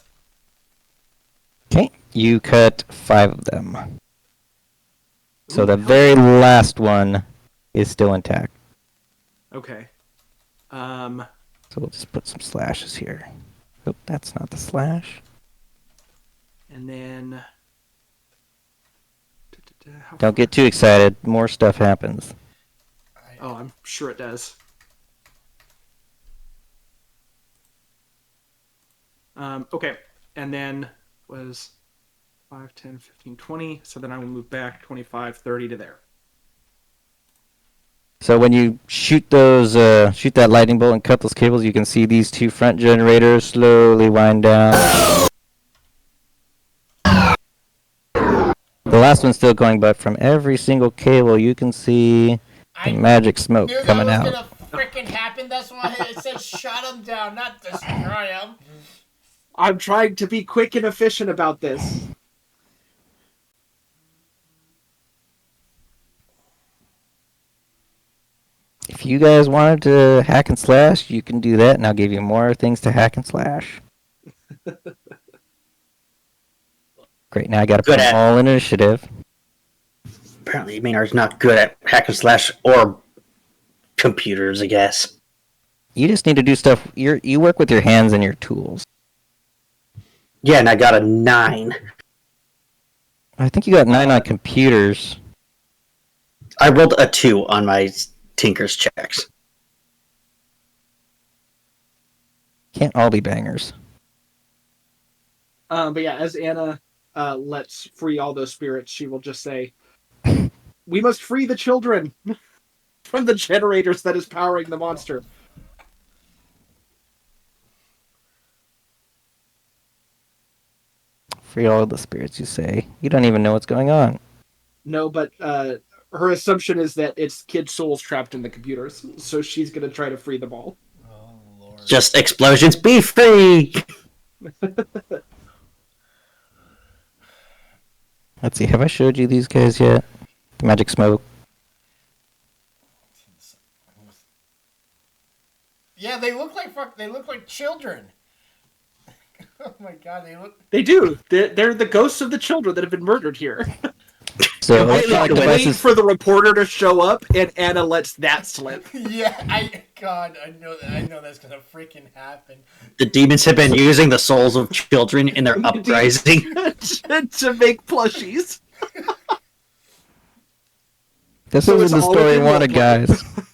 Okay, you cut 5 of them. So
Ooh,
the
hell
very last one is still intact.
Okay.
So we'll just put some slashes here. Oop, that's not the slash.
And then... How
Don't get too excited. More stuff happens.
Oh, I'm sure it does. Okay, and then was 5, 10, 15, 20. So then I will move back 25, 30 to there.
So when you shoot shoot that lightning bolt and cut those cables, you can see these 2 front generators slowly wind down. The last one's still going, but from every single cable, you can see the magic smoke
Knew
coming
that
out.
was gonna freaking happen. That's why it said shut them down, not destroy them.
I'm trying to be quick and efficient about this.
If you guys wanted to hack and slash, you can do that, and I'll give you more things to hack and slash. Great, now I gotta put
Good
them
at-
all in initiative.
Apparently, Maynard's not good at hack and slash or computers, I guess.
You just need to do stuff. You work with your hands and your tools.
Yeah, and I got a 9.
I think you got 9 on computers.
I rolled a 2 on my Tinker's checks.
Can't all be bangers.
But yeah, as Anna lets free all those spirits, she will just say, "We must free the children from the generators that is powering the monster."
Free all the spirits, you say. You don't even know what's going on.
No, but her assumption is that it's kids' souls trapped in the computers, so she's gonna try to free them all.
Oh Lord.
Just explosions, be free!
Let's see, have I showed you these guys yet? The magic smoke.
Yeah, they look like children. Oh my god, they look.
They do. They're the ghosts of the children that have been murdered here.
So
Completely
electronic
wait
Wait
devices.
for the reporter to show up, and Anna lets that slip.
Yeah, I know that. I know that's gonna freaking happen.
The demons have been using the souls of children in their uprising.
to make plushies.
This
So
isn't
it's
the
all
story I
within
wanted,
roleplay.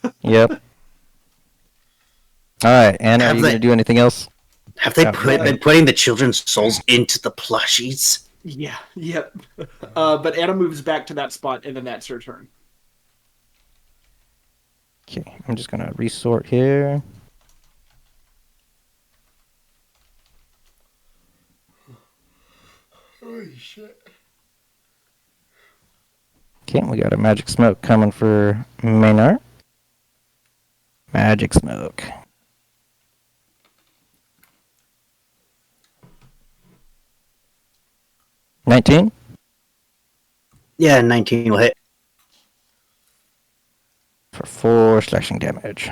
guys. Yep. All right, Anna, are
Have
you
they-
going to do anything else?
Have they
Yeah.
been putting the children's souls into the plushies?
Yeah, yep. But Anna moves back to that spot, and then that's her turn.
Okay, I'm just going to resort here.
Holy shit!
Okay, we got a magic smoke coming for Maynard. Magic smoke. $19.
Yeah, 19 will hit.
For 4 slashing damage.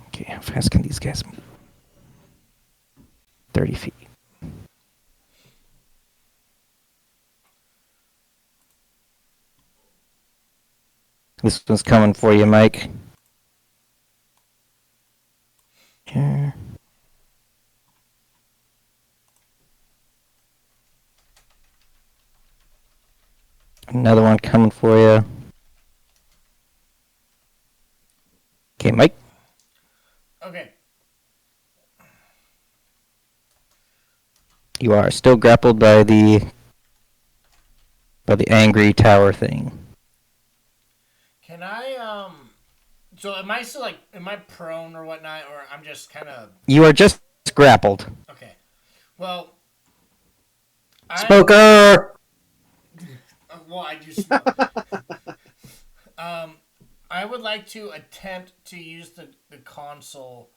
Okay, how fast can these guys move? 30 feet. This one's coming for you, Mike. Here. Another one coming for you. Okay, Mike.
Okay.
You are still grappled by the angry tower thing.
Can I So am I still am I prone or whatnot, or I'm just kind of
You are just grappled.
okay? Well,
Smoker!
Well, I do smoke. I would like to attempt to use the console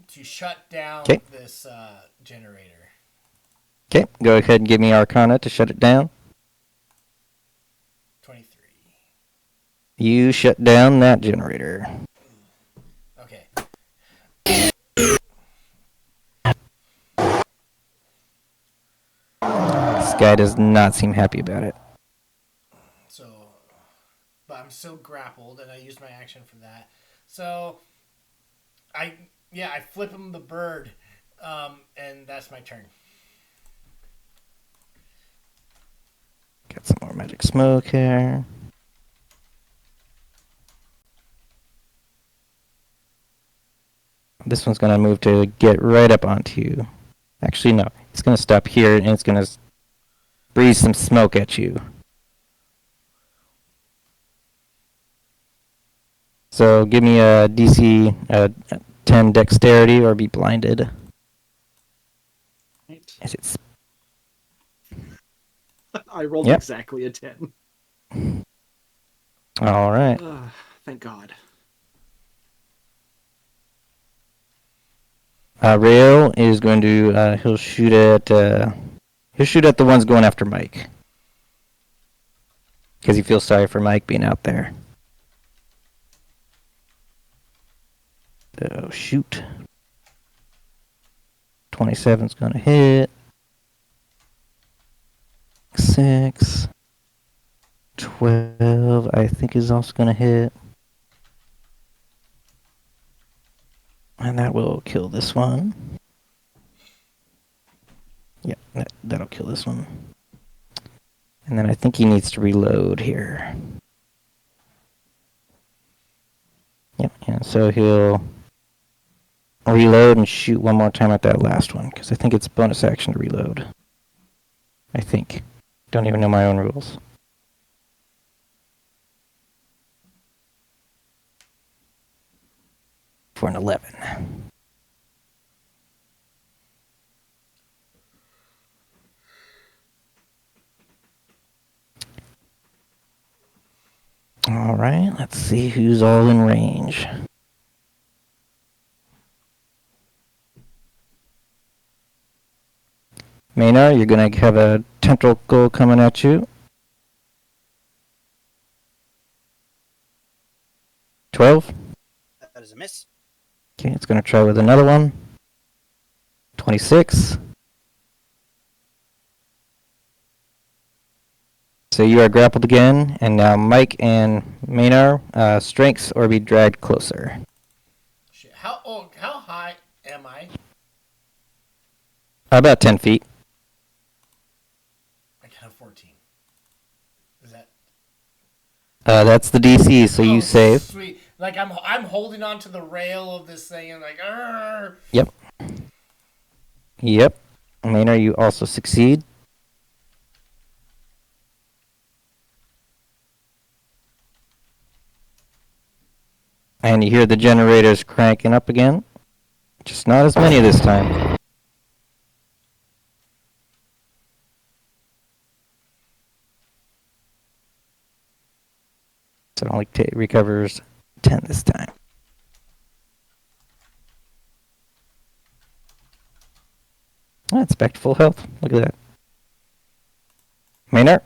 to shut down
'Kay.
this generator.
Okay, go ahead and give me Arcana to shut it down.
23.
You shut down that generator.
Okay.
This guy does not seem happy about it.
So, but I'm still grappled, and I used my action for that. So, I flip him the bird, and that's my turn.
Got some more magic smoke here. This one's gonna move to get right up onto you. Actually, no. It's gonna stop here and it's gonna breathe some smoke at you. So give me a DC 10 dexterity or be blinded.
Right.
As it's
I rolled
Yep.
exactly a 10.
all right.
Thank God.
Rail is going to he'll shoot at the ones going after Mike because he feels sorry for Mike being out there. So shoot. 27's going to hit. 6. 12 I think is also going to hit. And that will kill this one. Yep, that'll kill this one. And then I think he needs to reload here. Yep, and so he'll reload and shoot one more time at that last one, because I think it's bonus action to reload. I think. Don't even know my own rules. For an 11. All right, let's see who's all in range. Maynard, you're going to have a tentacle coming at you. 12.
That is a miss.
Okay, it's going to try with another one. 26. So you are grappled again, and now Mike and Maynard, strengths or be dragged closer.
Shit. How high am I?
About 10 feet.
I got a 14. Is that?
That's the DC, so you save.
Sweet. Like I'm holding on to the rail of this thing and like. Argh.
Yep. Yep. Maynard, you also succeed. And you hear the generators cranking up again. Just not as many this time. So it only recovers 10 this time. That's back to full health. Look at that. Maynard?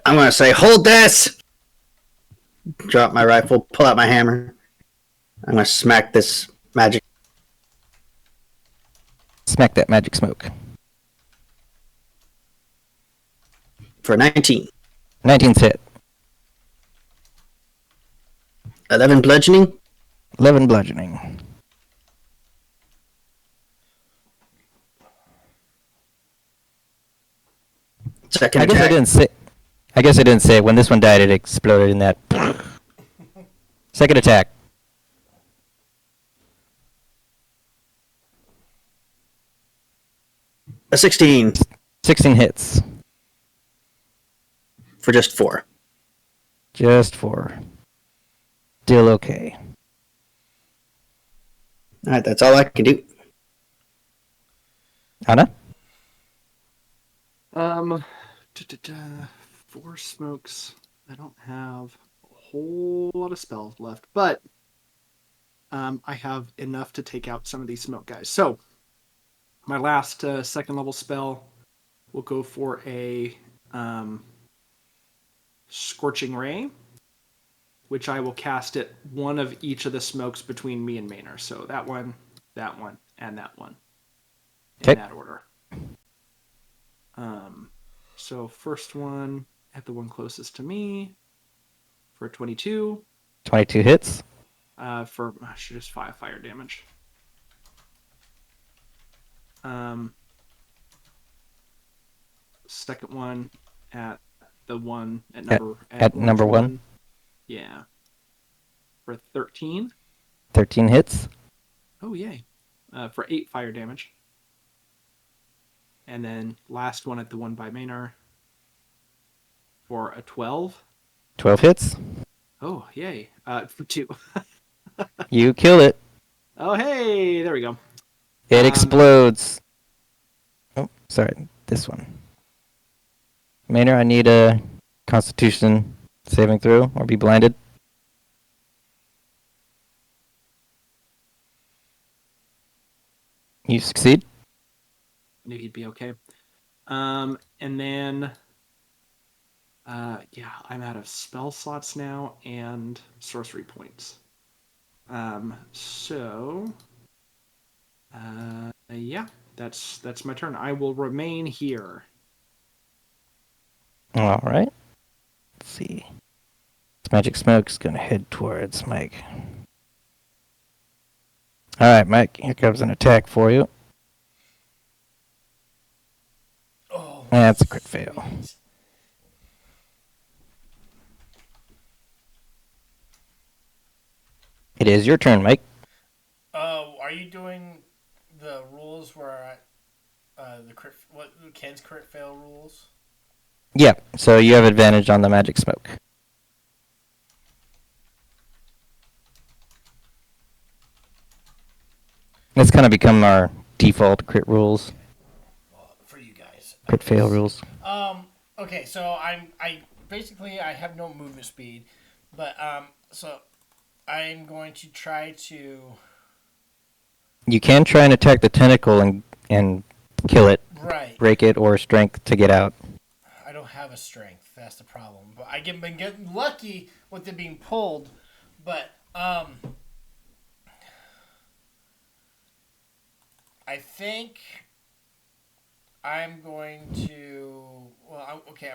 I'm going to say, hold this! Drop my rifle, pull out my hammer. I'm going to smack this magic.
Smack that magic smoke.
For 19.
19's hit.
11 bludgeoning.
11 bludgeoning.
Second
I guess
attack.
I didn't say when this one died it exploded in that. Second attack.
A 16
16 hits.
for just 4.
Just 4. Still okay.
Alright, that's all I can do.
Anna?
4 smokes. I don't have a whole lot of spells left, but I have enough to take out some of these smoke guys. So my last second level spell will go for a scorching ray, which I will cast at one of each of the smokes between me and Maynard. So that one, and that one. In that order. So first one at the one closest to me for 22.
22 hits.
For just 5 fire damage. Second one at the one at number
number 1.
Yeah. For 13.
13 hits.
Oh yay. For 8 fire damage. And then last one at the one by Maynard for a 12.
12 hits.
Oh yay. For 2.
You kill it.
Oh hey, there we go.
It explodes. Oh, sorry. This one. Maynard, I need a Constitution saving throw or be blinded. You succeed.
Knew he'd be okay. And then yeah, I'm out of spell slots now and sorcery points. So yeah, that's my turn. I will remain here.
All right. Let's see. This magic smoke's gonna head towards Mike. All right, Mike. Here comes an attack for you.
Oh,
That's a crit fail.
sweet.
It is your turn, Mike.
Are you doing the rules where the crit? What Ken's crit fail rules?
Yeah. So you have advantage on the magic smoke. It's kind of become our default crit rules,
Well, for you guys.
crit fail rules.
Okay, so I basically I have no movement speed, but so I'm going to try to.
You can try and attack the tentacle and kill it,
Right.
break it, or strength to get out.
I don't have a strength. That's the problem. But been getting lucky with it being pulled. But I think I'm going to. Well, okay.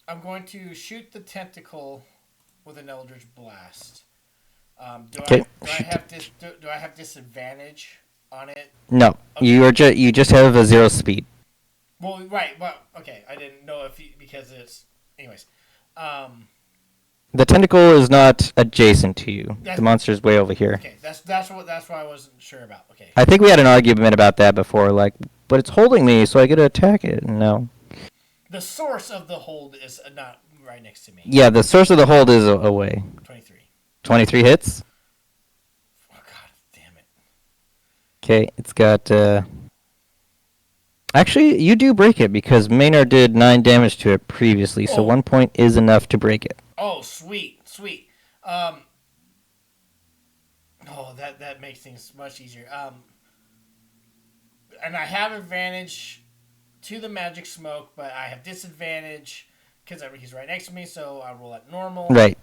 I'm going to shoot the tentacle with an Eldritch Blast. Do
Okay.
I have disadvantage on it?
No,
Okay.
you just have a 0 speed.
Well, right. Well, okay. I didn't know because it's. Anyways,
The tentacle is not adjacent to you. The monster's way over here.
okay. That's what I wasn't sure about. Okay.
I think we had an argument about that before, like, but it's holding me, so I get to attack it. No.
The source of the hold is not right next to me.
Yeah, the source of the hold is away.
23.
23 hits.
Oh God, damn it.
Okay, it's got. Actually, you do break it because Maynard did 9 damage to it previously, so 1 point is enough to break it.
Oh, sweet. That makes things much easier. And I have advantage to the magic smoke, but I have disadvantage because he's right next to me, so I roll at normal.
Right.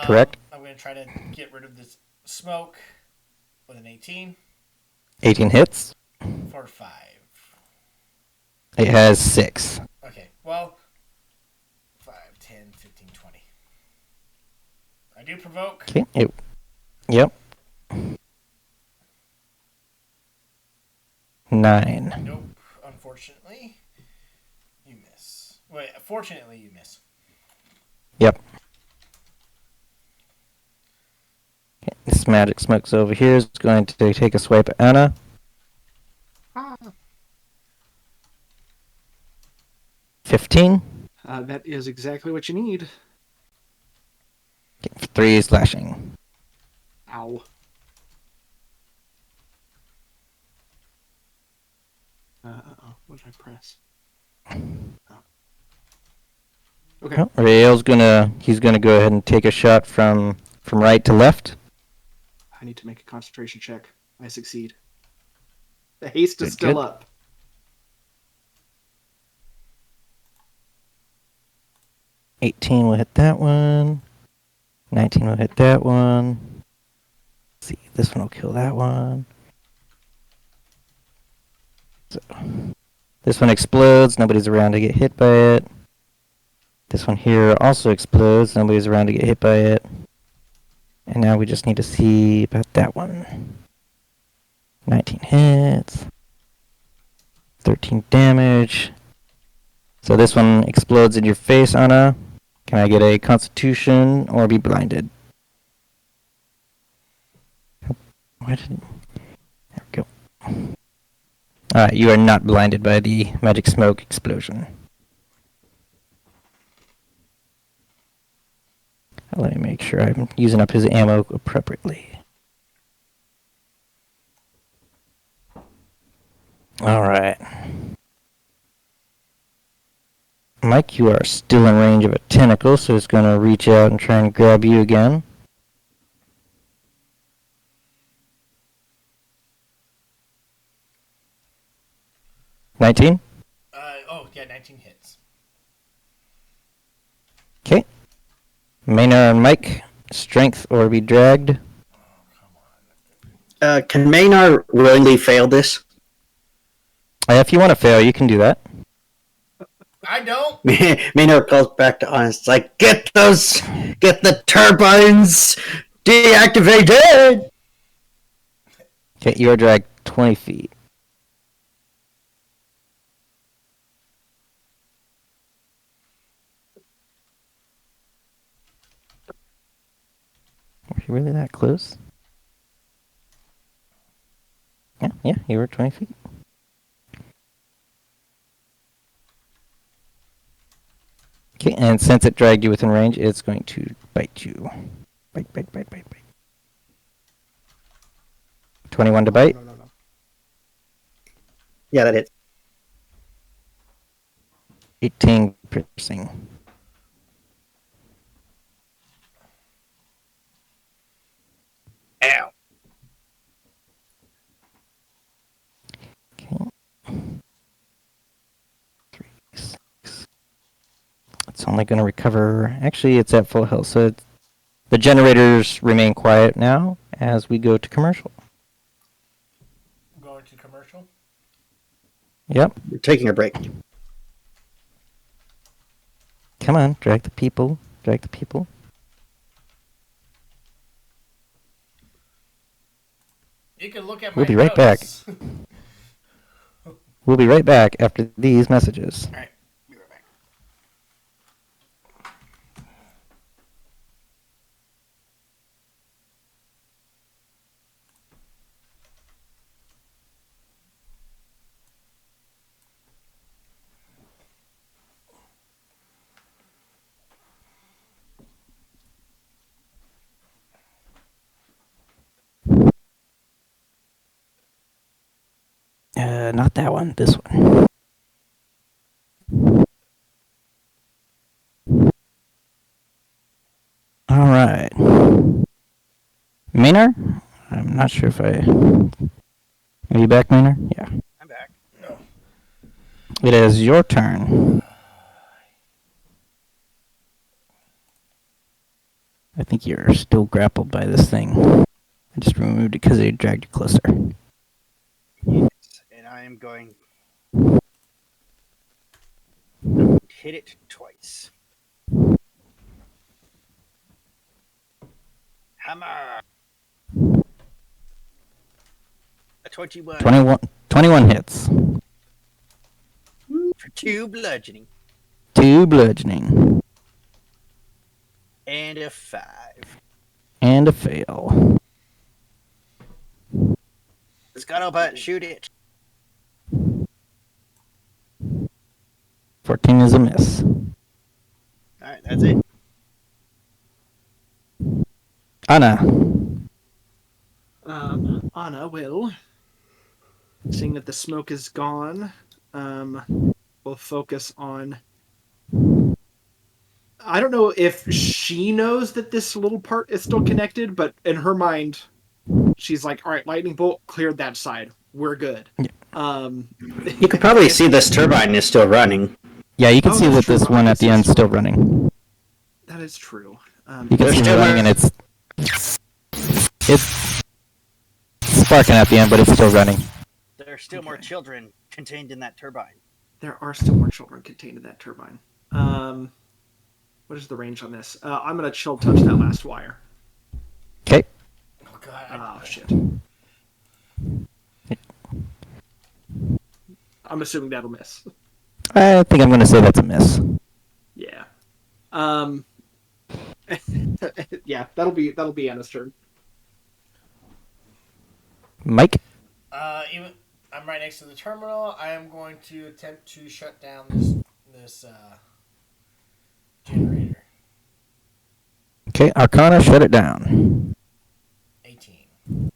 Correct.
I'm going to try to get rid of this smoke with an 18.
18 hits.
For 5.
It has 6.
Okay, well, 5, 10, 15, 20. I do provoke.
Okay. Yep. 9.
Nope, unfortunately. You miss. Wait, fortunately you miss.
Yep. Okay, this magic smoke's over here is going to take a swipe at Anna.
Ah.
15.
That is exactly what you need.
Okay, 3 slashing.
Ow. What did I press? Oh. Okay.
Oh, he's gonna go ahead and take a shot from right to left.
I need to make a concentration check. I succeed. The haste is still up.
$18 will hit that one. 19 will hit that one. Let's see, this one will kill that one. So, this one explodes. Nobody's around to get hit by it. This one here also explodes. Nobody's around to get hit by it. And now we just need to see about that one. 19 hits. 13 damage. So this one explodes in your face, Anna. Can I get a constitution or be blinded? Why did... There we go. Alright, you are not blinded by the magic smoke explosion. Let me make sure I'm using up his ammo appropriately. Alright. Mike, you are still in range of a tentacle, so it's going to reach out and try and grab you again. $19?
Yeah, 19 hits.
Okay. Maynard and Mike, strength or be dragged.
Can Maynard willingly fail this?
If you want to fail, you can do that.
I don't.
Maynard calls back to Honest. It's like, get the turbines deactivated!
Okay, you are dragged 20 feet. Were you really that close? Yeah, you were 20 feet. Okay, and since it dragged you within range, it's going to bite you. Bite. 21 to bite.
No.
Yeah, that hits.
18 piercing.
Ow.
Okay. It's only going to recover. Actually, it's at full health, so the generators remain quiet now as we go to commercial.
Going to commercial.
Yep.
We're taking a break.
Come on, drag the people. Drag the people.
You can look at my
We'll be right back.
notes.
We'll be right back after these messages.
All right. Be right back.
Not that one. This one. All right. Maynard? I'm not sure if I... Are you back, Maynard? Yeah.
I'm back.
No.
It is your turn. I think you're still grappled by this thing. I just removed it because it dragged you closer.
Yes, and I am going to hit it twice. Hammer. A 21.
21 hits.
For 2 bludgeoning.
2 bludgeoning.
And a 5.
And a fail.
Scuttlebutt, shoot it.
14 is a miss.
Alright, that's it.
Anna.
Anna will, seeing that the smoke is gone, will focus on... I don't know if she knows that this little part is still connected, but in her mind, she's like, all right, lightning bolt cleared that side. We're good.
Yeah.
You can probably see this turbine is still running.
Yeah, you can
Oh,
see
that's
that
true.
this one at the end is still running.
That is true.
You can
There's
see it
still
running, and it's sparking at the end, but it's still running.
There are still more children contained in that turbine.
There are still more children contained in that turbine. What is the range on this? I'm going to chill touch that last wire.
Okay.
Oh god.
Oh, shit. I'm assuming that'll miss.
I think I'm going to say that's a miss.
Yeah. Yeah, that'll be Anna's turn.
Mike?
Even I'm right next to the terminal. I am going to attempt to shut down this generator.
Okay, Arcana, shut it down.
18.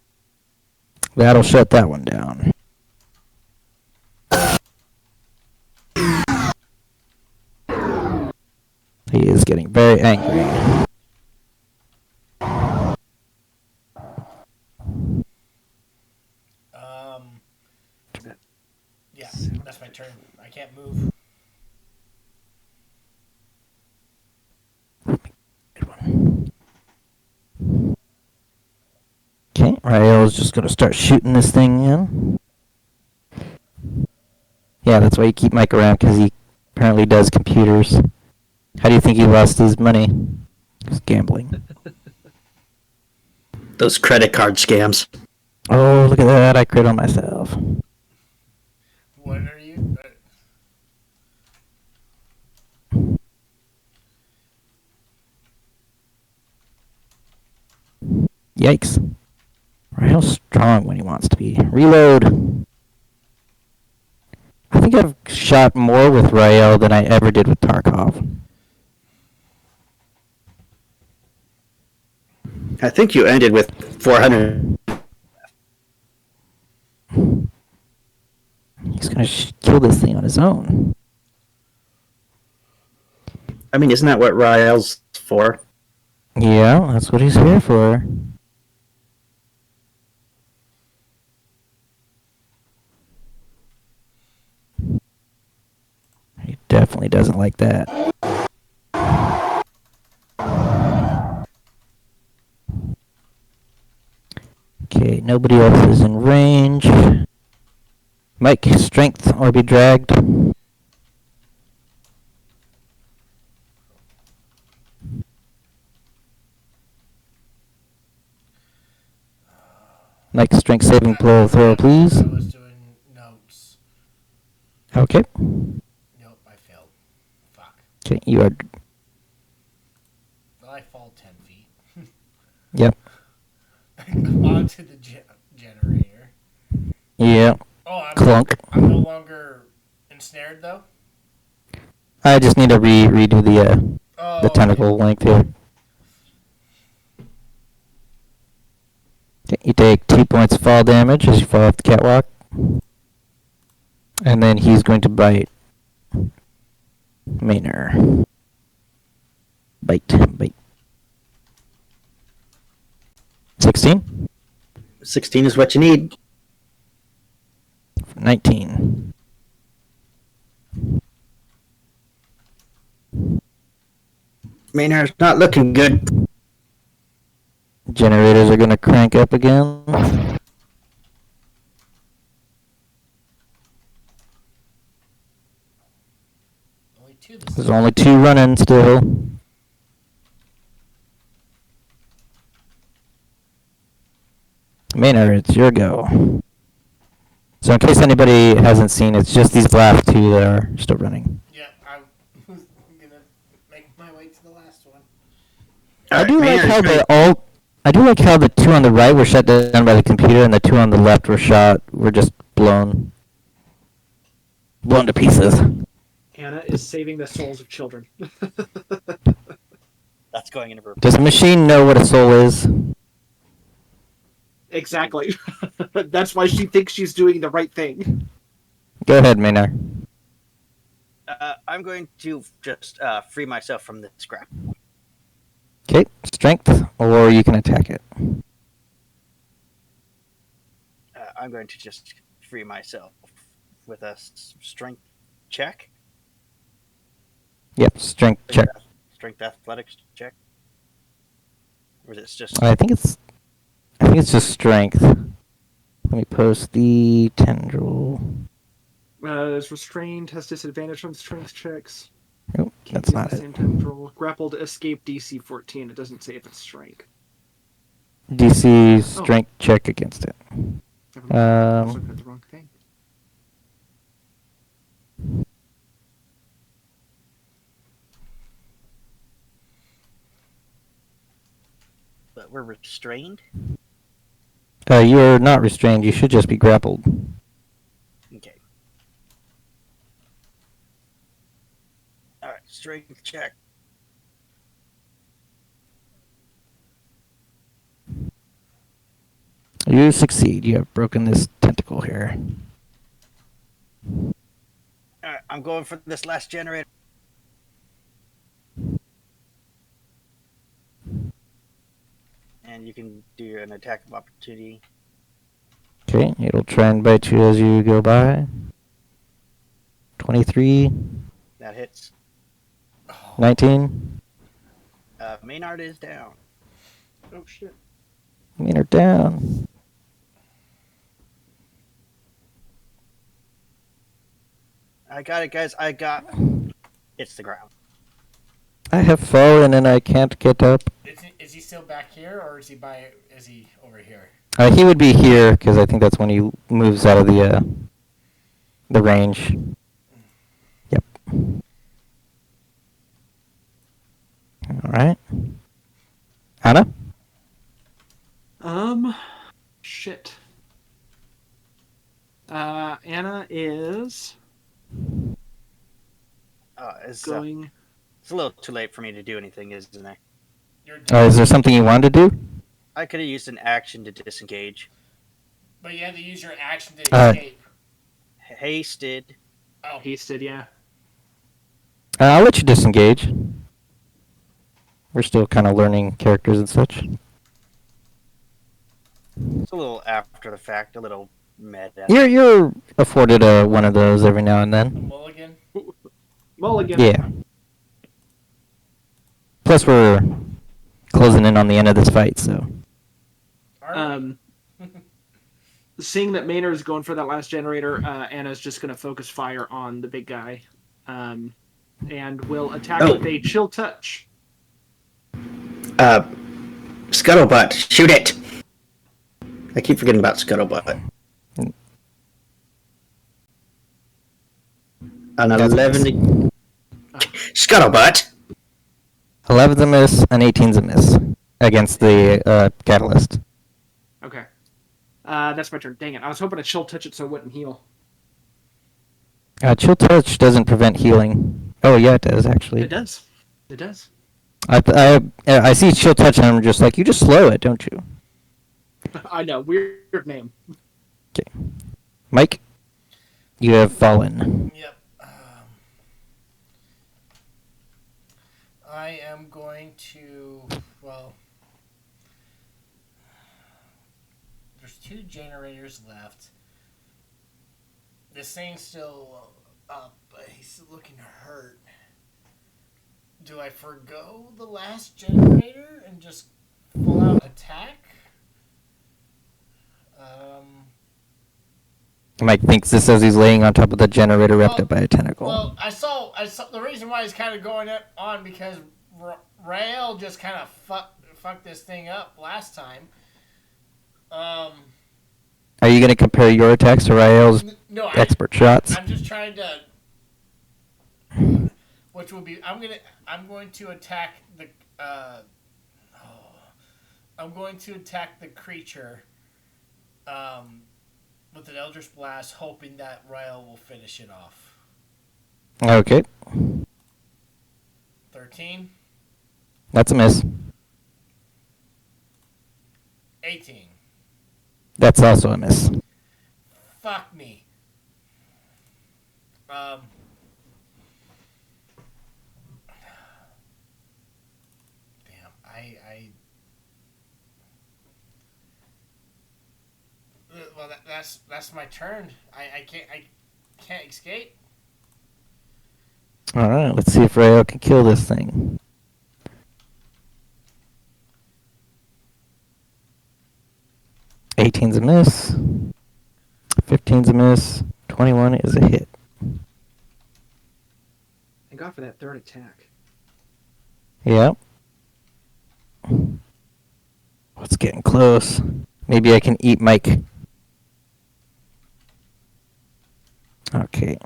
That'll shut that one down. He is getting very angry.
Yeah, that's my turn. I can't move.
Okay, Rael's just going to start shooting this thing in. Yeah, that's why you keep Mike around, because he apparently does computers. How do you think he lost his money? He's gambling.
Those credit card scams.
Oh, look at that. I crit on myself.
What are you?
Yikes. Rael's strong when he wants to be. Reload. I think I've shot more with Rael than I ever did with Tarkov.
I think you ended with 400.
He's going to kill this thing on his own.
I mean, isn't that what Rael's for?
Yeah, that's what he's here for. He definitely doesn't like that. Okay, nobody else is in range. Mike, strength or be dragged. Mike, strength saving throw, please.
I was doing notes.
Okay.
Nope, I failed. Fuck.
Okay, you are.
Well, I fall 10 feet.
Yep.
Onto the generator.
Yeah.
Oh,
Clunk.
I'm no longer ensnared, though?
I just need to redo the
Oh,
tentacle
okay.
length here. Okay, you take 2 points of fall damage as you fall off the catwalk. And then he's going to bite Maynard. Bite. 16?
16 is what you need.
19.
Maynard's not looking good.
Generators are going to crank up again.
Only 2 this
There's
time.
only 2 running still. Maynard, it's your go. So in case anybody hasn't seen, it's just these last 2 that are still running.
Yeah, I'm gonna make my way to the last one.
I
Alright,
do like
Maynard's
how
ready.
I do like how the 2 on the right were shut down by the computer, and the 2 on the left were just blown to pieces.
Anna is saving the souls of children.
That's going into her.
Does the machine know what a soul is?
Exactly. That's why she thinks she's doing the right thing.
Go ahead, Maynard.
I'm going to just free myself from this scrap.
Okay, strength, or you can attack it.
I'm going to just free myself with a strength check.
Yep, strength check.
Strength athletics check. Or is it just...
I think it's just strength. Let me post the tendril.
Is restrained, has disadvantage on strength checks.
Nope,
Can't
that's
use
not
the
it.
same tendril. Grappled, escape DC 14. It doesn't say if it's strength.
DC strength check against it.
Never mind. I was looking at
Um,
the wrong thing.
But we're restrained?
you're not restrained. You should just be grappled.
Okay. Alright, strength check.
You succeed. You have broken this tentacle here.
Alright, I'm going for this last generator. And you can do an attack of opportunity.
Okay, it'll try and bite you as you go by. 23,
That hits.
19.
Maynard is down.
Oh shit.
Maynard down.
I got it, guys. It's the ground.
I have fallen and I can't get up.
Is he still back here, or is he over here?
He would be here because I think that's when he moves out of the range. Yep. All right. Anna?
Shit. Anna is
It's
going.
a little too late for me to do anything, isn't it?
You're
Is there something you wanted to do?
I could have used an action to disengage.
But you had to use your action to escape.
Hasted.
Oh,
Hasted, yeah.
I'll let you disengage. We're still kind of learning characters and such.
It's a little after the fact, a little meta.
You're afforded one of those every now and
a
then.
mulligan.
Mulligan.
Yeah. Plus, we're closing in on the end of this fight, so.
Are we?
seeing that Maynard is going for that last generator, Anna's just going to focus fire on the big guy, and will attack with a chill touch.
Scuttlebutt, shoot it! I keep forgetting about Scuttlebutt. An 11. Scuttlebutt!
11's a miss, an 18's a miss against the catalyst.
Okay. That's my turn. Dang it. I was hoping to chill touch it so it wouldn't heal.
Chill touch doesn't prevent healing. Oh yeah, it does actually.
It does. It does.
I see chill touch and I'm just like, you just slow it, don't you?
I know. Weird name.
Okay. Mike, you have fallen.
Yep. I am going to, well, there's 2 generators left. This thing's still up, but he's still looking hurt. Do I forgo the last generator and just full out attack?
Mike thinks this as he's laying on top of the generator wrapped up by a tentacle.
Well, I saw the reason why he's kind of going on because Rael just kind of fucked this thing up last time.
Are you going to compare your attacks to Rael's expert shots?
I'm just trying to, which will be I'm going to attack the I'm going to attack the creature with an Eldritch Blast, hoping that Rael will finish it off.
Okay.
13.
That's a miss.
18.
That's also a miss.
Fuck me. Damn, well, that's my turn. I can't escape.
All right, let's see if Rael can kill this thing. Eighteen's a miss. 15's a miss. 21 is a hit.
Thank God for that third attack.
Yeah. Oh, it's getting close. Maybe I can eat Mike. Okay.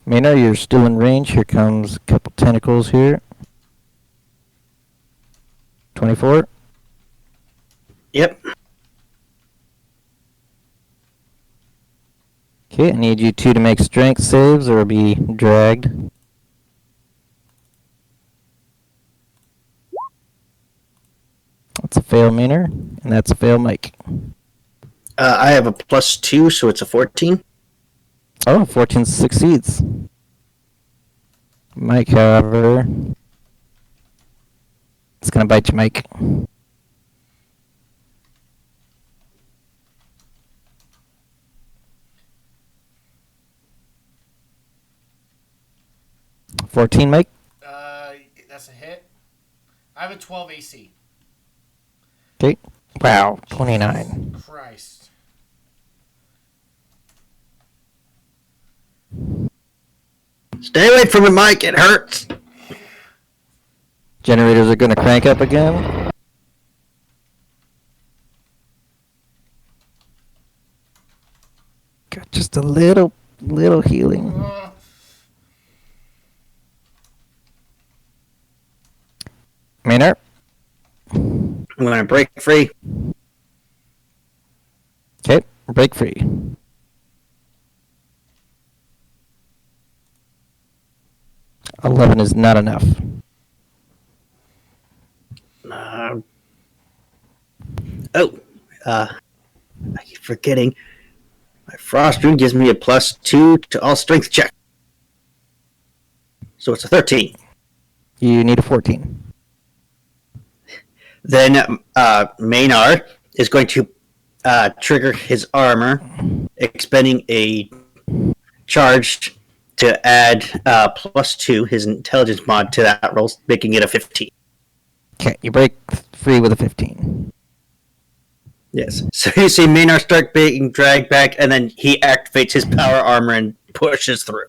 Maynard, you're still in range. Here comes a couple tentacles here. 24.
Yep.
Okay, I need you 2 to make strength saves or be dragged. That's a fail, Maynard, and that's a fail, Mike.
I have a +2, so it's a 14.
Oh, 14 succeeds. Mike, however, it's going to bite you, Mike. $14, Mike?
That's a hit. I have a 12 AC.
Okay. Wow, 29.
Christ.
Stay away from it, Mike. It hurts.
Generators are going to crank up again. Got just a little healing. Maynard?
I'm going to break free.
Okay, break free. $11 is not enough.
I keep forgetting. My Frost Rune gives me a +2 to all strength check. So it's a 13.
You need a 14.
Then Maynard is going to trigger his armor, expending a charge to add +2, his intelligence mod, to that roll, making it a 15.
Okay, you break free with a 15.
Yes. So you see Maynard start being dragged back, and then he activates his power armor and pushes through.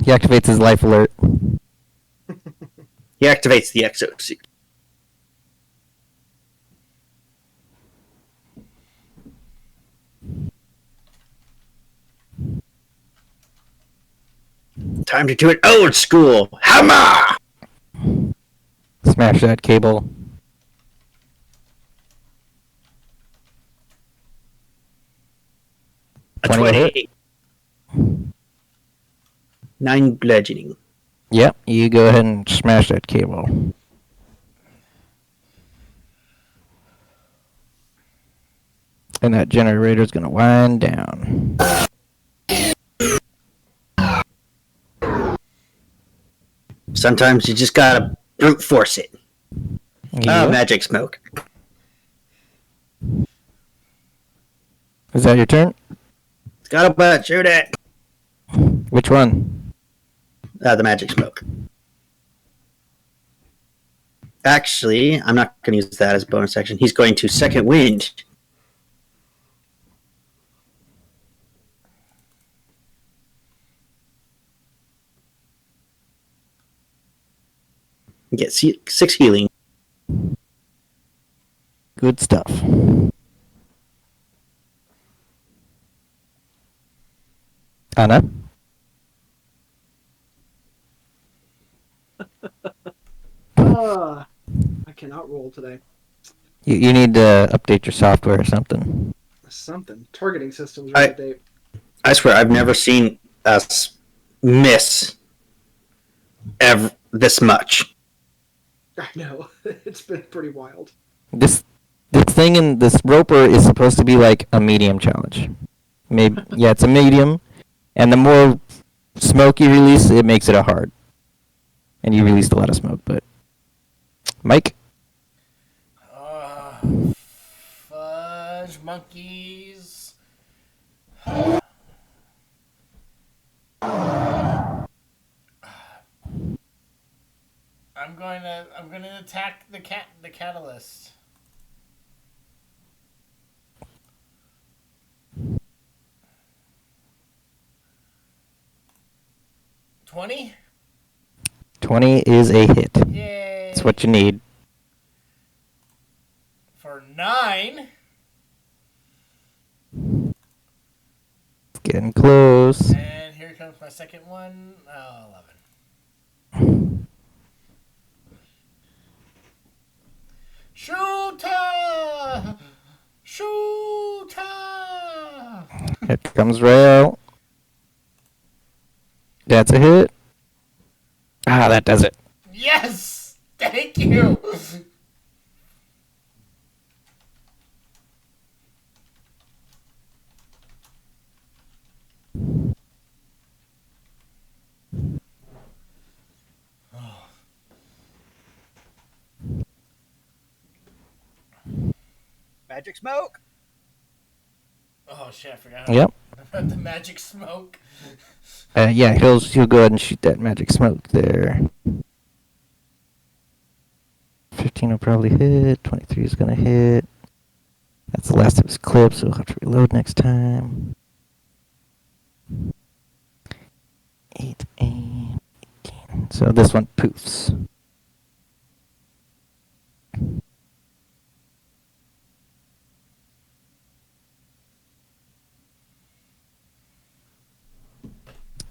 He activates his life alert.
He activates the exosuit. Time to do it old school. Hammer!
Smash that cable.
A
20
20. 9 bludgeoning.
Yep, you go ahead and smash that cable. And that generator's gonna wind down.
Sometimes you just gotta brute force it.
Yeah.
Magic smoke.
Is that your turn?
Scuttlebutt, shoot it!
Which one?
The magic smoke. Actually, I'm not going to use that as a bonus action. He's going to second wind. Get 6 healing.
Good stuff. Anna?
I cannot roll today.
You need to update your software or something.
Something. Targeting systems are out of date.
I swear, I've never seen us miss this much.
I know. It's been pretty wild.
This thing in this roper is supposed to be like a medium challenge. Maybe yeah, it's a medium, and the more smoke you release, it makes it a hard. And you released a lot of smoke, but Mike,
Fudge monkeys. I'm going to attack the catalyst. $20?
20 is a hit.
Yay!
That's what you need.
For 9.
It's getting close.
And here comes my second one. 11. Shooter! Shooter!
Here comes Rail. That's a hit. Ah, that does it.
Yes! Thank you!
Magic smoke?
Oh shit, I forgot
Yep.
about the magic smoke.
Yeah, he'll go ahead and shoot that magic smoke there. 15 will probably hit. 23 is gonna hit. That's the last of his clips, so he'll have to reload next time. 8, 18. So this one poofs.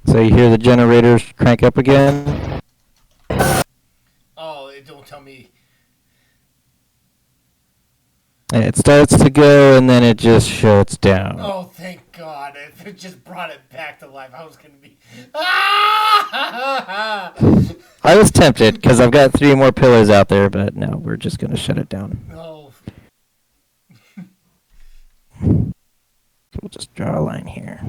So you hear the generators crank up again.
Oh, it don't tell me.
And it starts to go, and then it just shuts down.
Oh, thank God. If it just brought it back to life, I was going to be... Ah!
I was tempted, because I've got 3 more pillars out there, but no, we're just going to shut it down.
No.
So we'll just draw a line here.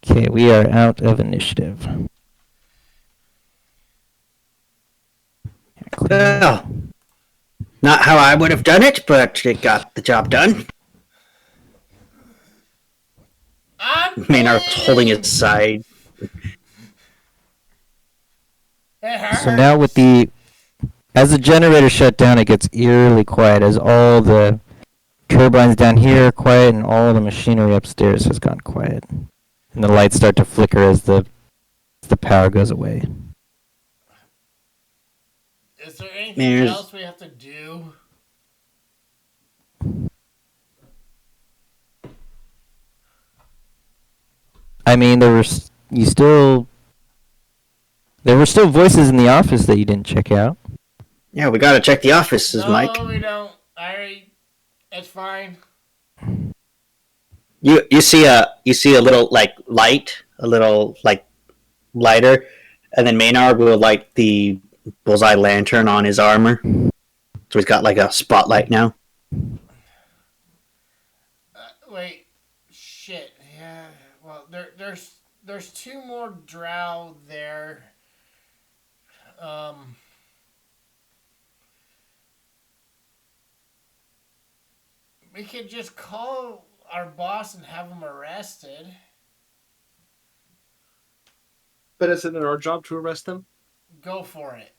Okay, we are out of initiative.
Well, not how I would have done it, but it got the job done. Maynard's holding his side.
It hurts.
So now as the generator shut down, it gets eerily quiet as all the turbines down here are quiet, and all the machinery upstairs has gone quiet. And the lights start to flicker as the power goes away.
Is there anything
There's-
else we have to do?
I mean, there were still voices in the office that you didn't check out.
Yeah, we gotta check the offices,
No,
Mike.
we don't. It's fine.
You see a little like light, a little like lighter, and then Maynard will light the bullseye lantern on his armor. So he's got like a spotlight now.
Wait, shit. Yeah. Well, there's two more drow there. We could just call our boss and have him arrested.
But isn't it our job to arrest them?
Go for it.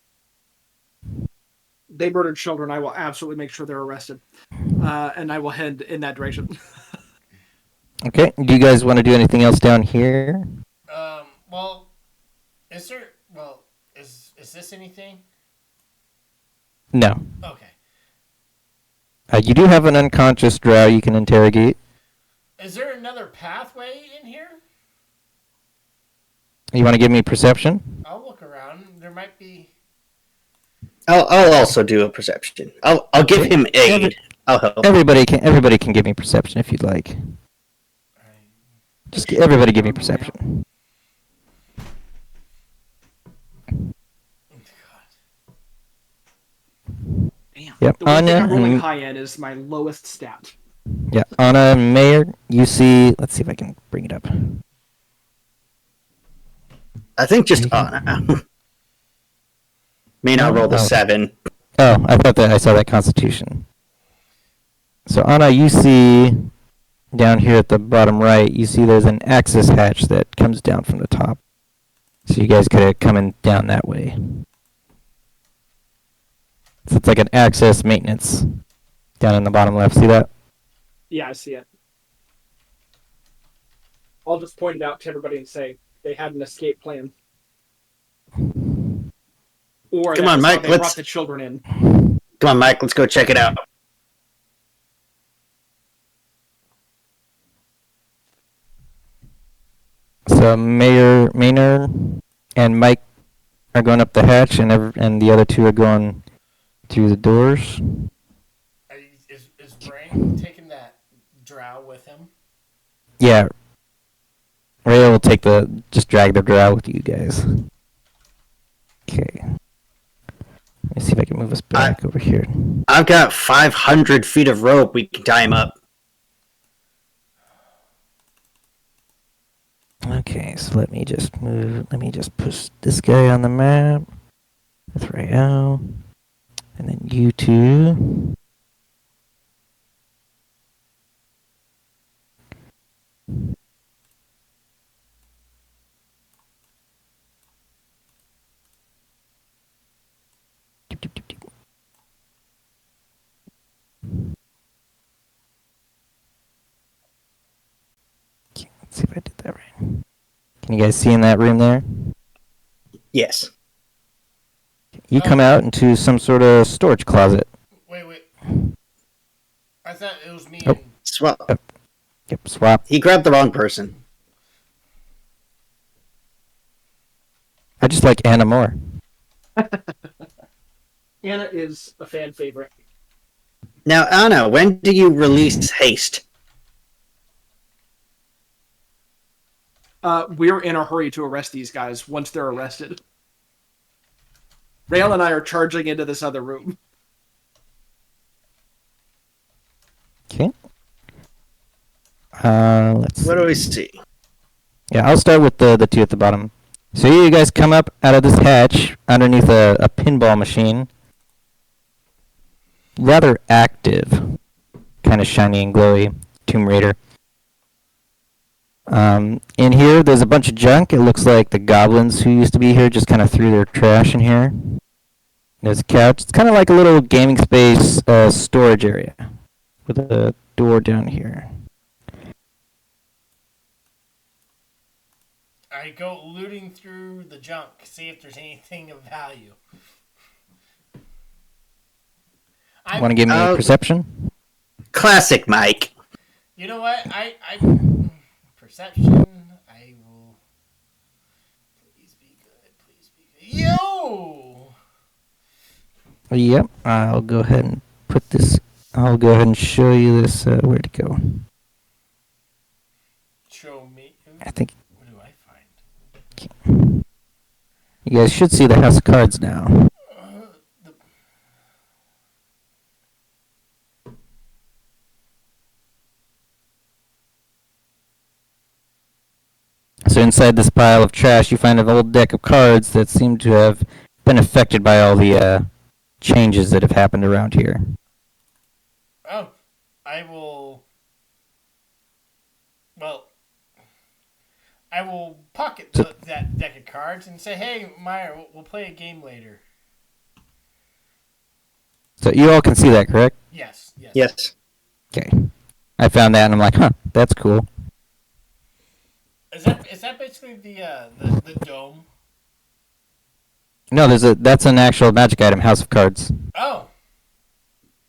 They murdered children. I will absolutely make sure they're arrested. And I will head in that direction.
Okay. Do you guys want to do anything else down here?
Well, is this anything?
No.
Okay.
You do have an unconscious drow you can interrogate.
Is there another pathway in here?
You want to give me perception?
I'll look around. There might be.
I'll also do a perception. I'll give him aid. I'll help.
Everybody can give me perception if you'd like. Just everybody give me perception. Yep.
The one thing
Anya
I'm rolling
and
high in is my lowest stat.
yeah, Anna and Mayor, you see. Let's see if I can bring it up.
I think just Anna. Maynard rolled a 7.
Oh, I thought that I saw that Constitution. So Anna, you see down here at the bottom right, you see there's an access hatch that comes down from the top. So you guys could have come in down that way. So it's like an access maintenance down in the bottom left. See that?
Yeah, I see it. I'll just point it out to everybody and say they had an escape plan. Or
Come
that
on,
was how
Mike,
they
let's-
brought the children in.
Come on, Mike. Let's go check it out.
So Mayor Maynard and Mike are going up the hatch, and the other two are going through the doors.
Is Brain taking that drow with him?
Yeah. Ray will just drag the drow with you guys. Okay. Let me see if I can move us back over here.
I've got 500 feet of rope. We can tie him up.
Okay, so let me just push this guy on the map with Rael. And then you two. Okay, let's see if I did that right. Can you guys see in that room there?
Yes.
You come out into some sort of storage closet.
Wait. I thought it was me
Oh.
and...
Swap.
Yep, swap.
He grabbed the wrong person.
I just like Anna more.
Anna is a fan favorite.
Now, Anna, when do you release haste?
We're in a hurry to arrest these guys once they're arrested. Rael and I are charging into this other room.
Okay. Let's
What
see.
do we see?
Yeah, I'll start with the two at the bottom. So you guys come up out of this hatch underneath a pinball machine. Rather active. Kind of shiny and glowy. Tomb Raider. In here, there's a bunch of junk. It looks like the goblins who used to be here just kind of threw their trash in here. There's a couch. It's kind of like a little gaming space storage area with a door down here.
I go looting through the junk, see if there's anything of value.
Want to give me
Oh.
perception?
Classic Mike.
You know what? I perception. I will. Please be good. Please be good. Yo.
Yep. I'll go ahead and put this. I'll go ahead and show you this. Where to go?
Show me.
I think
What do I find?
you guys should see the house of cards now.
The,
So inside this pile of trash, you find an old deck of cards that seem to have been affected by all the changes that have happened around here.
oh, I will. Well, I will pocket that deck of cards and say, "Hey, Meyer, we'll play a game later."
So you all can see that, correct?
Yes. Yes.
Yes.
Okay. I found that and I'm like, huh, that's cool.
Is that basically the dome?
No, that's an actual magic item, House of Cards.
Oh.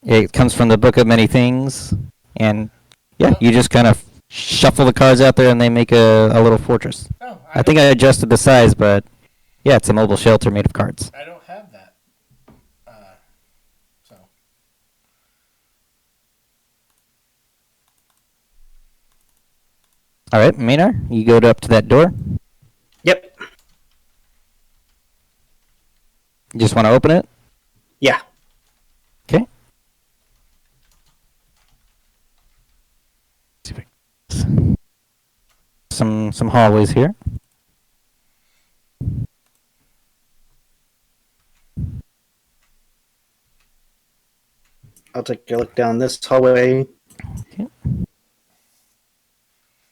It comes from the Book of Many Things, and yeah, you just kind of shuffle the cards out there and they make a little fortress.
Oh.
I think I adjusted the size, but yeah, it's a mobile shelter made of cards.
I don't have that. So.
All right, Maynard, you go up to that door.
Yep.
You just want to open it?
Yeah.
Okay. Some hallways here.
I'll take a look down this hallway.
Okay. Looks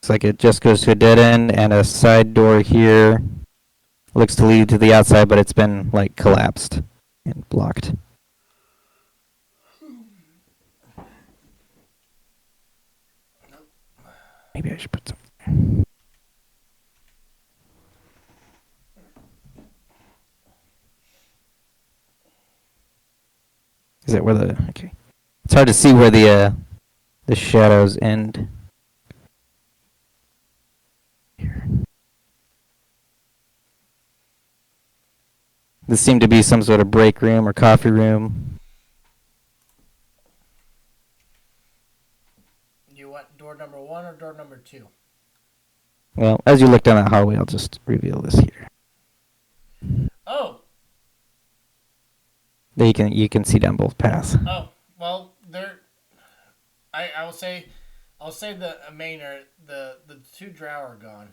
like it just goes to a dead end and a side door here. Looks to lead to the outside, but it's been like collapsed and blocked. Maybe I should put some. Is that where the okay? It's hard to see where the shadows end. Here. This seemed to be some sort of break room or coffee room.
You want door number 1 or door number 2?
Well, as you look down that hallway, I'll just reveal this here.
Oh.
There you can see down both paths.
Oh. Well, there. I'll say the Maynard, the 2 drow are gone.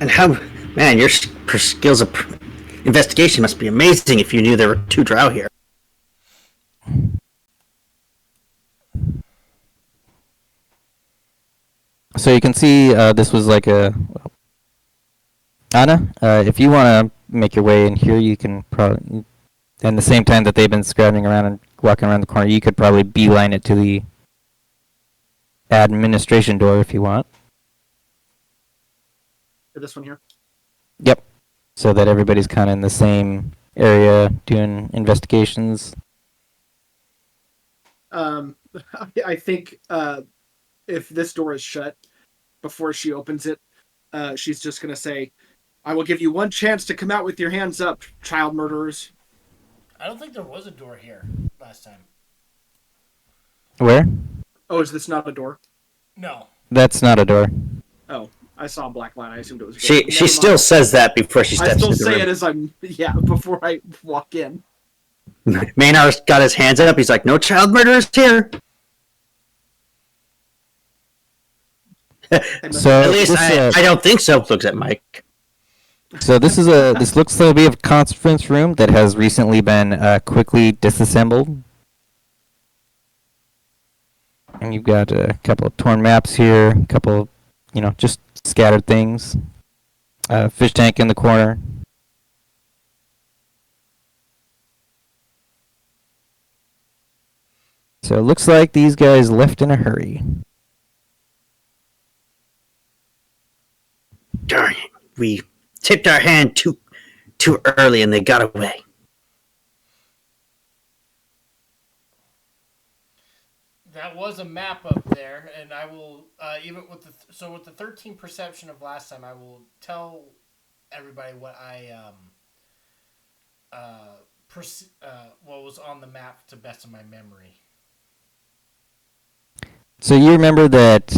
And how, man, your skills of investigation must be amazing if you knew there were 2 drow here.
So you can see this was like a... Anna, if you want to make your way in here, you can probably... And the same time that they've been scrounging around and walking around the corner, you could probably beeline it to the administration door if you want.
This one here.
Yep. So that everybody's kind of in the same area doing investigations.
I think if this door is shut before she opens it, she's just going to say, "I will give you one chance to come out with your hands up, child murderers."
I don't think there was a door here last time.
Where?
Oh, is this not a door?
No.
That's not a door.
Oh, I saw a black line. I assumed it was a door.
She
Never
still
mind.
says that before she
I
steps
still
into the
say
room.
it as I'm, before I walk in.
Maynard's got his hands up. He's like, "No child murderers here."
So
At least
this,
I don't think so. Looks at Mike.
So this looks to be a conference room that has recently been quickly disassembled. And you've got a couple of torn maps here, a couple, just scattered things. Fish tank in the corner. So it looks like these guys left in a hurry.
Darn it. We tipped our hand too early and they got away.
That was a map up there, and I will even with the 13 perception of last time, I will tell everybody what what was on the map to best of my memory.
So you remember that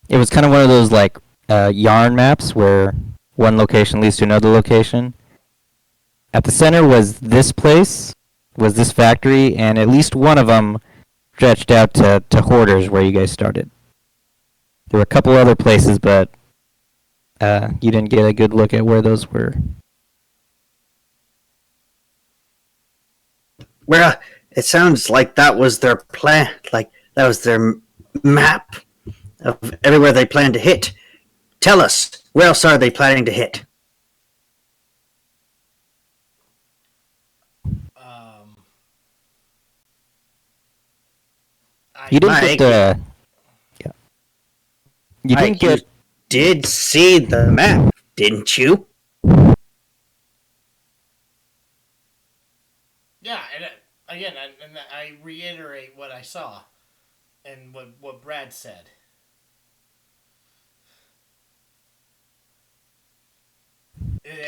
it was kind of one of those like yarn maps where one location leads to another location. At the center was this place, was this factory, and at least one of them stretched out to Hoarders where you guys started. There were a couple other places, but you didn't get a good look at where those were.
Well, it sounds like that was their plan. Like that was their map of everywhere they plan to hit. Tell us, where else are they planning to hit?
You didn't
Mike,
get yeah. You
Mike,
didn't get.
you did see the map, didn't you?
Yeah, and again, and I reiterate what I saw, and what Brad said.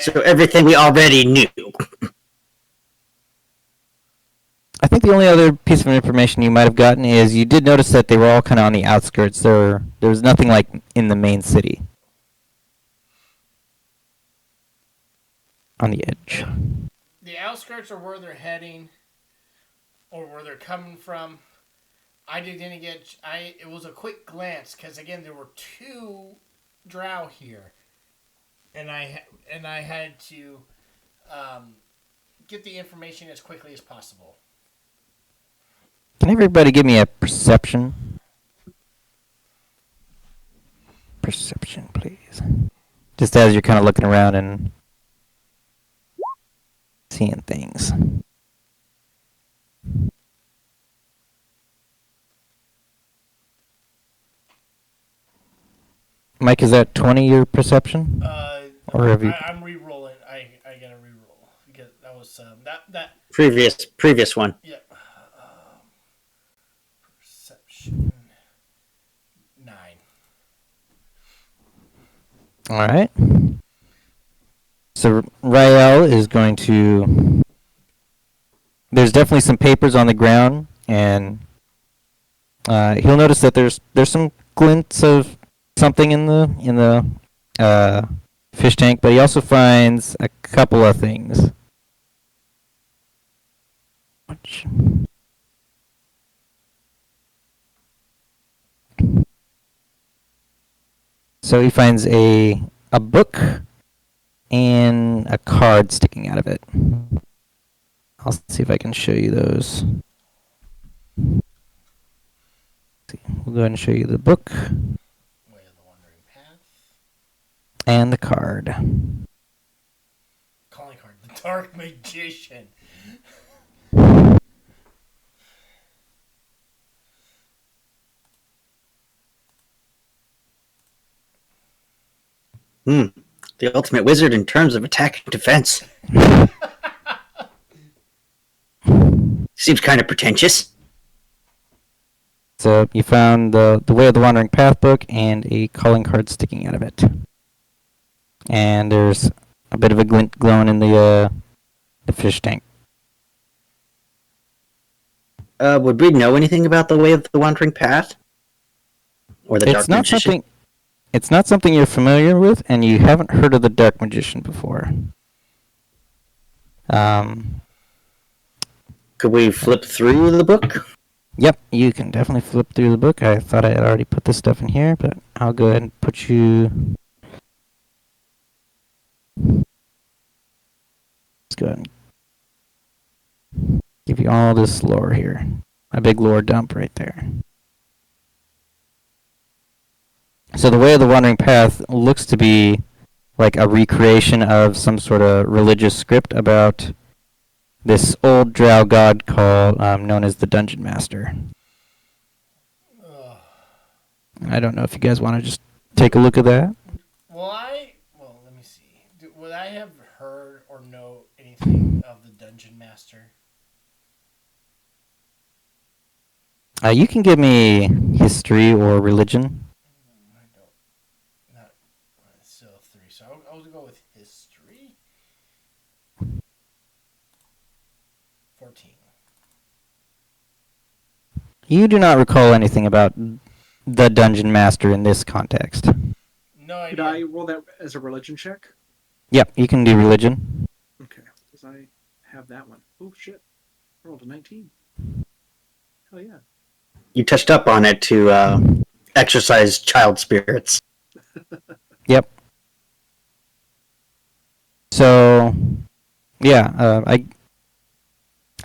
So everything we already knew.
I think the only other piece of information you might have gotten is you did notice that they were all kind of on the outskirts. There was nothing like in the main city. On the edge.
The outskirts are where they're heading, or where they're coming from. I didn't get. It was a quick glance because again there were 2 drow here, and I had to get the information as quickly as possible.
Can everybody give me a perception? Perception, please. Just as you're kind of looking around and seeing things. Mike, is that 20 your perception? Or have you...
I'm re-rolling. I gotta re-roll because that was that
Previous one.
yeah. Perception 9.
All right. So Rael is going to... There's definitely some papers on the ground, and he'll notice that there's some glints of something in the fish tank, but he also finds a couple of things. So he finds a book and a card sticking out of it. I'll see if I can show you those. We'll go ahead and show you the book
Way of the Wandering Path.
and the card.
Calling card, the Dark Magician.
The ultimate wizard in terms of attack and defense. Seems kind of pretentious.
So you found the Way of the Wandering Path book and a calling card sticking out of it. And there's a bit of a glint glowing in the fish tank.
Would we know anything about the Way of the Wandering Path? Or the Dark Magician?
It's not something you're familiar with, and you haven't heard of the Dark Magician before.
Could we flip through the book?
Yep, you can definitely flip through the book. I thought I had already put this stuff in here, but I'll go ahead and put you... Let's go ahead and give you all this lore here. A big lore dump right there. So the Way of the Wandering Path looks to be like a recreation of some sort of religious script about this old drow god called known as the Dungeon Master.
Ugh.
I don't know if you guys want to just take a look at that.
Well, let me see. Would I have heard or know anything of the Dungeon Master?
You can give me history or religion.
I don't. Not. It's still 3, so I'll go with history. 14.
You do not recall anything about the Dungeon Master in this context.
No
Could
idea.
I roll that as a religion check?
Yep, you can do religion.
Okay, because I have that one. Oh shit! I rolled a 19. Hell yeah!
You touched up on it to exercise child spirits.
Yep. So, yeah, I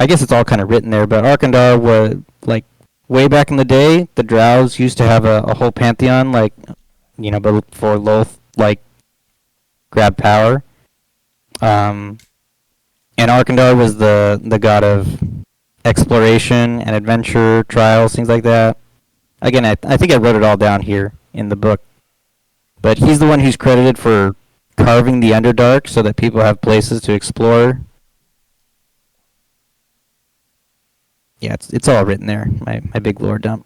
guess it's all kind of written there, but Arkandar was, like, way back in the day, the Drows used to have a whole pantheon, like, before Loth, like, grabbed power. And Arkandar was the god of exploration and adventure, trials, things like that. Again, I think I wrote it all down here in the book. But he's the one who's credited for carving the Underdark so that people have places to explore. Yeah, it's all written there. My big lore dump.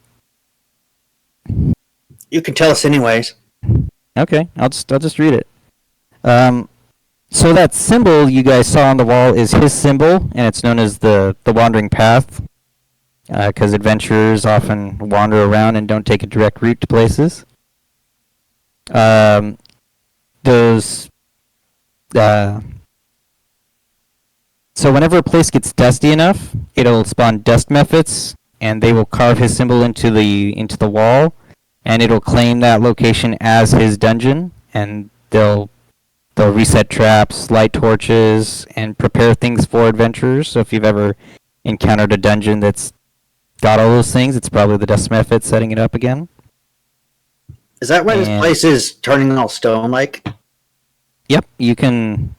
You can tell us anyways.
Okay, I'll just read it. So that symbol you guys saw on the wall is his symbol, and it's known as the Wandering Path, because adventurers often wander around and don't take a direct route to places. So whenever a place gets dusty enough, it'll spawn dust mephits, and they will carve his symbol into the wall, and it'll claim that location as his dungeon, and they'll reset traps, light torches, and prepare things for adventurers. So if you've ever encountered a dungeon that's got all those things, it's probably the dust mephit setting it up again.
Is that why this place is turning all stone-like?
Yep, you can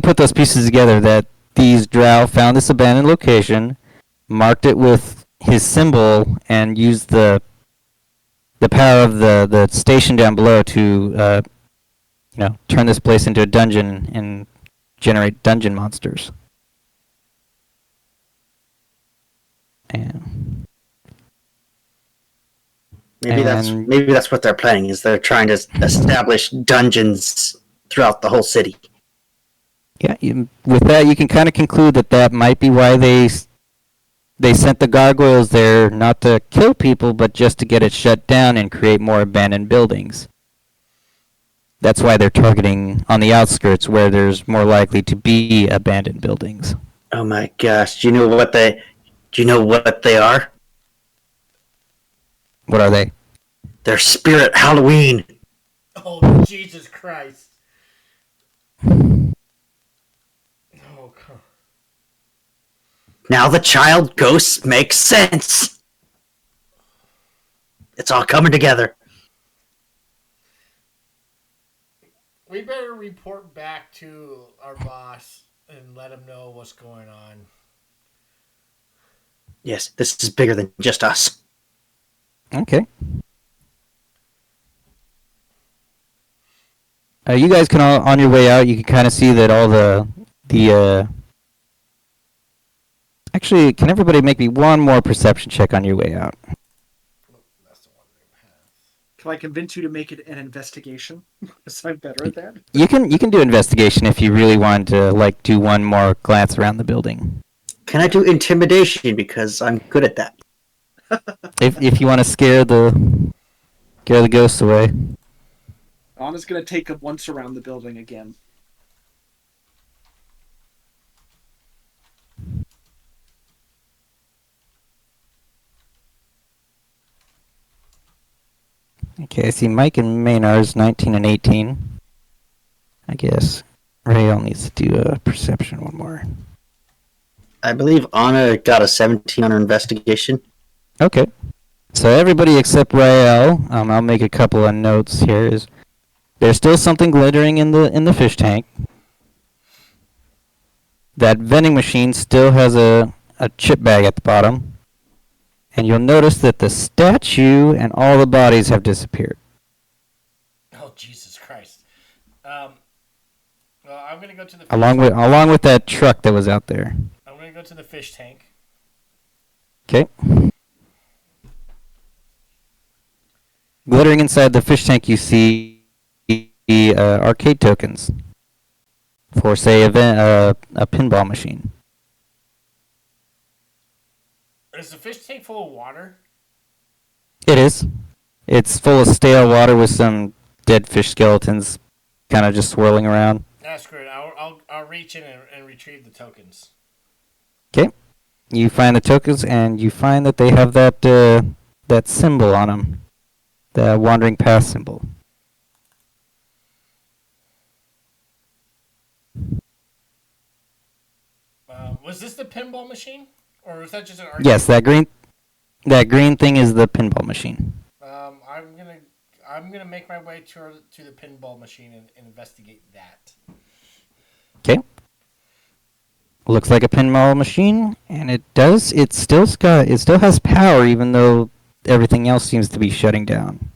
put those pieces together that these drow found this abandoned location, marked it with his symbol, and used the power of the station down below to turn this place into a dungeon and generate dungeon monsters. And
Maybe that's what they're planning. Is they're trying to establish dungeons throughout the whole city.
yeah, with that, you can kind of conclude that might be why they sent the gargoyles there, not to kill people, but just to get it shut down and create more abandoned buildings. That's why they're targeting on the outskirts where there's more likely to be abandoned buildings.
Oh my gosh! Do you know what they are?
What are they?
They're Spirit Halloween.
Oh, Jesus Christ. Oh, God.
Now the child ghosts make sense. It's all coming together.
We better report back to our boss and let him know what's going on.
Yes, this is bigger than just us.
Okay. You guys can all, on your way out, you can kind of see that all the Actually, can everybody make me one more perception check on your way out?
That's the wandering path.
Can I convince you to make it an investigation? Because I'm better at that.
You can do investigation if you really want to do one more glance around the building.
Can I do intimidation because I'm good at that?
If you want to scare the ghosts away.
Anna's gonna take him once around the building again.
Okay, I see Mike and Maynard's 19 and 18. I guess Rael needs to do a perception one more.
I believe Anna got a 17 on her investigation.
Okay. So everybody except Rael, I'll make a couple of notes here. There's still something glittering in the fish tank. that vending machine still has a chip bag at the bottom. And you'll notice that the statue and all the bodies have disappeared.
Oh, Jesus Christ. Well, I'm gonna go to the fish
Along with that truck that was out there.
I'm gonna go to the fish tank.
Okay. Glittering inside the fish tank, you see arcade tokens for, say, a pinball machine.
Is the fish tank full of water?
It is. It's full of stale water with some dead fish skeletons kind of just swirling around.
That's great. I'll reach in and retrieve the tokens.
Okay. You find the tokens, and you find that they have that that symbol on them, the wandering path symbol.
Was this the pinball machine, or was that just an arcade?
Yes, that green thing is the pinball machine.
I'm gonna make my way to the pinball machine and investigate that.
Okay. Looks like a pinball machine, and it still has power, even though everything else seems to be shutting down.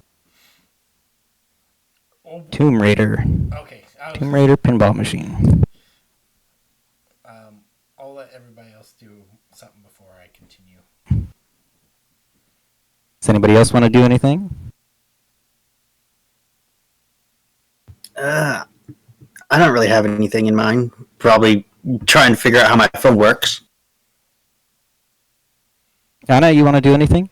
Oh,
Tomb Raider.
okay.
Tomb Raider pinball machine.
I'll let everybody else do something before I continue.
Does anybody else want to do anything?
I don't really have anything in mind. Probably try and figure out how my phone works.
Anna, you want to do anything?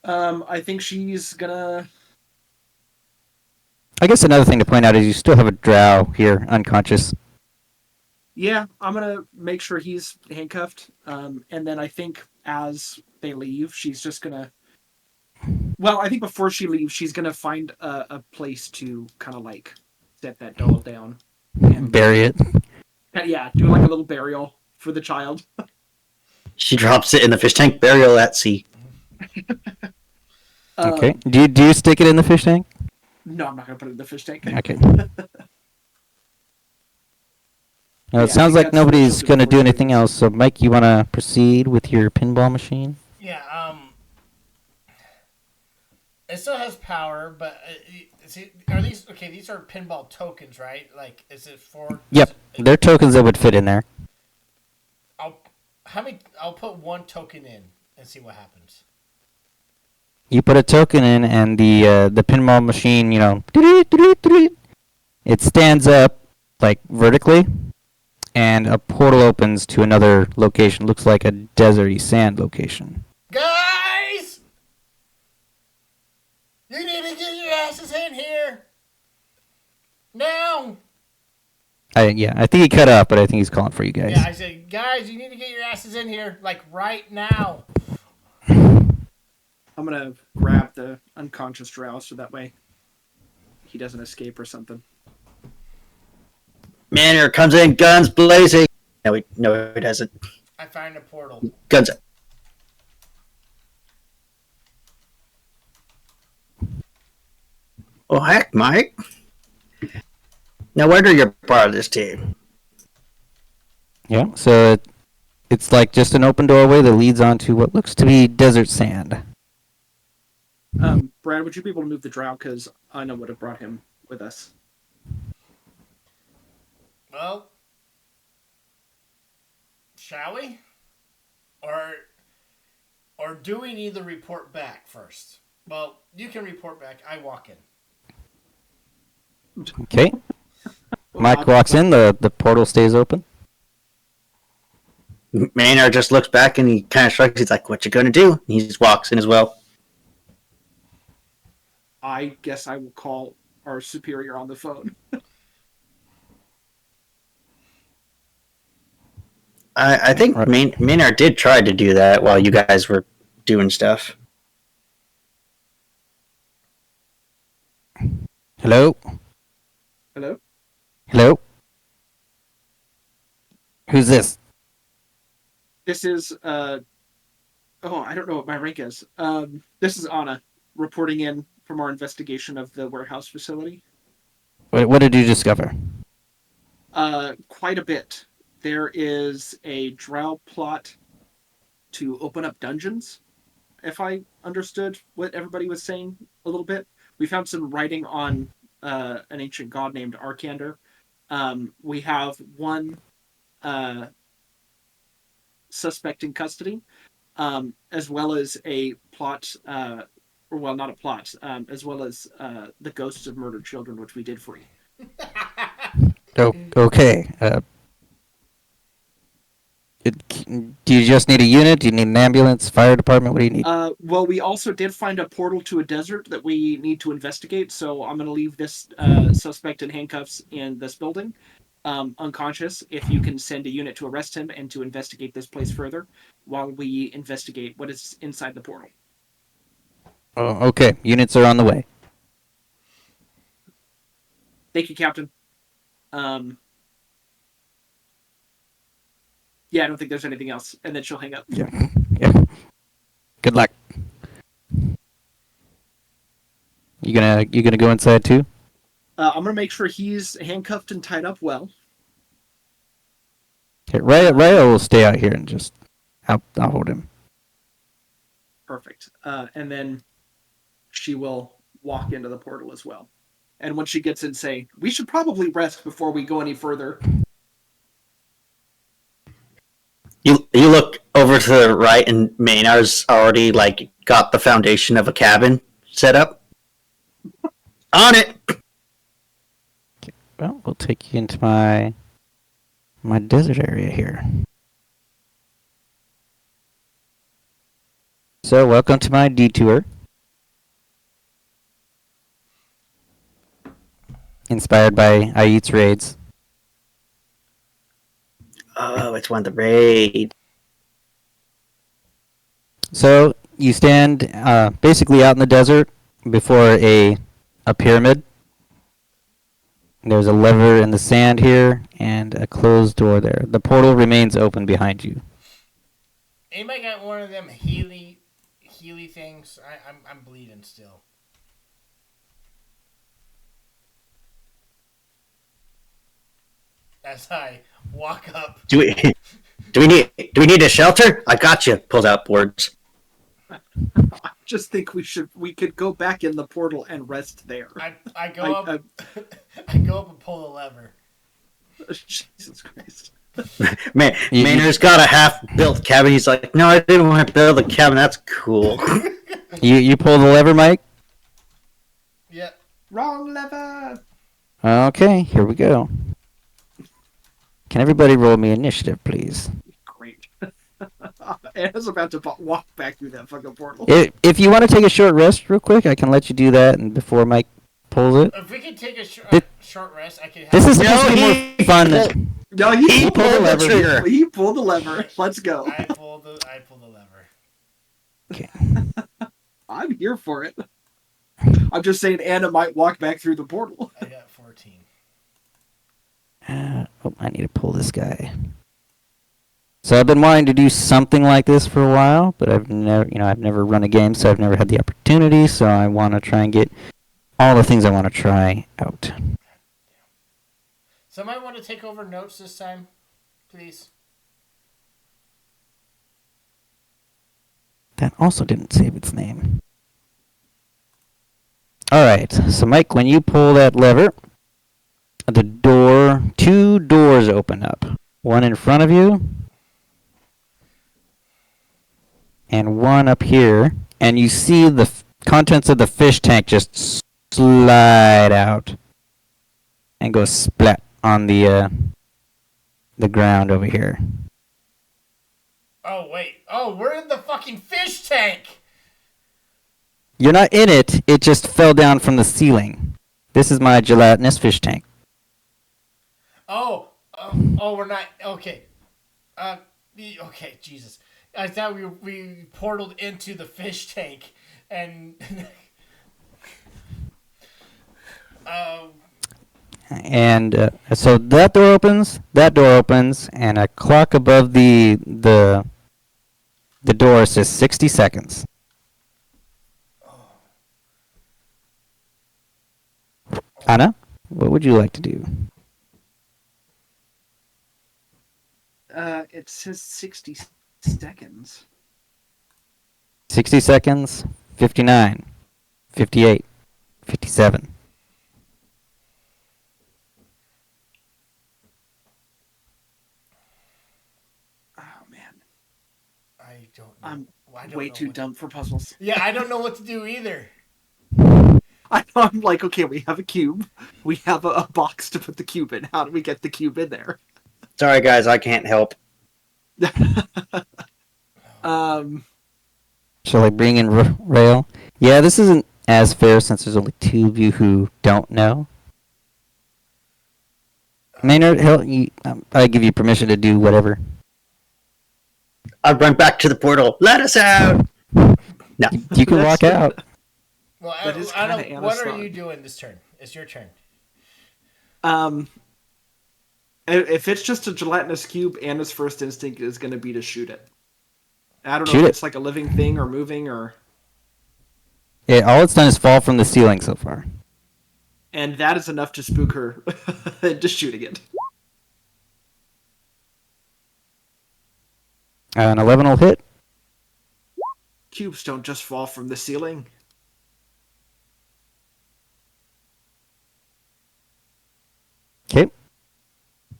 I think she's gonna.
I guess another thing to point out is you still have a drow here, unconscious.
Yeah, I'm gonna make sure he's handcuffed. And then I think as they leave, she's just gonna. Well, I think before she leaves, she's gonna find a place to kind of like set that doll down. And,
Bury it.
yeah, do like a little burial for the child.
She drops it in the fish tank. Burial at sea.
Okay. Do you stick it in the fish tank?
No, I'm not gonna put it in the fish tank.
Okay. Well,
Yeah, I
it sounds
think
like
that's what
nobody's
she'll do
going to
before
do
she
anything
leaves.
else. So, Mike, you want to proceed with your pinball machine?
Yeah. It still has power, but are these okay? These are pinball tokens, right? Like, is it for?
Yep. They're tokens that would fit in there.
I'll put one token in and see what happens.
You put a token in, and the pinball machine, it stands up like vertically, and a portal opens to another location. Looks like a deserty sand location.
Guys, you need to get your asses in here now.
I think he cut off, but I think he's calling for you guys.
Yeah, I said, guys, you need to get your asses in here, like right now.
I'm gonna grab the unconscious drow so that way he doesn't escape or something.
Manor comes in, guns blazing. No, he doesn't.
I find a portal.
Guns. Oh heck, Mike. No wonder you're part of this team.
Yeah, so it's like just an open doorway that leads onto what looks to be desert sand.
Brad, would you be able to move the drow? Because I know would have brought him with us.
Well, shall we? Or do we need to report back first? Well, you can report back. I walk in.
Okay. Mike walks in, the portal stays open.
Maynard just looks back and he kind of shrugs. He's like, "What you gonna do?" And he just walks in as well.
I guess I will call our superior on the phone.
I think
Right.
Maynard did try to do that while you guys were doing stuff.
Hello?
Hello?
Hello? Who's this?
This is, I don't know what my rank is. This is Anna, reporting in from our investigation of the warehouse facility.
What did you discover?
Quite a bit. There is a drow plot to open up dungeons, if I understood what everybody was saying a little bit. We found some writing on an ancient god named Arkander. We have one uh, suspect in custody, as well as a plot, or well, not a plot, as well as the ghosts of murdered children, which we did free.
Oh, okay. Do you just need a unit? Do you need an ambulance, fire department? What do you need?
Well, we also did find a portal to a desert that we need to investigate, so I'm going to leave this suspect in handcuffs in this building, unconscious. If you can send a unit to arrest him and to investigate this place further while we investigate what is inside the portal.
Oh, okay. Units are on the way.
Thank you, Captain. Yeah, I don't think there's anything else. And then she'll hang up.
Yeah. Yeah. Good luck. You gonna go inside too?
I'm gonna make sure he's handcuffed and tied up well.
Okay, Raya will stay out here and just I'll hold him.
Perfect. And then she will walk into the portal as well. And when she gets in, say, we should probably rest before we go any further.
You look over to the right, and Maynard's already like got the foundation of a cabin set up. On it.
Okay, well, we'll take you into my desert area here. So, welcome to my detour. Inspired by Ayit's raids.
Oh, it's one of the raid.
So you stand basically out in the desert before a pyramid. There's a lever in the sand here and a closed door there. The portal remains open behind you.
Anybody got one of them Healy things? I'm bleeding still. As I walk up.
Do we need a shelter? I got you. Pulls out boards.
I just think we could go back in the portal and rest there.
I go up. I go up and pull the lever.
Jesus Christ.
Maynard's got a half-built cabin. He's like, no, I didn't want to build a cabin. That's cool.
You pull the lever, Mike?
Yeah.
Wrong lever!
Okay, here we go. Can everybody roll me initiative, please?
Great. Anna's about to walk back through that fucking portal.
If you want to take a short rest real quick, I can let you do that and before Mike pulls it.
If we could take a short rest, I could have...
This is supposed to be more fun.
No,
he pulled the lever. Trigger.
He pulled the lever. Let's go.
I pulled the lever.
Okay.
I'm here for it. I'm just saying Anna might walk back through the portal.
I got 14.
I need to pull this guy. So I've been wanting to do something like this for a while, but I've never run a game, so I've never had the opportunity. So I want to try and get all the things I want to try out.
Somebody want to take over notes this time, please?
That also didn't save its name. All right, so Mike, when you pull that lever, two doors open up. One in front of you, and one up here. And you see the contents of the fish tank just slide out and go splat on the ground over here.
Oh, wait. Oh, we're in the fucking fish tank!
You're not in it, it just fell down from the ceiling. This is my gelatinous fish tank.
Oh, we're not... Okay. Okay, Jesus. I thought we portaled into the fish tank, and...
And so that door opens, and a clock above the door says 60 seconds. Anna, what would you like to do?
It says 60 seconds.
60 seconds, 59, 58, 57.
Oh man,
I don't know.
I'm
I don't
way
know
too
what-
dumb for puzzles.
Yeah, I don't know what to do either.
I'm like, okay, we have a cube. We have a box to put the cube in. How do we get the cube in there?
Sorry, guys, I can't help.
Um,
Shall I bring in Rail? Yeah, this isn't as fair since there's only two of you who don't know. Maynard, I give you permission to do whatever.
I run back to the portal. Let us out. No.
You can walk out.
Well,
That is
Anna,
kinda
what
Anna's
are
thought.
you doing this turn? It's your turn.
If it's just a gelatinous cube, Anna's first instinct is going to be to shoot it. I don't know
Shoot
if
it.
it's like a living thing or moving or,
Yeah, all it's done is fall from the ceiling so far.
and that is enough to spook her into shooting it.
An 11 will hit.
Cubes don't just fall from the ceiling.
Okay.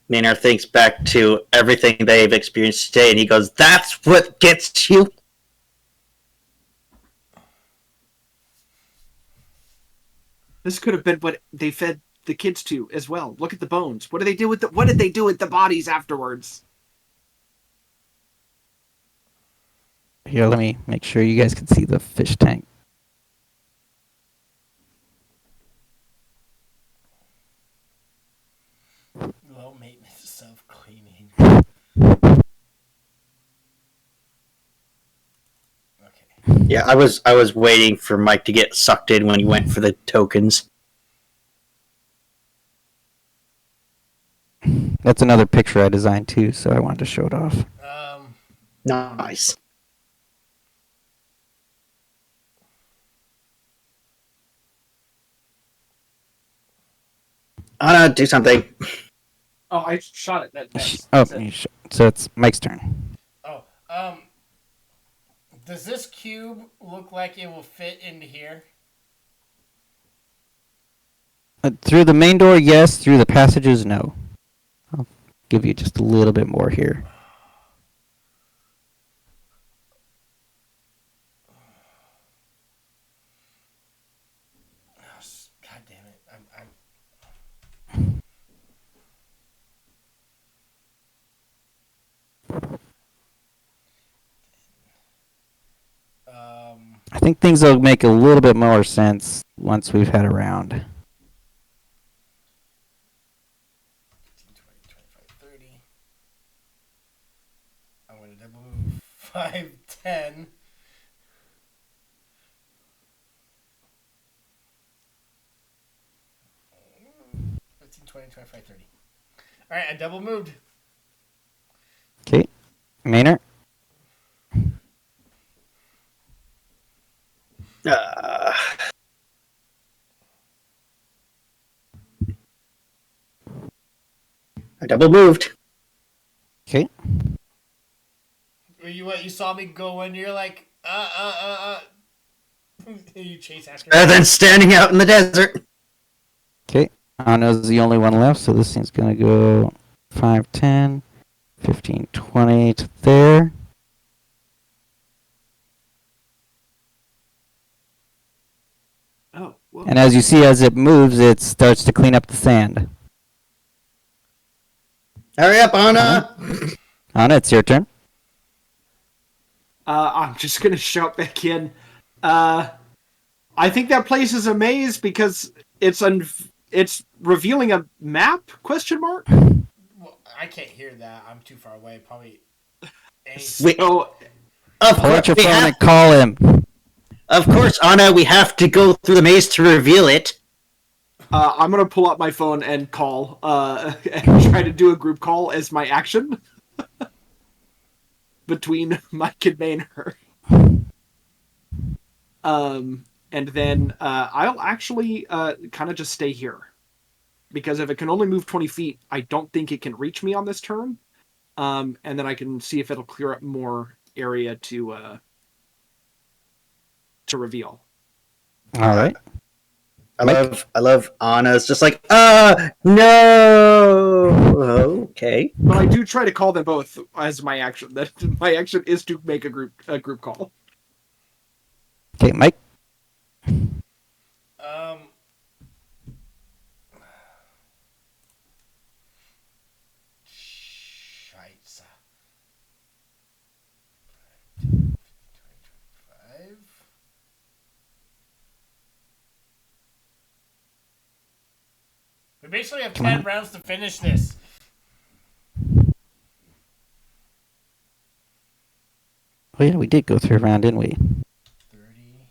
Maynard thinks back to everything they've experienced today, and he goes, "That's what gets you."
This could have been what they fed the kids to as well. Look at the bones. What did they do with what did they do with the bodies afterwards?
Here, let me make sure you guys can see the fish tank.
Low maintenance self cleaning. Okay.
Yeah, I was waiting for Mike to get sucked in when he went for the tokens.
That's another picture I designed too, so I wanted to show it off.
Nice. Anna, do something.
Oh, I shot it.
So it's Mike's turn.
Oh, does this cube look like it will fit into here?
Through the main door, yes. Through the passages, no. I'll give you just a little bit more here.
God damn it! I'm
I think things will make a little bit more sense once we've had a round.
15, 20, 25, 30. I'm going to double move 5, 10. $15, 20, 25, 30. All right, I double moved.
Okay. Maynard?
I double moved.
Okay.
You saw me go in, you're like, You chase after
Rather than standing out in the desert.
Okay. Anna's the only one left, so this thing's going to go 5, 10, 15, 20 to there.
Oh, whoa.
And as you see, as it moves, it starts to clean up the sand.
Hurry up, Anna.
Anna, it's your turn.
I'm just gonna shout back in. I think that place is a maze because it's revealing a map? Question mark.
Well, I can't hear that. I'm too far away. Probably.
So,
Of
Pull out
course,
your
we
phone
have,
and call him.
of course, Anna, we have to go through the maze to reveal it.
I'm gonna pull out my phone and call, and try to do a group call as my action between Mike and Maynard. And then I'll actually kind of just stay here because if it can only move 20 feet, I don't think it can reach me on this turn. and then I can see if it'll clear up more area to reveal.
All right. Mike?
I love Anna's just like, no. Okay.
But I do try to call them both as my action. That my action is to make a group call.
Okay, Mike.
Um. Scheiße. 25. We basically have 10 rounds to finish this.
Oh yeah, we did go through a round, didn't we?
30.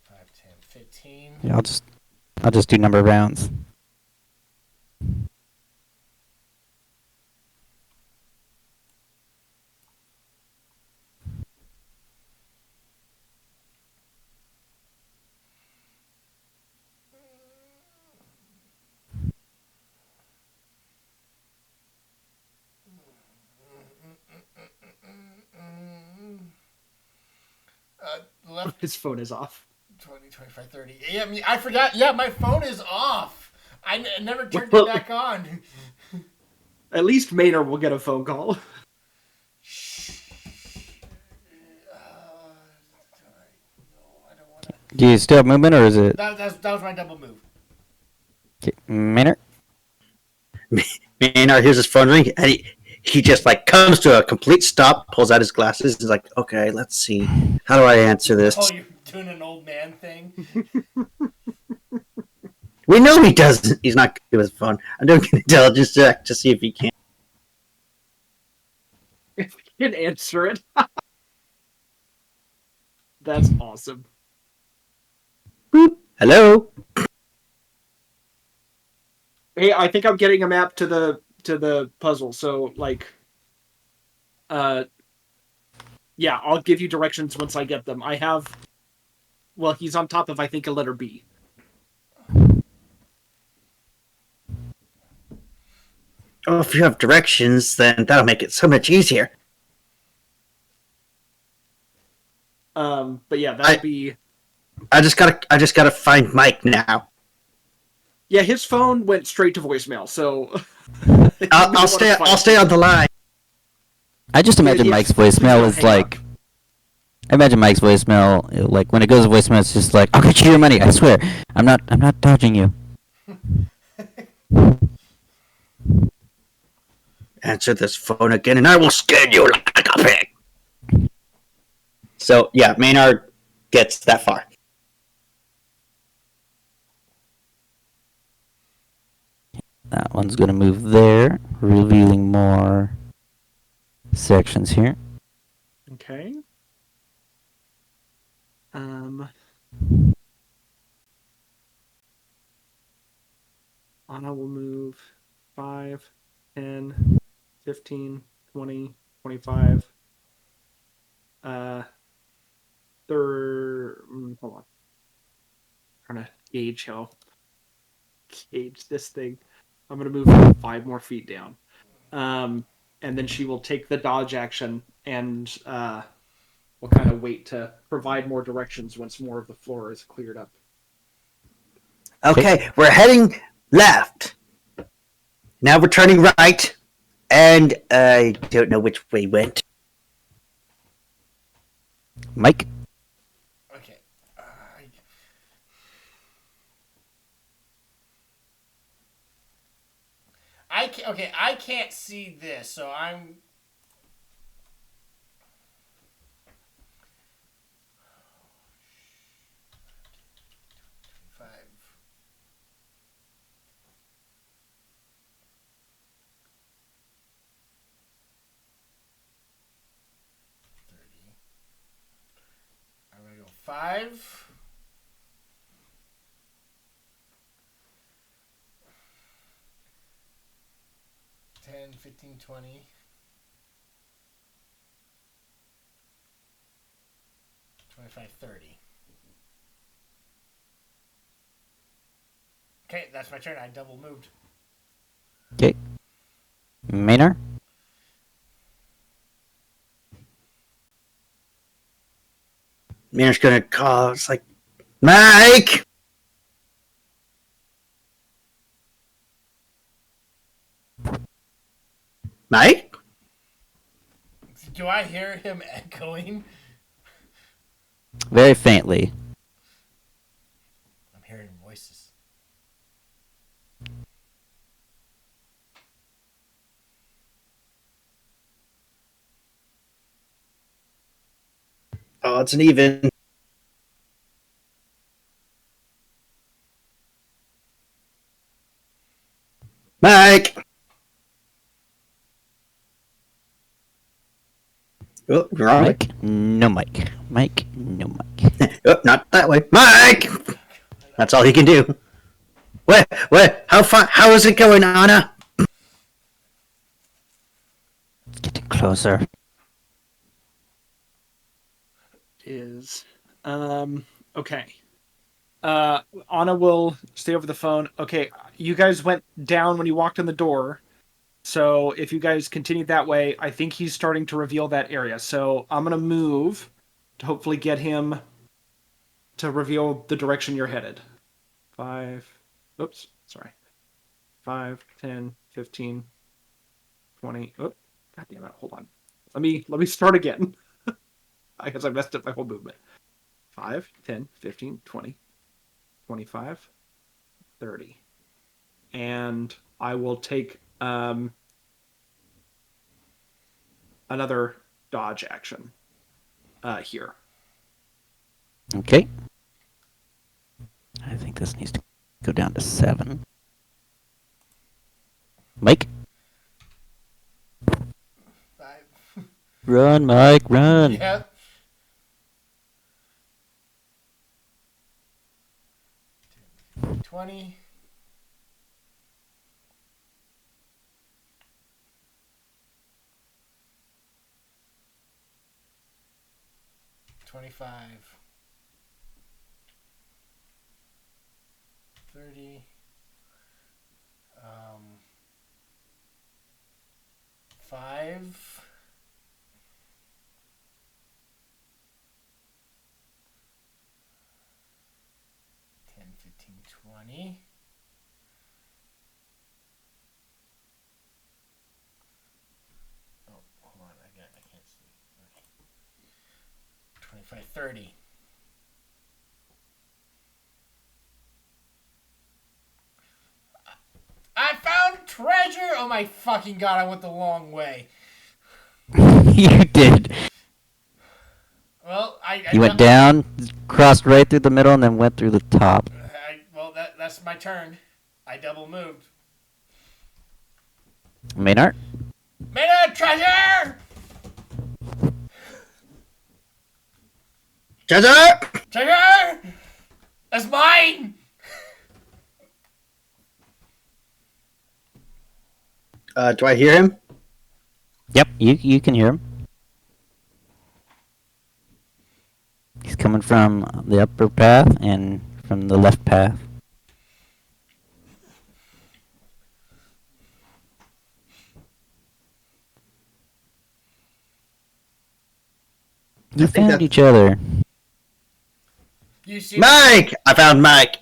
5, 10, 15.
Yeah, I'll just do number of rounds.
Left
His phone is off.
20, 25, 30. Yeah, I mean, I forgot. Yeah, my phone is off. I never turned it back on.
At least Maynard will get a phone call.
Do you still have movement, or is it?
That was my double move.
Okay, Maynard?
Maynard hears his phone ring, and he just like comes to a complete stop, pulls out his glasses, is like, okay, let's see, how do I answer this?
Oh, you're doing an old man thing.
We know he doesn't. He's not good with his phone. I'm doing an intelligence check to see if he can.
If he can answer it. That's awesome.
Boop. Hello.
Hey, I think I'm getting a map to the puzzle. So like, yeah, I'll give you directions once I get them. I have. Well, he's on top of I think a letter B.
Oh, if you have directions, then that'll make it so much easier.
But yeah, that'll be.
I just gotta find Mike now.
Yeah, his phone went straight to voicemail. So.
I'll stay on the line.
I just imagine
Yeah,
Mike's
please
voicemail
don't
is
hang
like.
up.
I imagine Mike's voicemail, like when it goes to voicemail, it's just like, "I'll get you your money. I swear, I'm not dodging you."
Answer this phone again, and I will skin you like a pig. So yeah, Maynard gets that far.
That one's gonna move there, revealing more sections here.
Okay. Anna will move 5, 10, 15, 20, 25. Hold on. Trying to gauge this thing. I'm gonna move 5 more feet down. And then she will take the dodge action and we'll kind of wait to provide more directions once more of the floor is cleared up.
Okay, we're heading left. Now we're turning right, and I don't know which way went.
Mike?
Okay. I can't see this, so I'm. I'm gonna go 5. 10, 15, 20. 25, 30. Okay, that's my turn. I double moved.
Okay. Maynard?
Maynard's gonna call. It's like, Mike! Mike?
Do I hear him echoing?
Very faintly.
I'm hearing voices.
Oh, it's an even. Mike! Oh, wrong way.
Mike? No Mike. Mike? No Mike.
Oh, not that way. Mike! That's all he can do. What? How is it going, Anna?
It's getting closer.
Is okay. Anna will stay over the phone. Okay, you guys went down when you walked in the door. So if you guys continue that way, I think he's starting to reveal that area. So I'm gonna move to hopefully get him to reveal the direction you're headed. 5, oops, sorry. 5, 10, 15, 20. Oh, God damn it, hold on. Let me start again. I guess I messed up my whole movement. 5, 10, 15, 20, 25, 30. And I will take another dodge action here.
Okay. I think this needs to go down to 7. Mike?
5.
Run, Mike, run!
Yep. 20. 25. 30. 5. 10, 15, 20. Oh, hold on. I can't see. Okay. 25, 30. I found treasure! Oh my fucking god, I went the long way.
You did.
Well,
You went down, crossed right through the middle, and then went through the top.
That's my turn. I double moved.
Maynard?
Made a treasure!
Treasure!
Treasure! That's mine!
Do I hear him?
Yep, you can hear him. He's coming from the upper path and from the left path. You
think
found
that-
each other.
You see
Mike! I found Mike.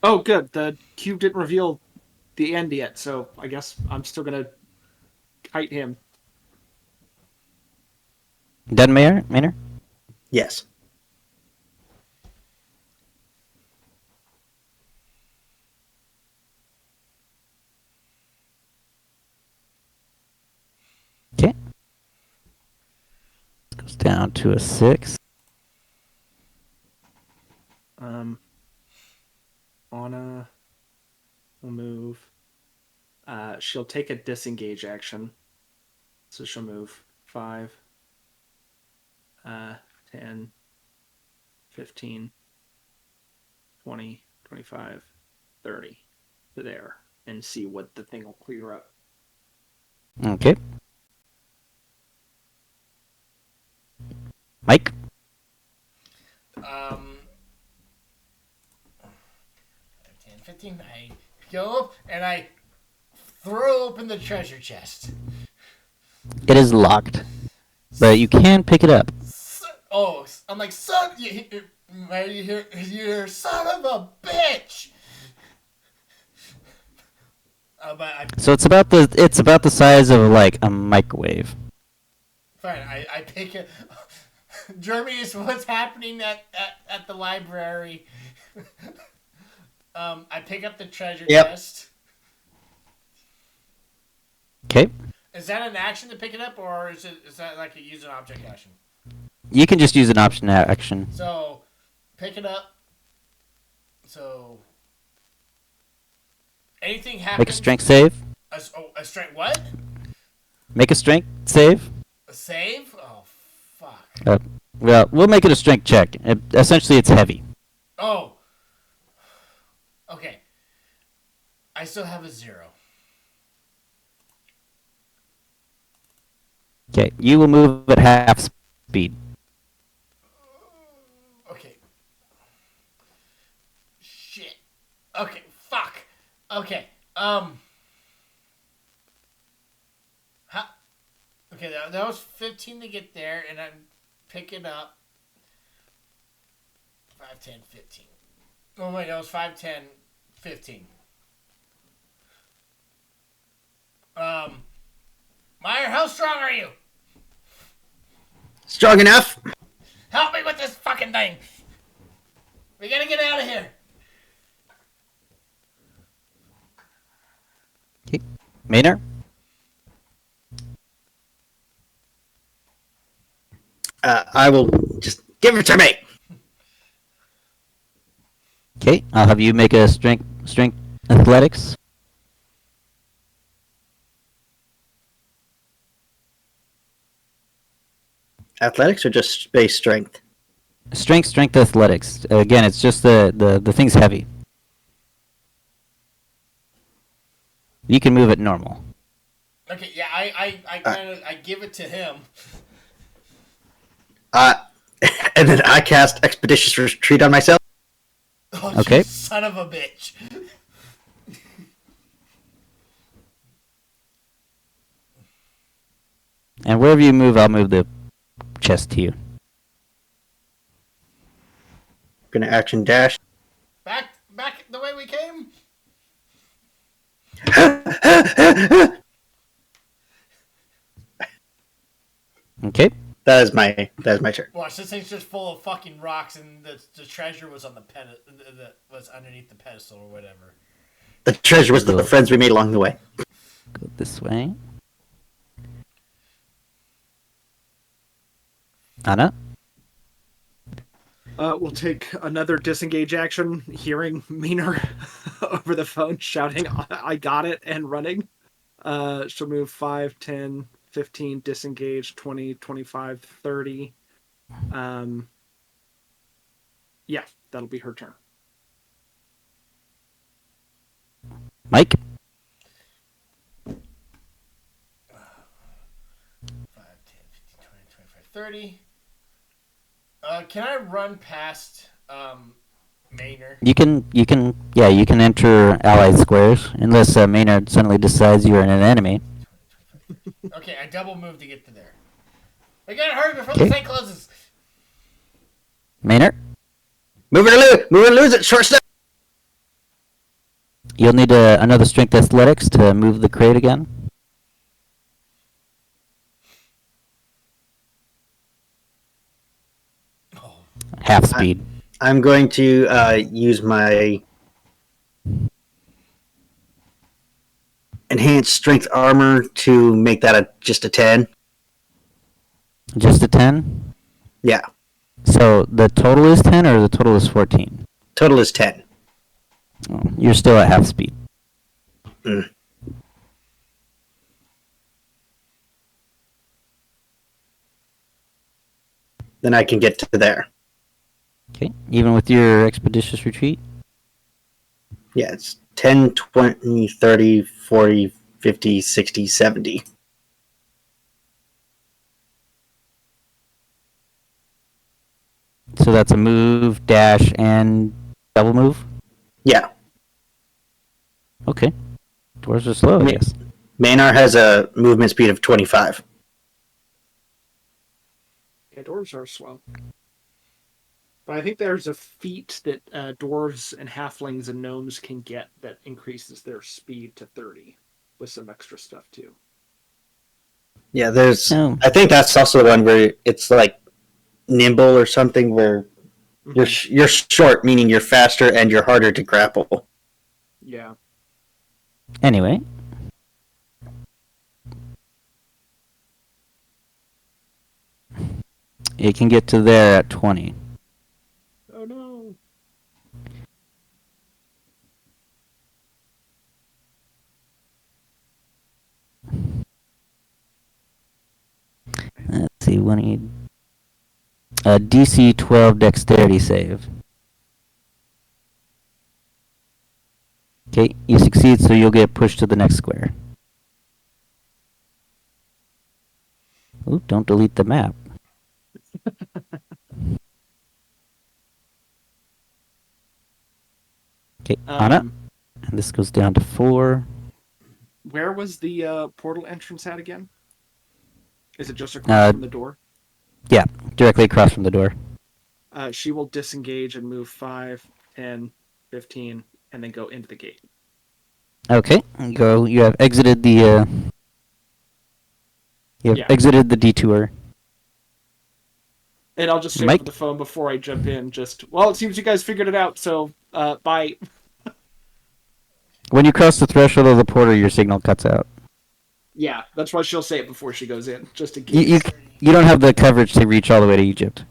Oh, good. The cube didn't reveal the end yet, so I guess I'm still gonna kite him.
Done, Maynard?
Yes.
Okay. Goes down to a 6.
Anna will move. She'll take a disengage action. So she'll move 5, 10, 15, 20, 25, 30 to there and see what the thing will clear up.
Okay. Mike?
10, 15. I go up and I throw open the treasure chest.
It is locked, but you can pick it up.
Oh, I'm like, son, you're son of a bitch. But
So it's about the size of like a microwave.
fine, I pick it. Jeremy is what's happening at the library. I pick up the treasure chest.
Okay.
Is that an action to pick it up, or is that like a use an object action?
You can just use an option action.
So, pick it up. So, anything happens.
Make a strength save.
A strength what?
Make a strength save.
A save? Oh, fuck.
Well, we'll make it a strength check. Essentially, it's heavy.
Oh. Okay. I still have a 0.
Okay, you will move at half speed.
Okay. Shit. Okay, fuck. Okay, How? Okay, that was 15 to get there, and I'm picking up 5, 10, 15. Oh, wait, that was 5, 10, 15. Meyer, how strong are you?
Strong enough.
Help me with this fucking thing. We gotta get out of here.
Okay. Maynard?
I will just give it to me.
Okay, I'll have you make a strength athletics.
Athletics or just space strength?
Strength athletics. Again, it's just the thing's heavy. You can move it normal.
Okay, yeah, I kind of I give it to him.
And then I cast Expeditious Retreat on myself.
Oh,
Okay.
you son of a bitch.
And wherever you move, I'll move the chest to you.
Gonna action dash.
Back the way we came.
Okay.
That is my turn.
Watch, this thing's just full of fucking rocks, and the treasure was on the was underneath the pedestal or whatever.
The treasure was the friends we made along the way.
Go this way. Anna?
We'll take another disengage action, hearing Meaner over the phone shouting, I got it, and running. She'll move 5, 10, 15, disengage, 20, 25, 30. Yeah, that'll be her turn.
Mike?
5, 10, 15, 20, 25, 30. Can I run past Maynard?
You can enter allied squares, unless Maynard suddenly decides you're an enemy.
Okay, I double move to get to there. We gotta hurry before the thing closes.
Maynard?
Move it or lose it. Short step.
You'll need another strength athletics to move the crate again. Half speed.
I'm going to use my enhanced strength armor to make that just a 10.
Just a 10?
Yeah.
So the total is 10 or the total is 14?
Total is 10.
Oh, you're still at half speed.
Mm. Then I can get to there.
Okay, even with your expeditious retreat?
Yeah, it's 10, 20, 30, 40, 50, 60, 70.
So that's a move, dash, and double move?
Yeah.
Okay. Dwarves are slow, I
Ma-
guess.
Maynard has a movement speed of 25.
Yeah, dwarves are slow. But I think there's a feat that dwarves and halflings and gnomes can get that increases their speed to 30 with some extra stuff too.
Yeah, there's.
Oh.
I think that's also the one where it's like nimble or something, where you're short, meaning you're faster and you're harder to grapple.
Yeah.
Anyway. It can get to there at 20.
Oh no.
Let's see, when he... A DC 12 dexterity save. Okay, you succeed, so you'll get pushed to the next square. Ooh, don't delete the map. Okay, Anna. And this goes down to 4.
Where was the portal entrance at again? Is it just across from the door?
Yeah, directly across from the door.
She will disengage and move 5, 10, 15, and then go into the gate.
Okay, go. You have exited the. Exited the detour.
And I'll just say
Mike?
over the phone before I jump in, well, it seems you guys figured it out, so bye.
When you cross the threshold of the portal, your signal cuts out.
Yeah, that's why she'll say it before she goes in, just in
You,
case.
you don't have the coverage to reach all the way to Egypt.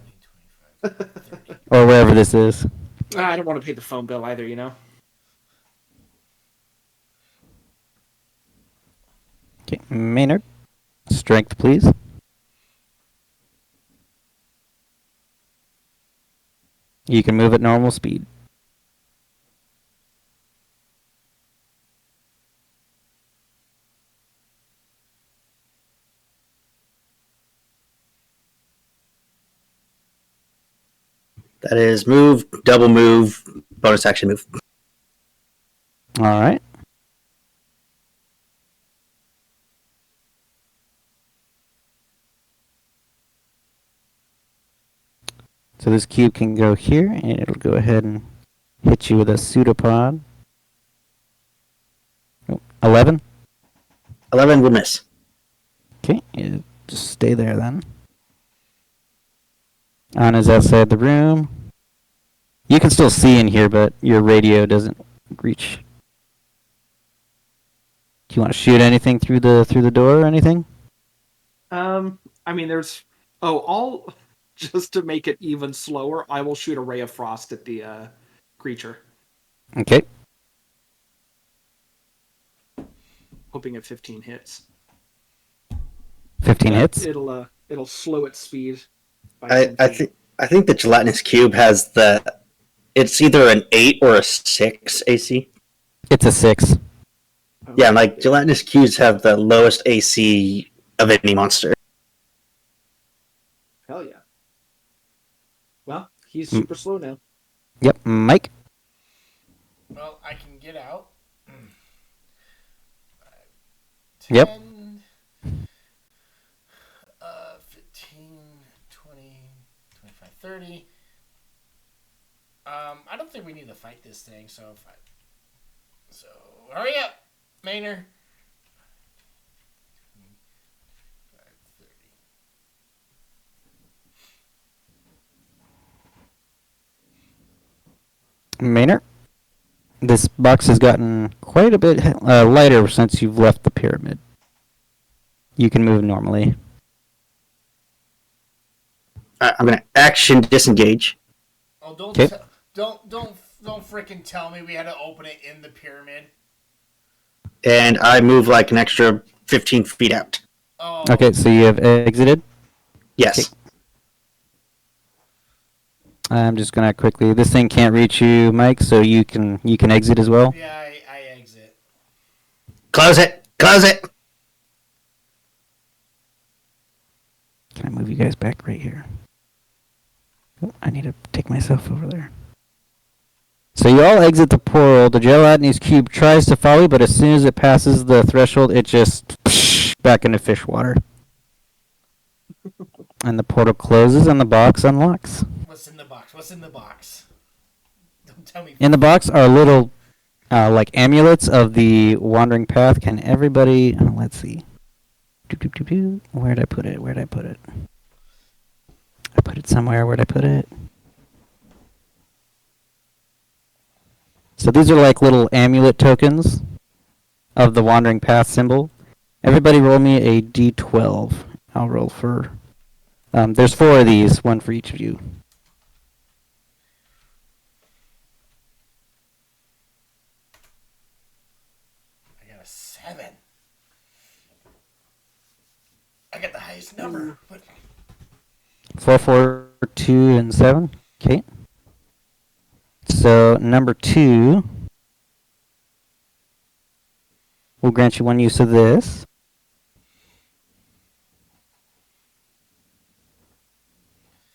Or wherever this is.
I don't want to pay the phone bill either, you know?
Okay, Maynard. Strength, please. You can move at normal speed.
That is move, double move, bonus action move.
All right. So this cube can go here, and it'll go ahead and hit you with a pseudopod. 11?
11 will miss.
Okay, you just stay there then. Anna's outside the room. You can still see in here, but your radio doesn't reach. Do you want to shoot anything through the door or anything?
I mean, all just to make it even slower, I will shoot a ray of frost at the creature,
Okay.
hoping at 15 hits.
15 hits?
It'll slow its speed by 10 feet.
I think the gelatinous cube has it's either an 8 or a 6 AC.
It's a 6.
Yeah, like gelatinous cubes have the lowest AC of any monster.
Hell yeah. Well, he's super slow now.
Yep, Mike?
Well, I can get out. 10,
Yep.
15, 20, 25, 30. I don't think we need to fight this thing, so hurry up, Maynard. 30.
Maynard? This box has gotten quite a bit lighter since you've left the pyramid. You can move normally.
I'm gonna action disengage.
Oh, don't freaking tell me we had to open it in the pyramid.
And I move like an extra 15 feet out.
Oh.
Okay, so you have exited?
Yes.
Okay. I'm just gonna quickly. This thing can't reach you, Mike, so you can exit as well.
Yeah, I exit.
Close it. Close it.
Can I move you guys back right here? Oh, I need to take myself over there. So you all exit the portal. The gelatinous cube tries to follow you, but as soon as it passes the threshold, it just back into fish water. And the portal closes and the box unlocks.
What's in the box? What's in the box? Don't tell me.
In the box are little, like amulets of the wandering path. Can everybody? Let's see. Where'd I put it? Where'd I put it? I put it somewhere. Where'd I put it? So these are like little amulet tokens of the wandering path symbol. Everybody roll me a d12. I'll roll for... there's 4 of these, one for each of you.
I got a 7. I got the highest number. But
4, 4, 2, and 7. Okay. So number 2 will grant you 1 use of this.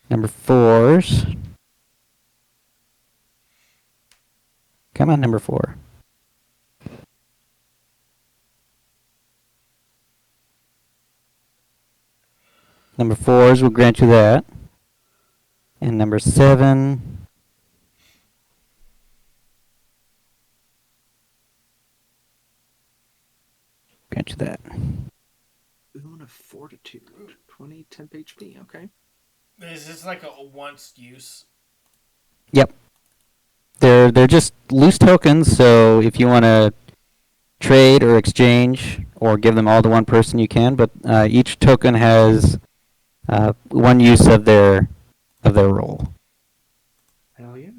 Number 4s. Come on, number 4. Number 4s will grant you that. And number 7. Grant you that.
Boon of Fortitude. 20 temp HP. Okay.
is this like a once use?
Yep. They're just loose tokens, so if you want to trade or exchange or give them all to one person, you can. But each token has 1 use of their role.
Hell yeah.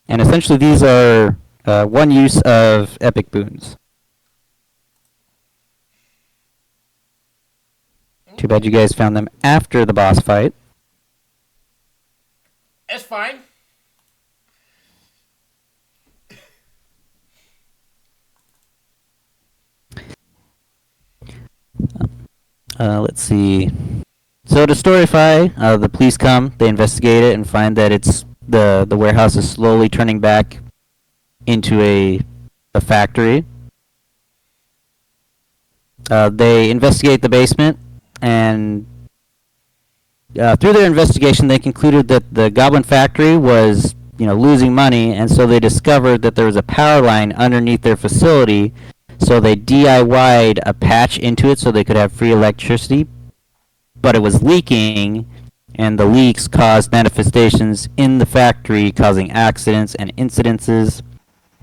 And essentially, these are 1 use of epic boons. Too bad you guys found them after the boss fight.
It's fine.
Let's see. So to Storify, the police come, they investigate it, and find that it's the warehouse is slowly turning back into a factory. They investigate the basement, and through their investigation, they concluded that the Goblin Factory was, losing money, and so they discovered that there was a power line underneath their facility. So they DIY'd a patch into it so they could have free electricity, but it was leaking, and the leaks caused manifestations in the factory, causing accidents and incidences,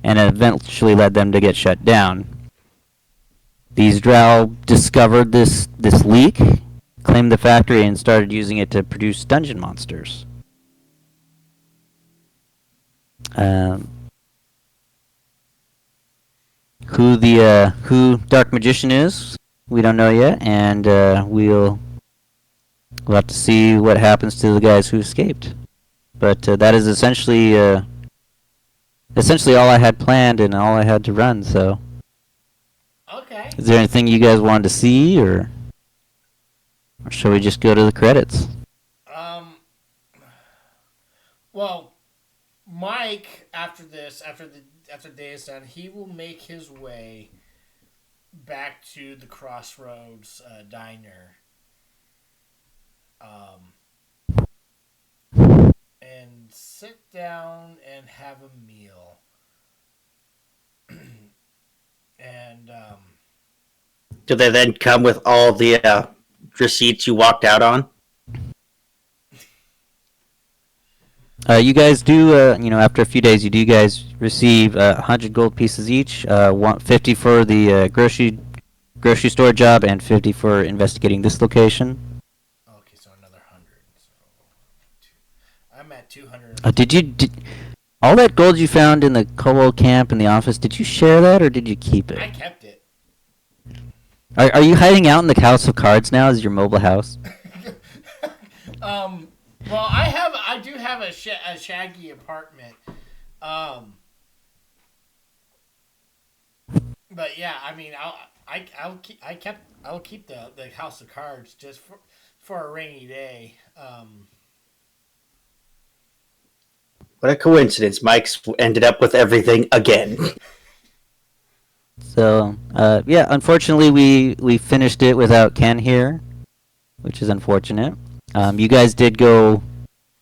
and it eventually led them to get shut down. These drow discovered this leak, claimed the factory, and started using it to produce dungeon monsters. Who Dark Magician is, we don't know yet, and we'll have to see what happens to the guys who escaped. But that is essentially all I had planned and all I had to run. So,
Okay.
is there anything you guys wanted to see, or shall we just go to the credits?
Well, Mike, after day is done, he will make his way back to the Crossroads diner. And sit down and have a meal. And
Do they then come with all the receipts you walked out on?
You guys do, after a few days, you guys receive 100 gold pieces each, 50 for the grocery store job, and 50 for investigating this location.
okay, so another 100. So I'm at 200.
Did all that gold you found in the kobold camp in the office? Did you share that, or did you keep it?
I kept it.
Are you hiding out in the House of Cards now as your mobile house?
Well, I do have a shaggy apartment. But yeah, I mean, I'll keep the House of Cards just for a rainy day.
What a coincidence. Mike's ended up with everything again.
So, yeah, unfortunately, we finished it without Ken here, which is unfortunate. You guys did go.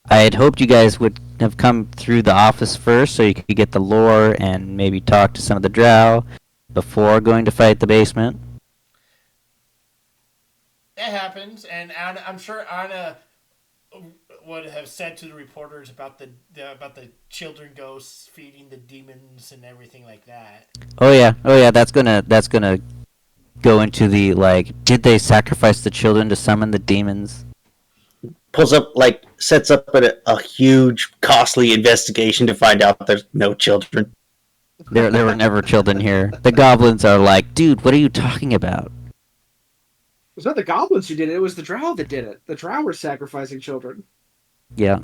I had hoped you guys would have come through the office first, so you could get the lore and maybe talk to some of the drow before going to fight the basement.
It happens, and I'm sure Anna would have said to the reporters about the children ghosts feeding the demons and everything like that.
Oh yeah. That's gonna go into the like. Did they sacrifice the children to summon the demons?
Pulls up, sets up a huge, costly investigation to find out there's no children.
There were never children here. The goblins are like, dude, what are you talking about?
It was not the goblins who did it. It was the drow that did it. The drow were sacrificing children.
Yeah,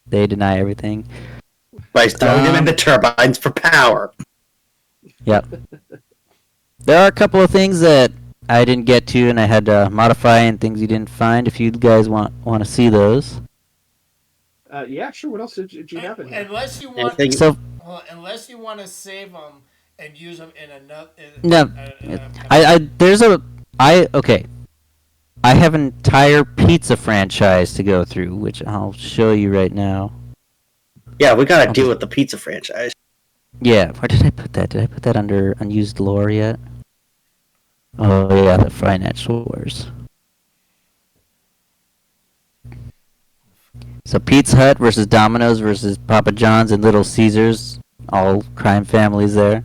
they deny everything.
By throwing them in the turbines for power.
Yep. There are a couple of things that I didn't get to, and I had to modify, and things you didn't find. If you guys want to see those.
Yeah, sure. What else did you have in here?
Unless you want, unless you want to save them and use them in another.
No, okay. I have an entire pizza franchise to go through, which I'll show you right now.
Yeah, we gotta deal with the pizza franchise.
Yeah, where did I put that? Did I put that under unused lore yet? Oh yeah, the financial wars. So Pizza Hut versus Domino's versus Papa John's and Little Caesars, all crime families there.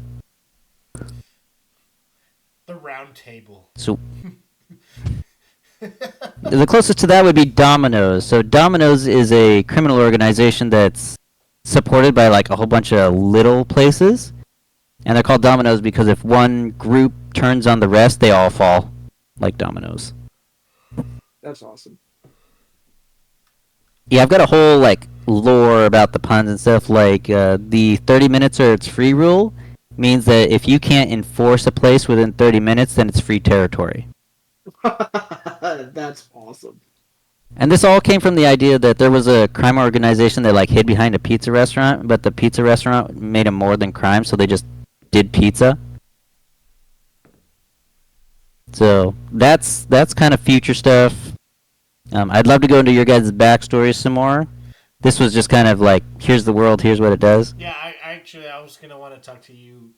The Round Table.
So the closest to that would be Domino's. So Domino's is a criminal organization that's supported by like a whole bunch of little places. And they're called Domino's because if one group turns on the rest, they all fall like dominoes.
That's awesome.
Yeah, I've got a whole like lore about the puns and stuff. Like the 30 minutes or it's free rule means that if you can't enforce a place within 30 minutes, then it's free territory.
That's awesome.
And this all came from the idea that there was a crime organization that like hid behind a pizza restaurant, but the pizza restaurant made them more than crime, so they just did pizza. So that's kind of future stuff. I'd love to go into your guys' backstories some more. This was just kind of like, here's the world, here's what it does.
Yeah, I was gonna want to talk to you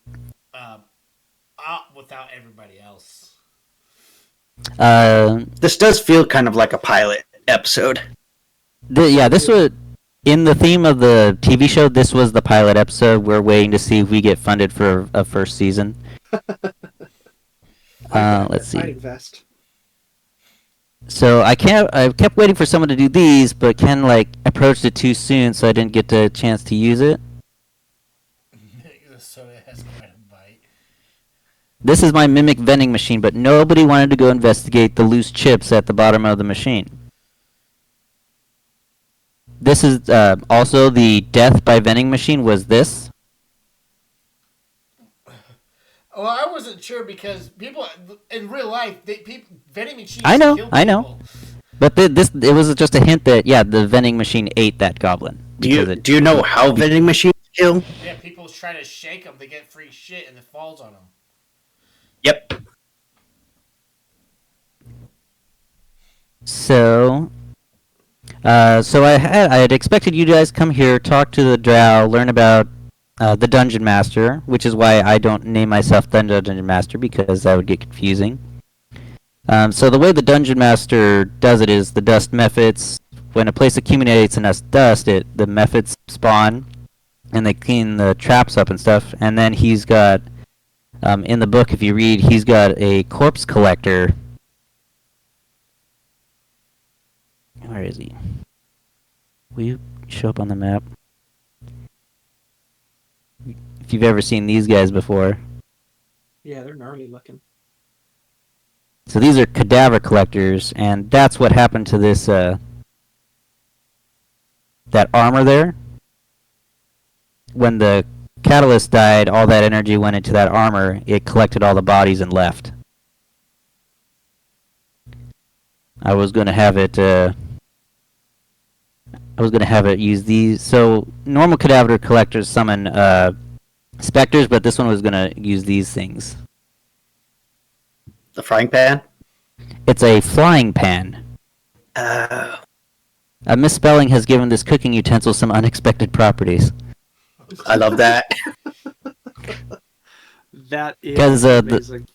without everybody else.
This does feel kind of like a pilot episode.
This was in the theme of the TV show. This was the pilot episode. We're waiting to see if we get funded for a first season. Let's see.
I invest.
So I kept waiting for someone to do these, but Ken like approached it too soon, so I didn't get the chance to use it.
The soda has quite a bite.
This is my mimic vending machine, but nobody wanted to go investigate the loose chips at the bottom of the machine. This is also the death by vending machine was this.
Well, I wasn't sure because people in real life, vending machines.
I know.
People.
But it was just a hint that the vending machine ate that goblin.
Do you know how vending machines kill?
Yeah, people try to shake them to get free shit, and it falls on them.
Yep.
So I had expected you guys come here, talk to the drow, learn about the Dungeon Master, which is why I don't name myself the Dungeon Master, because that would get confusing. So the way the Dungeon Master does it is the dust methods. When a place accumulates enough dust, the methods spawn, and they clean the traps up and stuff. And then he's got, in the book, if you read, he's got a corpse collector. Where is he? Will you show up on the map? If you've ever seen these guys before.
Yeah, they're gnarly looking.
So these are cadaver collectors, and that's what happened to this, that armor there. When the catalyst died, all that energy went into that armor. It collected all the bodies and left. I was going to have it, I was gonna have it use these. So normal cadaver collectors summon specters, but this one was gonna use these things.
The frying pan.
It's a flying pan.
Uh,
A misspelling has given this cooking utensil some unexpected properties.
I love that.
That is
'Cause,
amazing.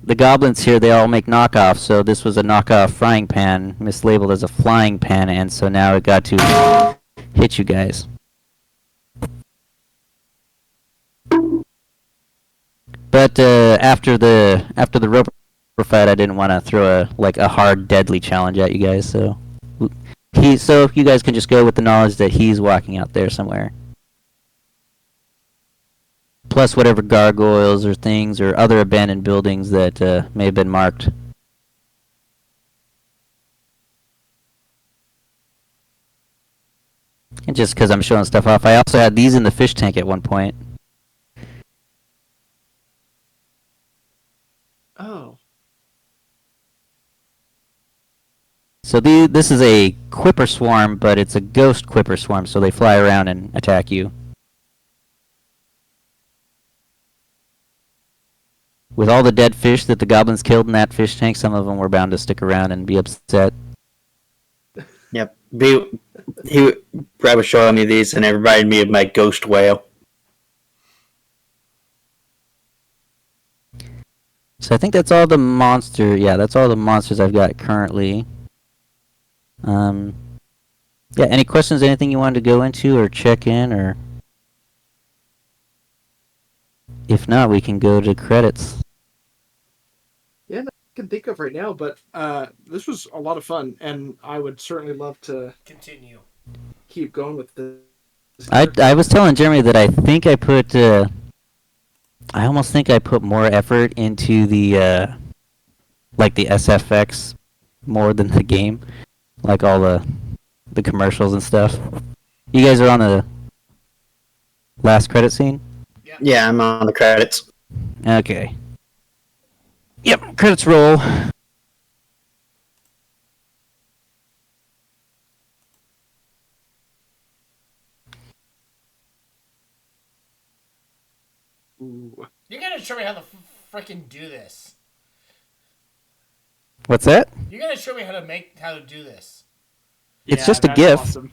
The goblins here, they all make knockoffs, so this was a knockoff frying pan, mislabeled as a flying pan, and so now it got to hit you guys. But after the roper fight, I didn't want to throw a hard, deadly challenge at you guys, so you guys can just go with the knowledge that he's walking out there somewhere. Plus whatever gargoyles or things or other abandoned buildings that may have been marked. And just because I'm showing stuff off, I also had these in the fish tank at one point.
Oh.
So this is a quipper swarm, but it's a ghost quipper swarm, so they fly around and attack you. With all the dead fish that the goblins killed in that fish tank, some of them were bound to stick around and be upset.
Yep. Brad was showing me these, and it reminded me of my ghost whale.
So I think that's all the that's all the monsters I've got currently. Yeah, any questions, anything you wanted to go into or check in, or if not, we can go to credits.
Yeah, I can think of right now, but this was a lot of fun, and I would certainly love to
Continue.
keep going with this.
I was telling Jeremy that I think I put I almost think I put more effort into the like the SFX more than the game, like all the commercials and stuff. You guys are on the last credit scene?
Yeah, I'm on the credits.
Okay. Yep, credits roll.
Ooh.
You gotta show me how to freaking do this.
What's that?
You gotta show me how to do this.
It's
Yeah,
just a
that's
GIF.
Awesome.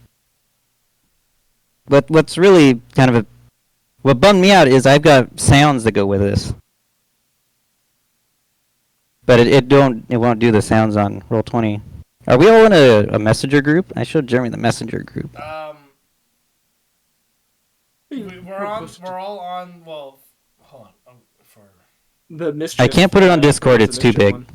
But what's really kind of what bummed me out is I've got sounds that go with this. But it won't do the sounds on Roll20. Are we all in a messenger group? I showed Jeremy the messenger group.
We're all on. Well, hold on. For
The mischief.
I can't put it on Discord, it's too big.
One.